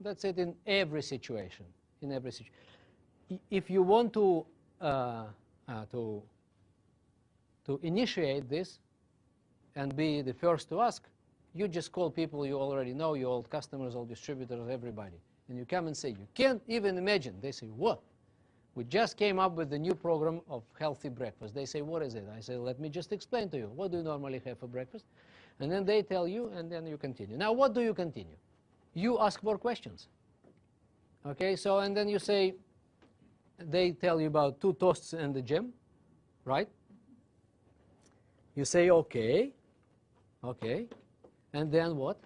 That's it in every situation. In every situation. If you want to initiate this and be the first to ask, you just call people you already know, your old customers, old distributors, everybody. And you come and say, you can't even imagine. They say, what? We just came up with a new program of healthy breakfast. They say, what is it? I say, let me just explain to you. What do you normally have for breakfast? And then they tell you, and then you continue. Now, what do you continue? You ask more questions. Okay, so, and then you say, they tell you about 2 toasts and the gym, right? You say, okay, okay. And then what?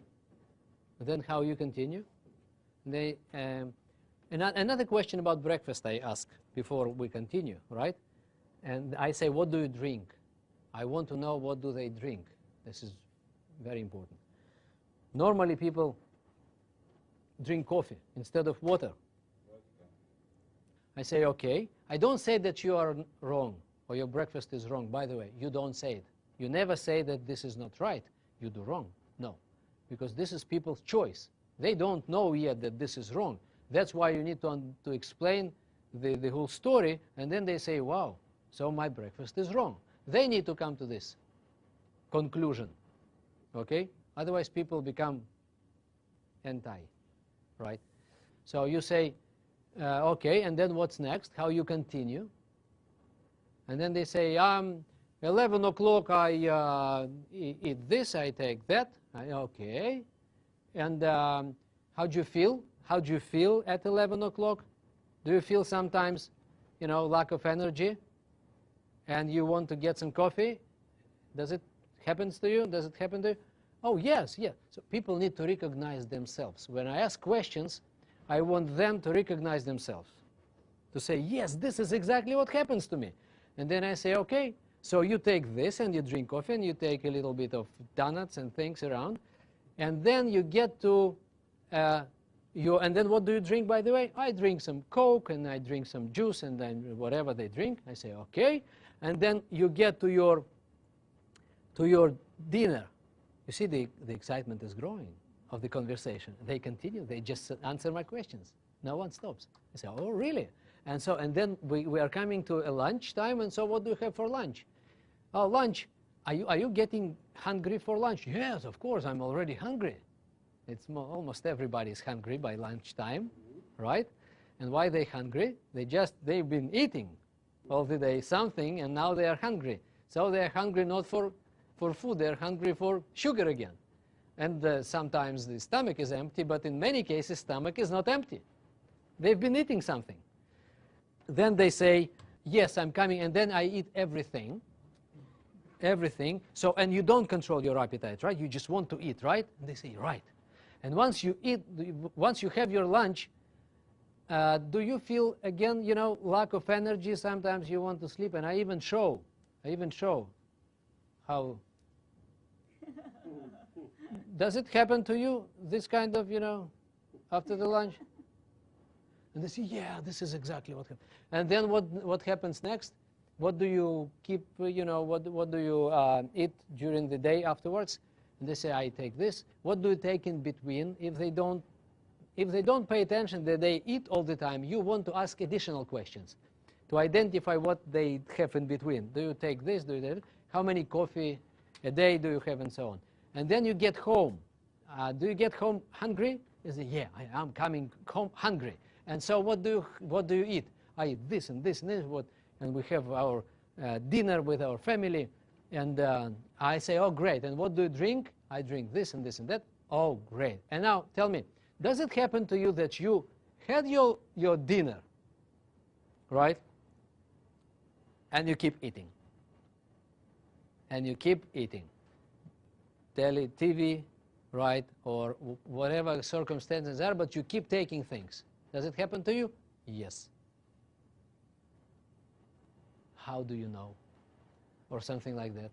Then how you continue? Another question about breakfast I ask before we continue, right? And I say, what do you drink? I want to know what do they drink. This is very important. Normally people drink coffee instead of water. I say, okay. I don't say that you are wrong or your breakfast is wrong. By the way, you don't say it. You never say that this is not right. You do wrong. No, because this is people's choice. They don't know yet that this is wrong. That's why you need to explain the whole story, and then they say, wow, so my breakfast is wrong. They need to come to this conclusion, okay? Otherwise, people become anti, right? So you say, okay, and then what's next? How you continue? And then they say, 11 o'clock I eat this, I take that. Okay. And how do you feel? How do you feel at 11 o'clock? Do you feel sometimes, lack of energy? And you want to get some coffee? Does it happen to you? Does it happen to you? Oh, yes, yes. So people need to recognize themselves. When I ask questions, I want them to recognize themselves. To say, yes, this is exactly what happens to me. And then I say, okay, so you take this and you drink coffee and you take a little bit of donuts and things around. And then you get to, and then what do you drink, by the way? I drink some Coke and I drink some juice and then whatever they drink. I say, okay. And then you get to your dinner. You see, the excitement is growing of the conversation. They continue. They just answer my questions. No one stops. I say, oh, really? And so, and then we are coming to a lunch time. And so what do you have for lunch? Oh, lunch. Are you getting hungry for lunch? Yes, of course, I'm already hungry. It's almost everybody's hungry by lunchtime, right? And why they hungry? They've been eating all the day something, and now they are hungry. So they are hungry not for food, they're hungry for sugar again. And sometimes the stomach is empty, but in many cases, stomach is not empty. They've been eating something. Then they say, yes, I'm coming, and then I eat everything. Everything. So, and you don't control your appetite, right? You just want to eat, right? And they say, right. And once you eat, once you have your lunch, do you feel, again, lack of energy? Sometimes you want to sleep, and I even show how. Does it happen to you, this kind of, after the lunch? And they say, yeah, this is exactly what happens. And then what happens next? What do you keep, what do you eat during the day afterwards? And they say, I take this. What do you take in between? If they don't pay attention that they eat all the time, you want to ask additional questions to identify what they have in between. Do you take this? Do you take that? How many coffee a day do you have, and so on? And then you get home. Do you get home hungry? You say, yeah, I'm coming home hungry. And so what do you eat? I eat this and this and this. And we have our dinner with our family. And I say, oh, great. And what do you drink? I drink this and this and that. Oh, great. And now tell me, does it happen to you that you had your dinner, right? And you keep eating. And you keep eating. TV, right? Or whatever circumstances are, but you keep taking things. Does it happen to you? Yes. How do you know? Or something like that.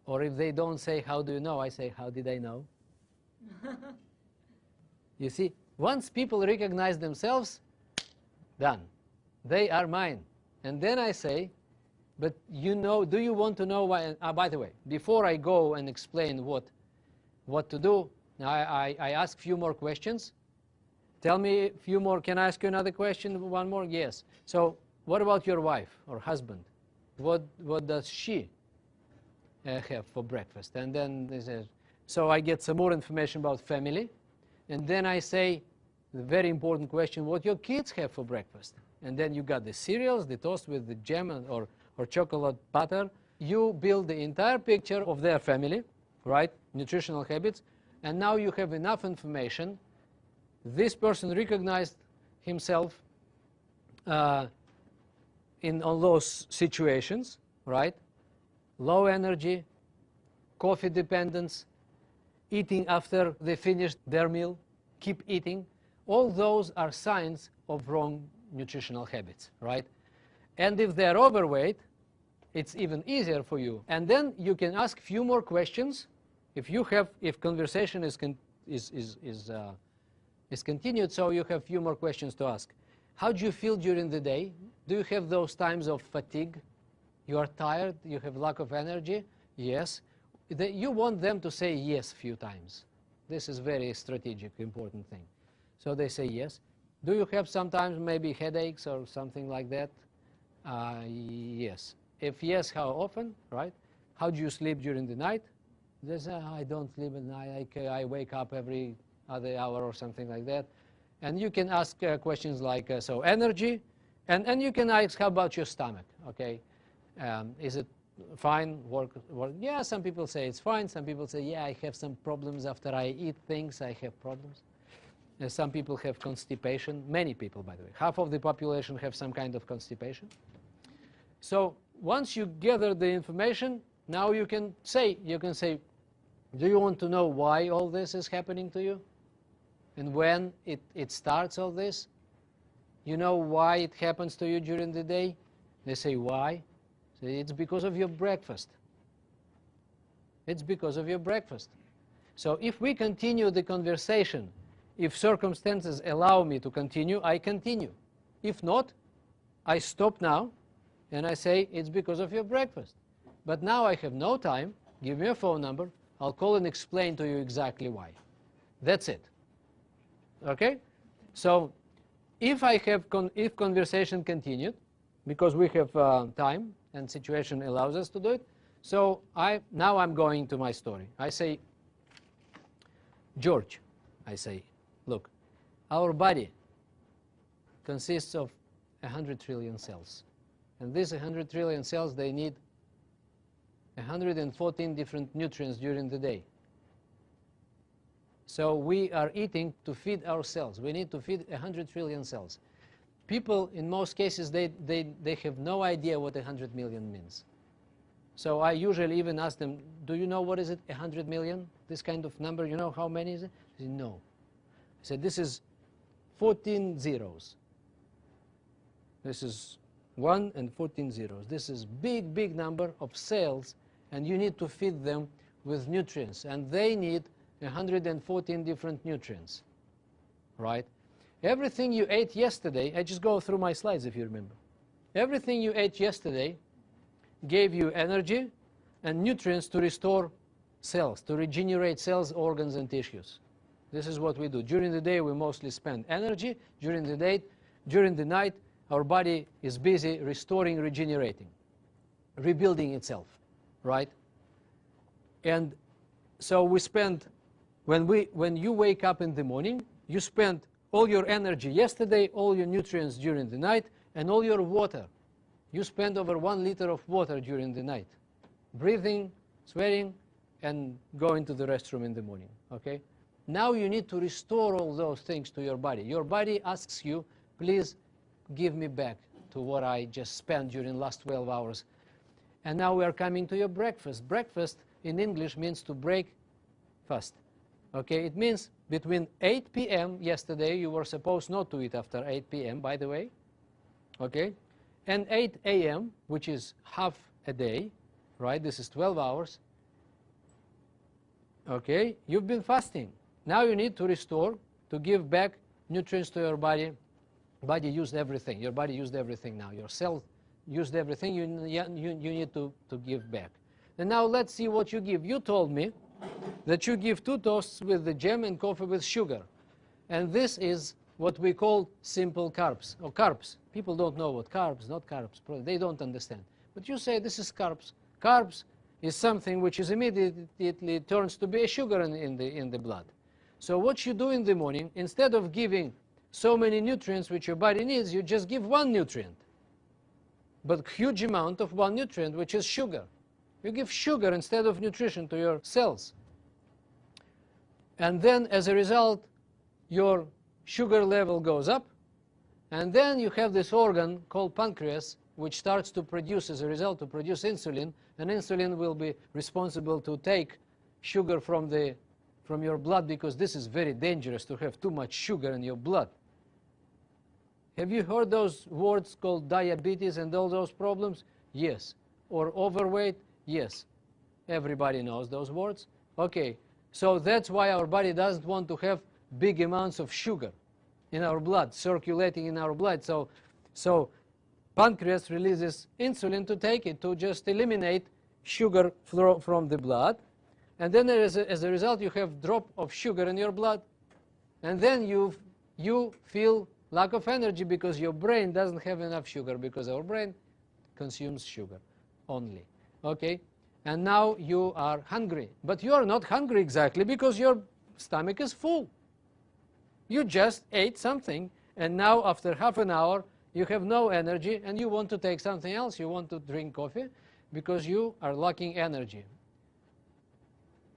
Or if they don't say, how do you know? I say, how did I know? You see, once people recognize themselves, done. They are mine. And then I say, but you know, do you want to know why? By the way, before I go and explain what to do, I ask a few more questions. Tell me a few more. Can I ask you another question? One more? Yes. So what about your wife or husband? What does she have for breakfast? And then they say, so I get some more information about family. And then I say, the very important question, what your kids have for breakfast. And then you got the cereals, the toast with the jam or chocolate butter. You build the entire picture of their family, right? Nutritional habits. And now you have enough information. This person recognized himself in all those situations, right? Low energy, coffee dependence, eating after they finished their meal, keep eating. All those are signs of wrong nutritional habits, right? And if they're overweight, it's even easier for you. And then you can ask a few more questions. If conversation is continued, so you have a few more questions to ask. How do you feel during the day? Do you have those times of fatigue? You are tired? You have lack of energy? Yes. You want them to say yes a few times. This is very strategic, important thing. So they say yes. Do you have sometimes maybe headaches or something like that? Yes. If yes, how often, right? How do you sleep during the night? They say, I don't sleep at night. I wake up every other hour or something like that. And you can ask questions like, so energy, and you can ask, how about your stomach, okay? Is it fine, work? Yeah, some people say it's fine. Some people say, yeah, I have some problems after I eat things. I have problems. Some people have constipation. Many people, by the way. Half of the population have some kind of constipation. So once you gather the information, now you can say, do you want to know why all this is happening to you? And when it starts all this? You know why it happens to you during the day? They say, why? Say, it's because of your breakfast. It's because of your breakfast. So if we continue the conversation, if circumstances allow me to continue, I continue. If not, I stop now and I say, it's because of your breakfast. But now I have no time. Give me a phone number. I'll call and explain to you exactly why. That's it. Okay? So if conversation continued, because we have time and situation allows us to do it, so now I'm going to my story. I say, George, I say, look, our body consists of 100 trillion cells. And these 100 trillion cells, they need 114 different nutrients during the day. So we are eating to feed our cells. We need to feed 100 trillion cells. People, in most cases, they have no idea what 100 million means. So I usually even ask them, do you know what is it, 100 million? This kind of number, you know how many is it? They say, no. I said, this is 14 zeros. This is 1 and 14 zeros. This is big, big number of cells, and you need to feed them with nutrients. And they need 114 different nutrients, right? Everything you ate yesterday, I just go through my slides if you remember. Everything you ate yesterday gave you energy and nutrients to restore cells, to regenerate cells, organs, and tissues. This is what we do. During the day, we mostly spend energy. During the night, our body is busy restoring, regenerating, rebuilding itself, right? And so we spend, when you wake up in the morning, you spend all your energy yesterday, all your nutrients during the night, and all your water. You spend over 1 liter of water during the night, breathing, sweating, and going to the restroom in the morning, okay? Now you need to restore all those things to your body. Your body asks you, please give me back to what I just spent during the last 12 hours. And now we are coming to your breakfast. Breakfast in English means to break fast. Okay, it means between 8 p.m. yesterday, you were supposed not to eat after 8 p.m., by the way, okay, and 8 a.m., which is half a day, right? This is 12 hours. Okay, you've been fasting. Now you need to restore, to give back nutrients to your body body used everything. Your body used everything now. Your cell used everything. You need to give back. And now let's see what you give. You told me that you give 2 toasts with the jam and coffee with sugar. And this is what we call simple carbs, or carbs. People don't know what carbs, not carbs. They don't understand. But you say this is carbs. Carbs is something which is immediately turns to be a sugar in the blood. So what you do in the morning, instead of giving so many nutrients which your body needs, you just give 1 nutrient. But huge amount of 1 nutrient, which is sugar. You give sugar instead of nutrition to your cells. And then as a result, your sugar level goes up. And then you have this organ called pancreas, which starts to produce, as a result, to produce insulin. And insulin will be responsible to take sugar from your blood, because this is very dangerous to have too much sugar in your blood. Have you heard those words called diabetes and all those problems? Yes. Or overweight? Yes. Everybody knows those words. Okay. So that's why our body doesn't want to have big amounts of sugar in our blood, circulating in our blood. So pancreas releases insulin to take it, to just eliminate sugar from the blood. And then as a result, you have drop of sugar in your blood. And then you feel lack of energy because your brain doesn't have enough sugar, because our brain consumes sugar only. Okay? And now you are hungry. But you are not hungry exactly, because your stomach is full. You just ate something, and now after half an hour, you have no energy, and you want to take something else. You want to drink coffee because you are lacking energy.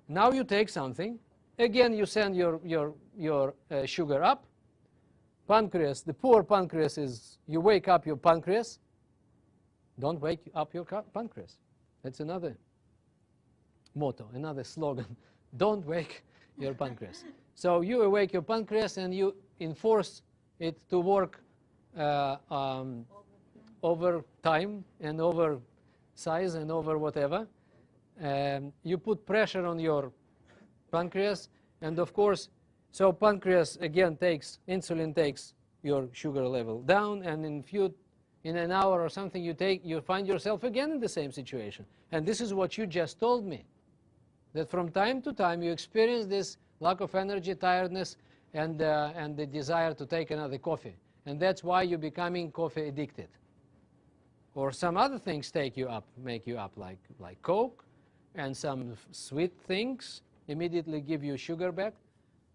Now you take something. Again, you send your sugar up. Pancreas, the poor pancreas is, you wake up your pancreas. Don't wake up your pancreas. That's another motto, another slogan. Don't wake your pancreas. So you awake your pancreas and you enforce it to work over time and over size and over whatever. You put pressure on your pancreas, and of course, so pancreas again insulin takes your sugar level down, and in an hour or something you find yourself again in the same situation. And this is what you just told me, that from time to time you experience this lack of energy, tiredness, and the desire to take another coffee. And that's why you're becoming coffee addicted. Or some other things make you up, like Coke, and some sweet things immediately give you sugar back.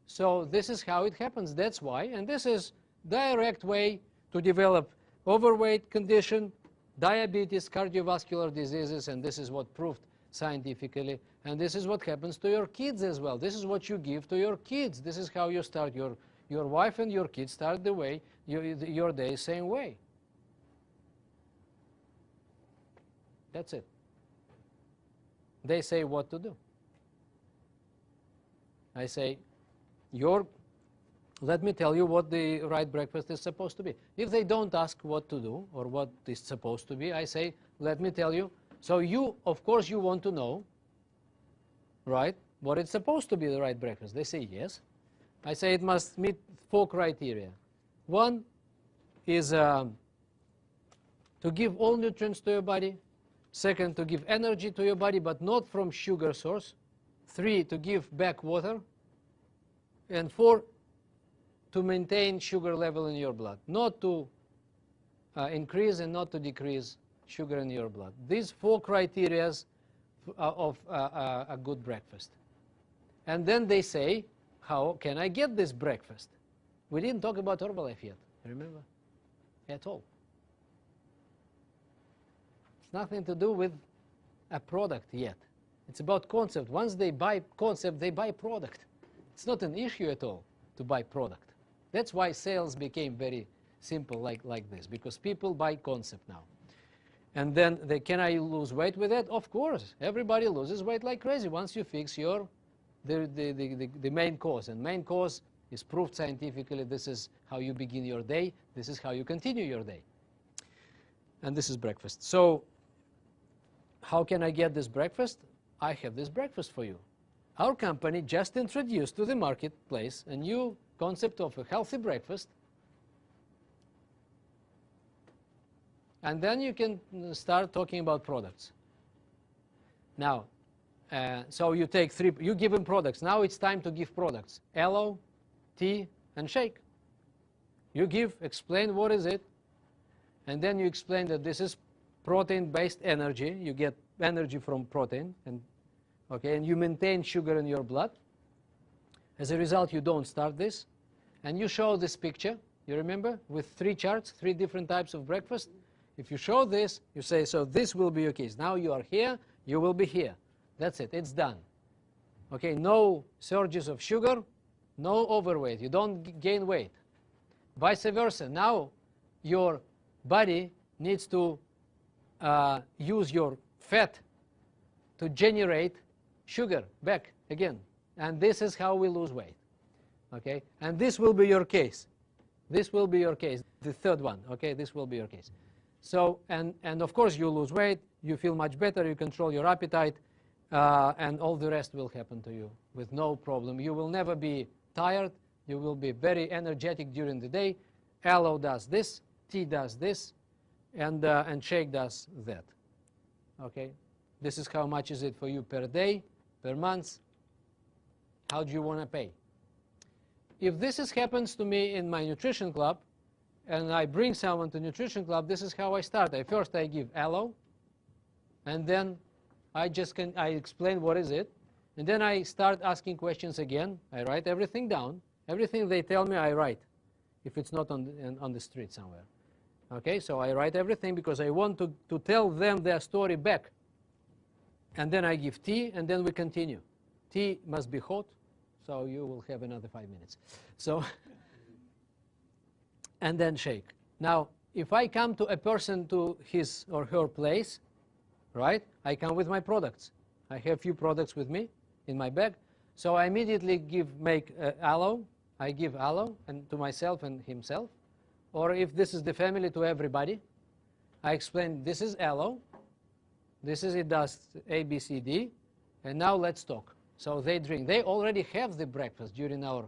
So this is how it happens. That's why. And this is direct way to develop overweight condition, diabetes, cardiovascular diseases, and this is what proved scientifically. And this is what happens to your kids as well. This is what you give to your kids. This is how you start your wife and your kids start the way your day same way. That's it. They say what to do. I say, let me tell you what the right breakfast is supposed to be. If they don't ask what to do or what is supposed to be, I say, let me tell you. So you, of course, you want to know, right, what it's supposed to be the right breakfast. They say yes. I say it must meet 4 criteria. One is to give all nutrients to your body. Second, to give energy to your body, but not from sugar source. 3, to give back water. And 4, to maintain sugar level in your blood, not to increase and not to decrease sugar in your blood. These 4 criteria of a good breakfast. And then they say, how can I get this breakfast? We didn't talk about Herbalife yet, remember? At all. It's nothing to do with a product yet. It's about concept. Once they buy concept, they buy product. It's not an issue at all to buy product. That's why sales became very simple like this, because people buy concept now. And then can I lose weight with that? Of course. Everybody loses weight like crazy once you fix the main cause. And main cause is proved scientifically. This is how you begin your day. This is how you continue your day. And this is breakfast. So how can I get this breakfast? I have this breakfast for you. Our company just introduced to the marketplace a new concept of a healthy breakfast, And then you can start talking about products. Now, so you take three, you give him products. Now it's time to give products. Aloe, tea, and shake. You give, explain what is it, and then you explain that this is protein-based energy. You get energy from protein, and okay, and you maintain sugar in your blood. As a result, you don't start this, and you show this picture. You remember, with 3 charts, 3 different types of breakfast. If you show this, you say, so this will be your case. Now you are here, you will be here. That's it, it's done. Okay, no surges of sugar, no overweight. You don't gain weight. Vice versa, now your body needs to use your fat to generate sugar back again. And this is how we lose weight. Okay, and this will be your case. This will be your case, the third one. Okay, this will be your case. So, and of course you lose weight, you feel much better, you control your appetite, and all the rest will happen to you with no problem. You will never be tired, you will be very energetic during the day. Aloe does this, tea does this, and shake does that. Okay, this is how much is it for you per day, per month. How do you want to pay? If this happens to me in my nutrition club, and I bring someone to nutrition club, this is how I start. First I give aloe, and then I explain what is it, and then I start asking questions again. I write everything down. Everything they tell me, I write, if it's not on the street somewhere. Okay, so I write everything because I want to tell them their story back. And then I give tea, and then we continue. Tea must be hot, so you will have another 5 minutes. So, and then shake. Now, if I come to a person to his or her place, right, I come with my products. I have few products with me in my bag. So I immediately make aloe. I give aloe and to myself and himself. Or if this is the family, to everybody. I explain this is aloe. This is, it does A, B, C, D. And now let's talk. So they drink. They already have the breakfast during our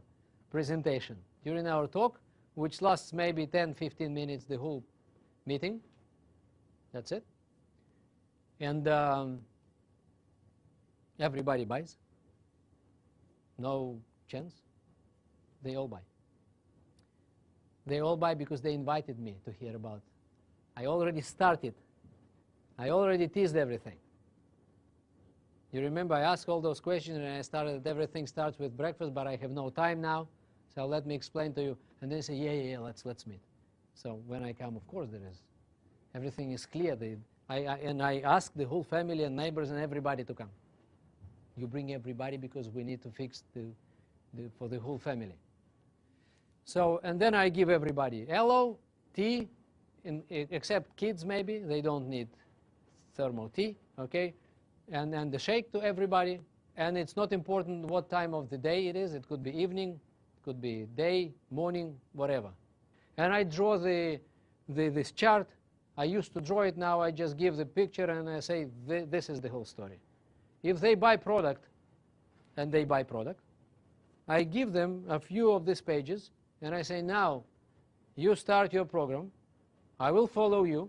presentation. During our talk, which lasts maybe 10, 15 minutes, the whole meeting. That's it. And everybody buys. No chance. They all buy. They all buy because they invited me to hear about. I already started. I already teased everything. You remember I asked all those questions and I started that everything starts with breakfast, but I have no time now, so let me explain to you. And they say, yeah, let's meet. So when I come, of course there is. Everything is clear. And I ask the whole family and neighbors and everybody to come. You bring everybody because we need to fix for the whole family. So, and then I give everybody aloe, tea, except kids maybe, they don't need thermo tea, okay? And then the shake to everybody, and it's not important what time of the day it is. It could be evening, it could be day, morning, whatever. And I draw this chart. I used to draw it, now I just give the picture and I say this is the whole story. If they buy product, and they buy product, I give them a few of these pages and I say, now you start your program, I will follow you,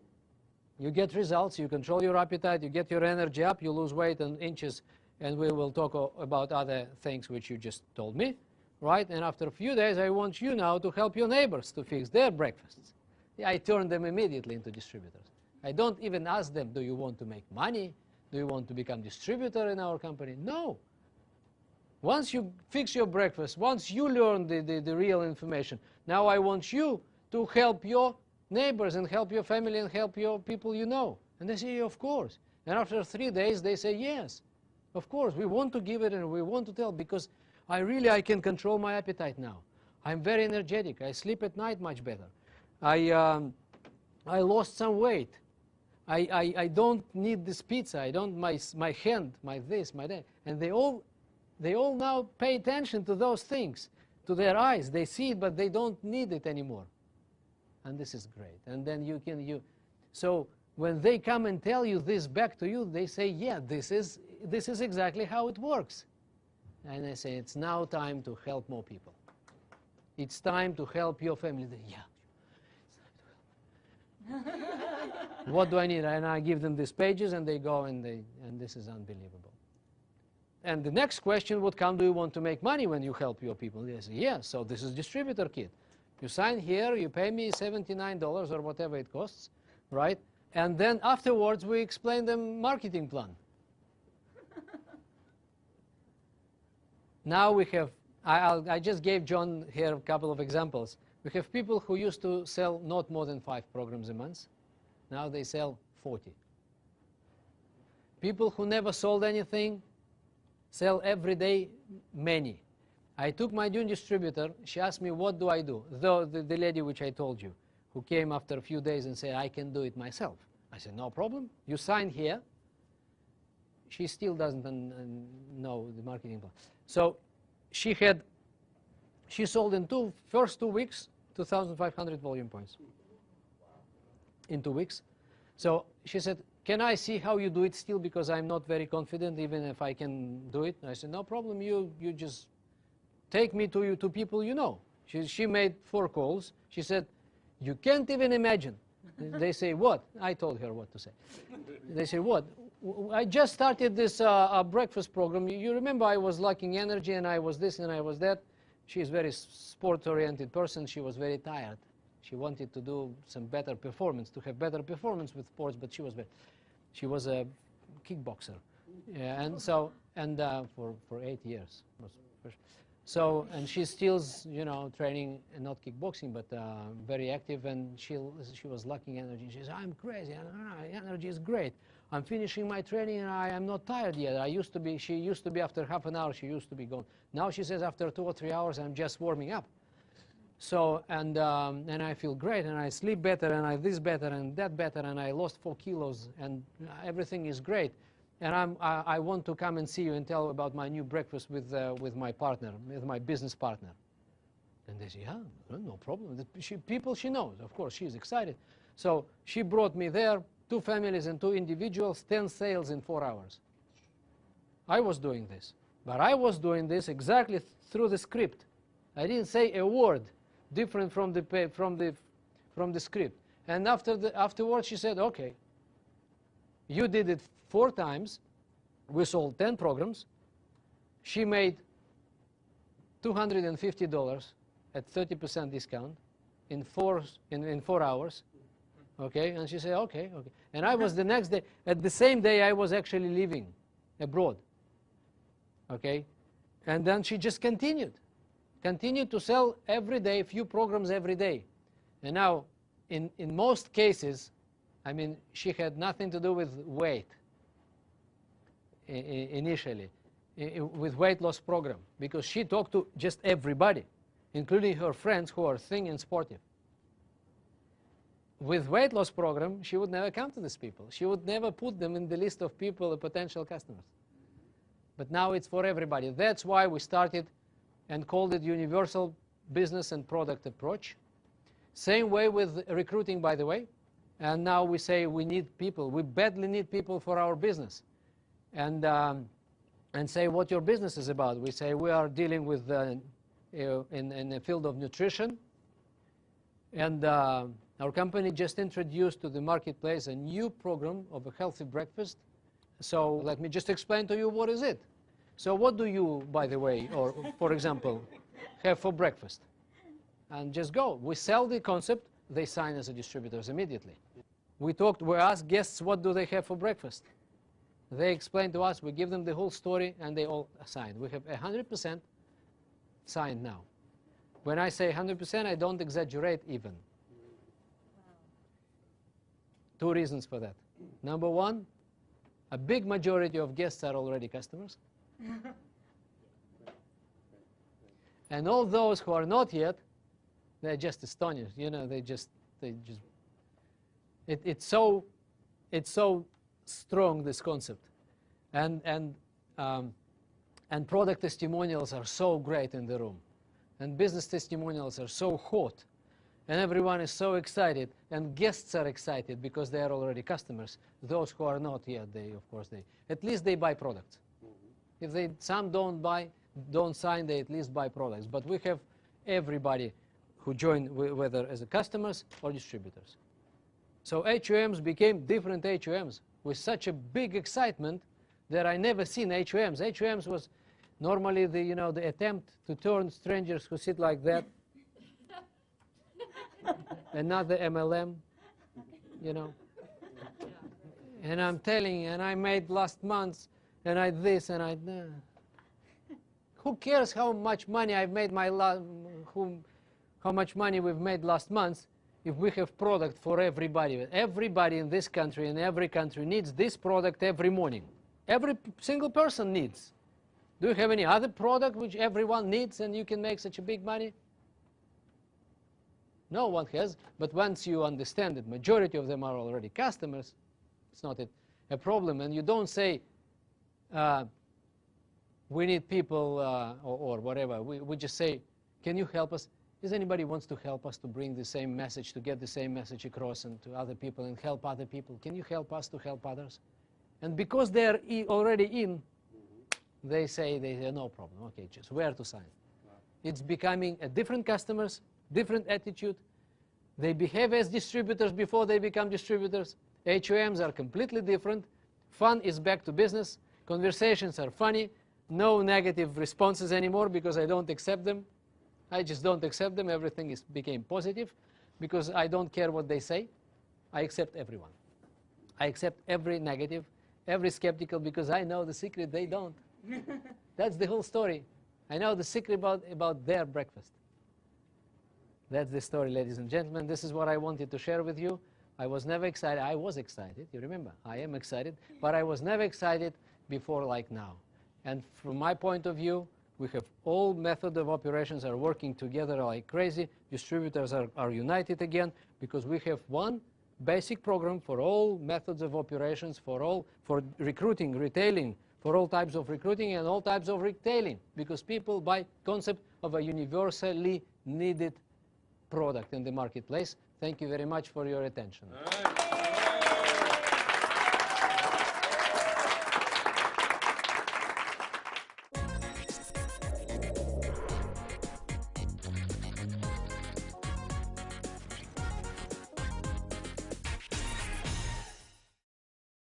you get results, you control your appetite, you get your energy up, you lose weight in inches, and we will talk about other things which you just told me, right? And after a few days, I want you now to help your neighbors to fix their breakfasts. I turn them immediately into distributors. I don't even ask them, do you want to make money? Do you want to become distributor in our company? No. Once you fix your breakfast, once you learn the real information, now I want you to help your neighbors and help your family and help your people you know. And they say, of course. And after 3 days, they say, yes, of course, we want to give it and we want to tell because I can control my appetite now. I'm very energetic. I sleep at night much better. I lost some weight. I don't need this pizza. I don't, my hand, my this, my that. And they all now pay attention to those things, to their eyes. They see it, but they don't need it anymore. And this is great. And then so when they come and tell you this back to you, they say, yeah, this is exactly how it works. And I say, it's now time to help more people. It's time to help your family. Yeah, it's time to help. What do I need? And I give them these pages, and they go, and this is unbelievable. And the next question would come, do you want to make money when you help your people? They say, yes, so this is distributor kit. You sign here, you pay me $79 or whatever it costs, right? And then afterwards, we explain them marketing plan. Now we have, I just gave John here a couple of examples. We have people who used to sell not more than 5 programs a month. Now they sell 40. People who never sold anything sell every day many. I took my new distributor. She asked me, what do I do? The lady which I told you, who came after a few days and said, I can do it myself. I said, no problem. You sign here. She still doesn't know the marketing plan. So she sold in first 2 weeks, 2,500 volume points. In 2 weeks. So she said, can I see how you do it still, because I'm not very confident even if I can do it? And I said, no problem, you just take me to people you know. She made 4 calls. She said, you can't even imagine. They say, what? I told her what to say. They say, what? I just started this breakfast program. You remember I was lacking energy, and I was this and I was that. She's a very sport-oriented person. She was very tired. She wanted to do some better performance, to have better performance with sports, but she was a kickboxer. Yeah, and so, for 8 years. So, and she's still, training, not kickboxing, but very active, and she was lacking energy. She says, I'm crazy, energy is great. I'm finishing my training, and I am not tired yet. She used to be after half an hour, she used to be gone. Now she says after 2 or 3 hours, I'm just warming up. So, and I feel great, and I sleep better, and I this better, and that better, and I lost 4 kilos, and everything is great. And I want to come and see you and tell about my new breakfast with my partner, with my business partner. And they say, yeah, no problem. People she knows, of course, she's excited. So she brought me there, 2 families and 2 individuals, 10 sales in 4 hours. I was doing this, but I was doing this exactly through the script. I didn't say a word different from the script. And afterwards she said, okay, you did it 4 times. We sold 10 programs. She made $250 at 30% discount in 4 hours. Okay, and she said, okay. And I was the next day, at the same day, I was actually living abroad. Okay, and then she just continued to sell every day, a few programs every day. And now, in most cases, I mean, she had nothing to do with weight initially, with weight loss program, because she talked to just everybody, including her friends who are thin and sportive. With weight loss program, she would never come to these people. She would never put them in the list of people, potential customers. But now it's for everybody. That's why we started and called it Universal Business and Product Approach. Same way with recruiting, by the way. And now we say we need people. We badly need people for our business. And say what your business is about. We say we are dealing with in the field of nutrition. And our company just introduced to the marketplace a new program of a healthy breakfast. So let me just explain to you what is it. So what do you, by the way, or for example, have for breakfast? And just go. We sell the concept. They sign as a distributors immediately. We asked guests what do they have for breakfast. They explain to us. We give them the whole story, and they all sign. We have 100% signed now. When I say 100%, I don't exaggerate even. Wow. 2 reasons for that. Number 1, a big majority of guests are already customers. And all those who are not yet, they're just astonished. It's so strong, this concept. And product testimonials are so great in the room. And business testimonials are so hot. And everyone is so excited. And guests are excited because they are already customers. Those who are not yet, at least they buy products. If some don't sign, they at least buy products. But we have everybody who join, whether as customers or distributors. So HOMs became different HOMs with such a big excitement that I never seen HOMs. HOMs was normally the, you know, the attempt to turn strangers who sit like that. Another MLM, you know. And I'm telling you, and I made last month, and I this, and I... Who cares how much money I've made how much money we've made last month if we have product for everybody. Everybody in this country and every country needs this product every morning. Every single person needs. Do you have any other product which everyone needs and you can make such a big money? No one has, but once you understand that majority of them are already customers, it's not a problem. And you don't say, we need people or whatever. We just say, can you help us? Is anybody wants to help us to bring the same message, to get the same message across and to other people and help other people? Can you help us to help others? And because they're already in, they say no problem. Okay, just where to sign. It's becoming a different customers, different attitude. They behave as distributors before they become distributors. HOMs are completely different. Fun is back to business. Conversations are funny. No negative responses anymore because I don't accept them. I just don't accept them. Everything became positive because I don't care what they say. I accept everyone. I accept every negative, every skeptical, because I know the secret they don't. That's the whole story. I know the secret about their breakfast. That's the story, ladies and gentlemen. This is what I wanted to share with you. I was never excited. I was excited. You remember, I am excited. But I was never excited before like now. And from my point of view, we have all method of operations are working together like crazy. Distributors are united again because we have one basic program for all methods of operations, for recruiting, retailing, for all types of recruiting and all types of retailing, because people buy concept of a universally needed product in the marketplace. Thank you very much for your attention. All right.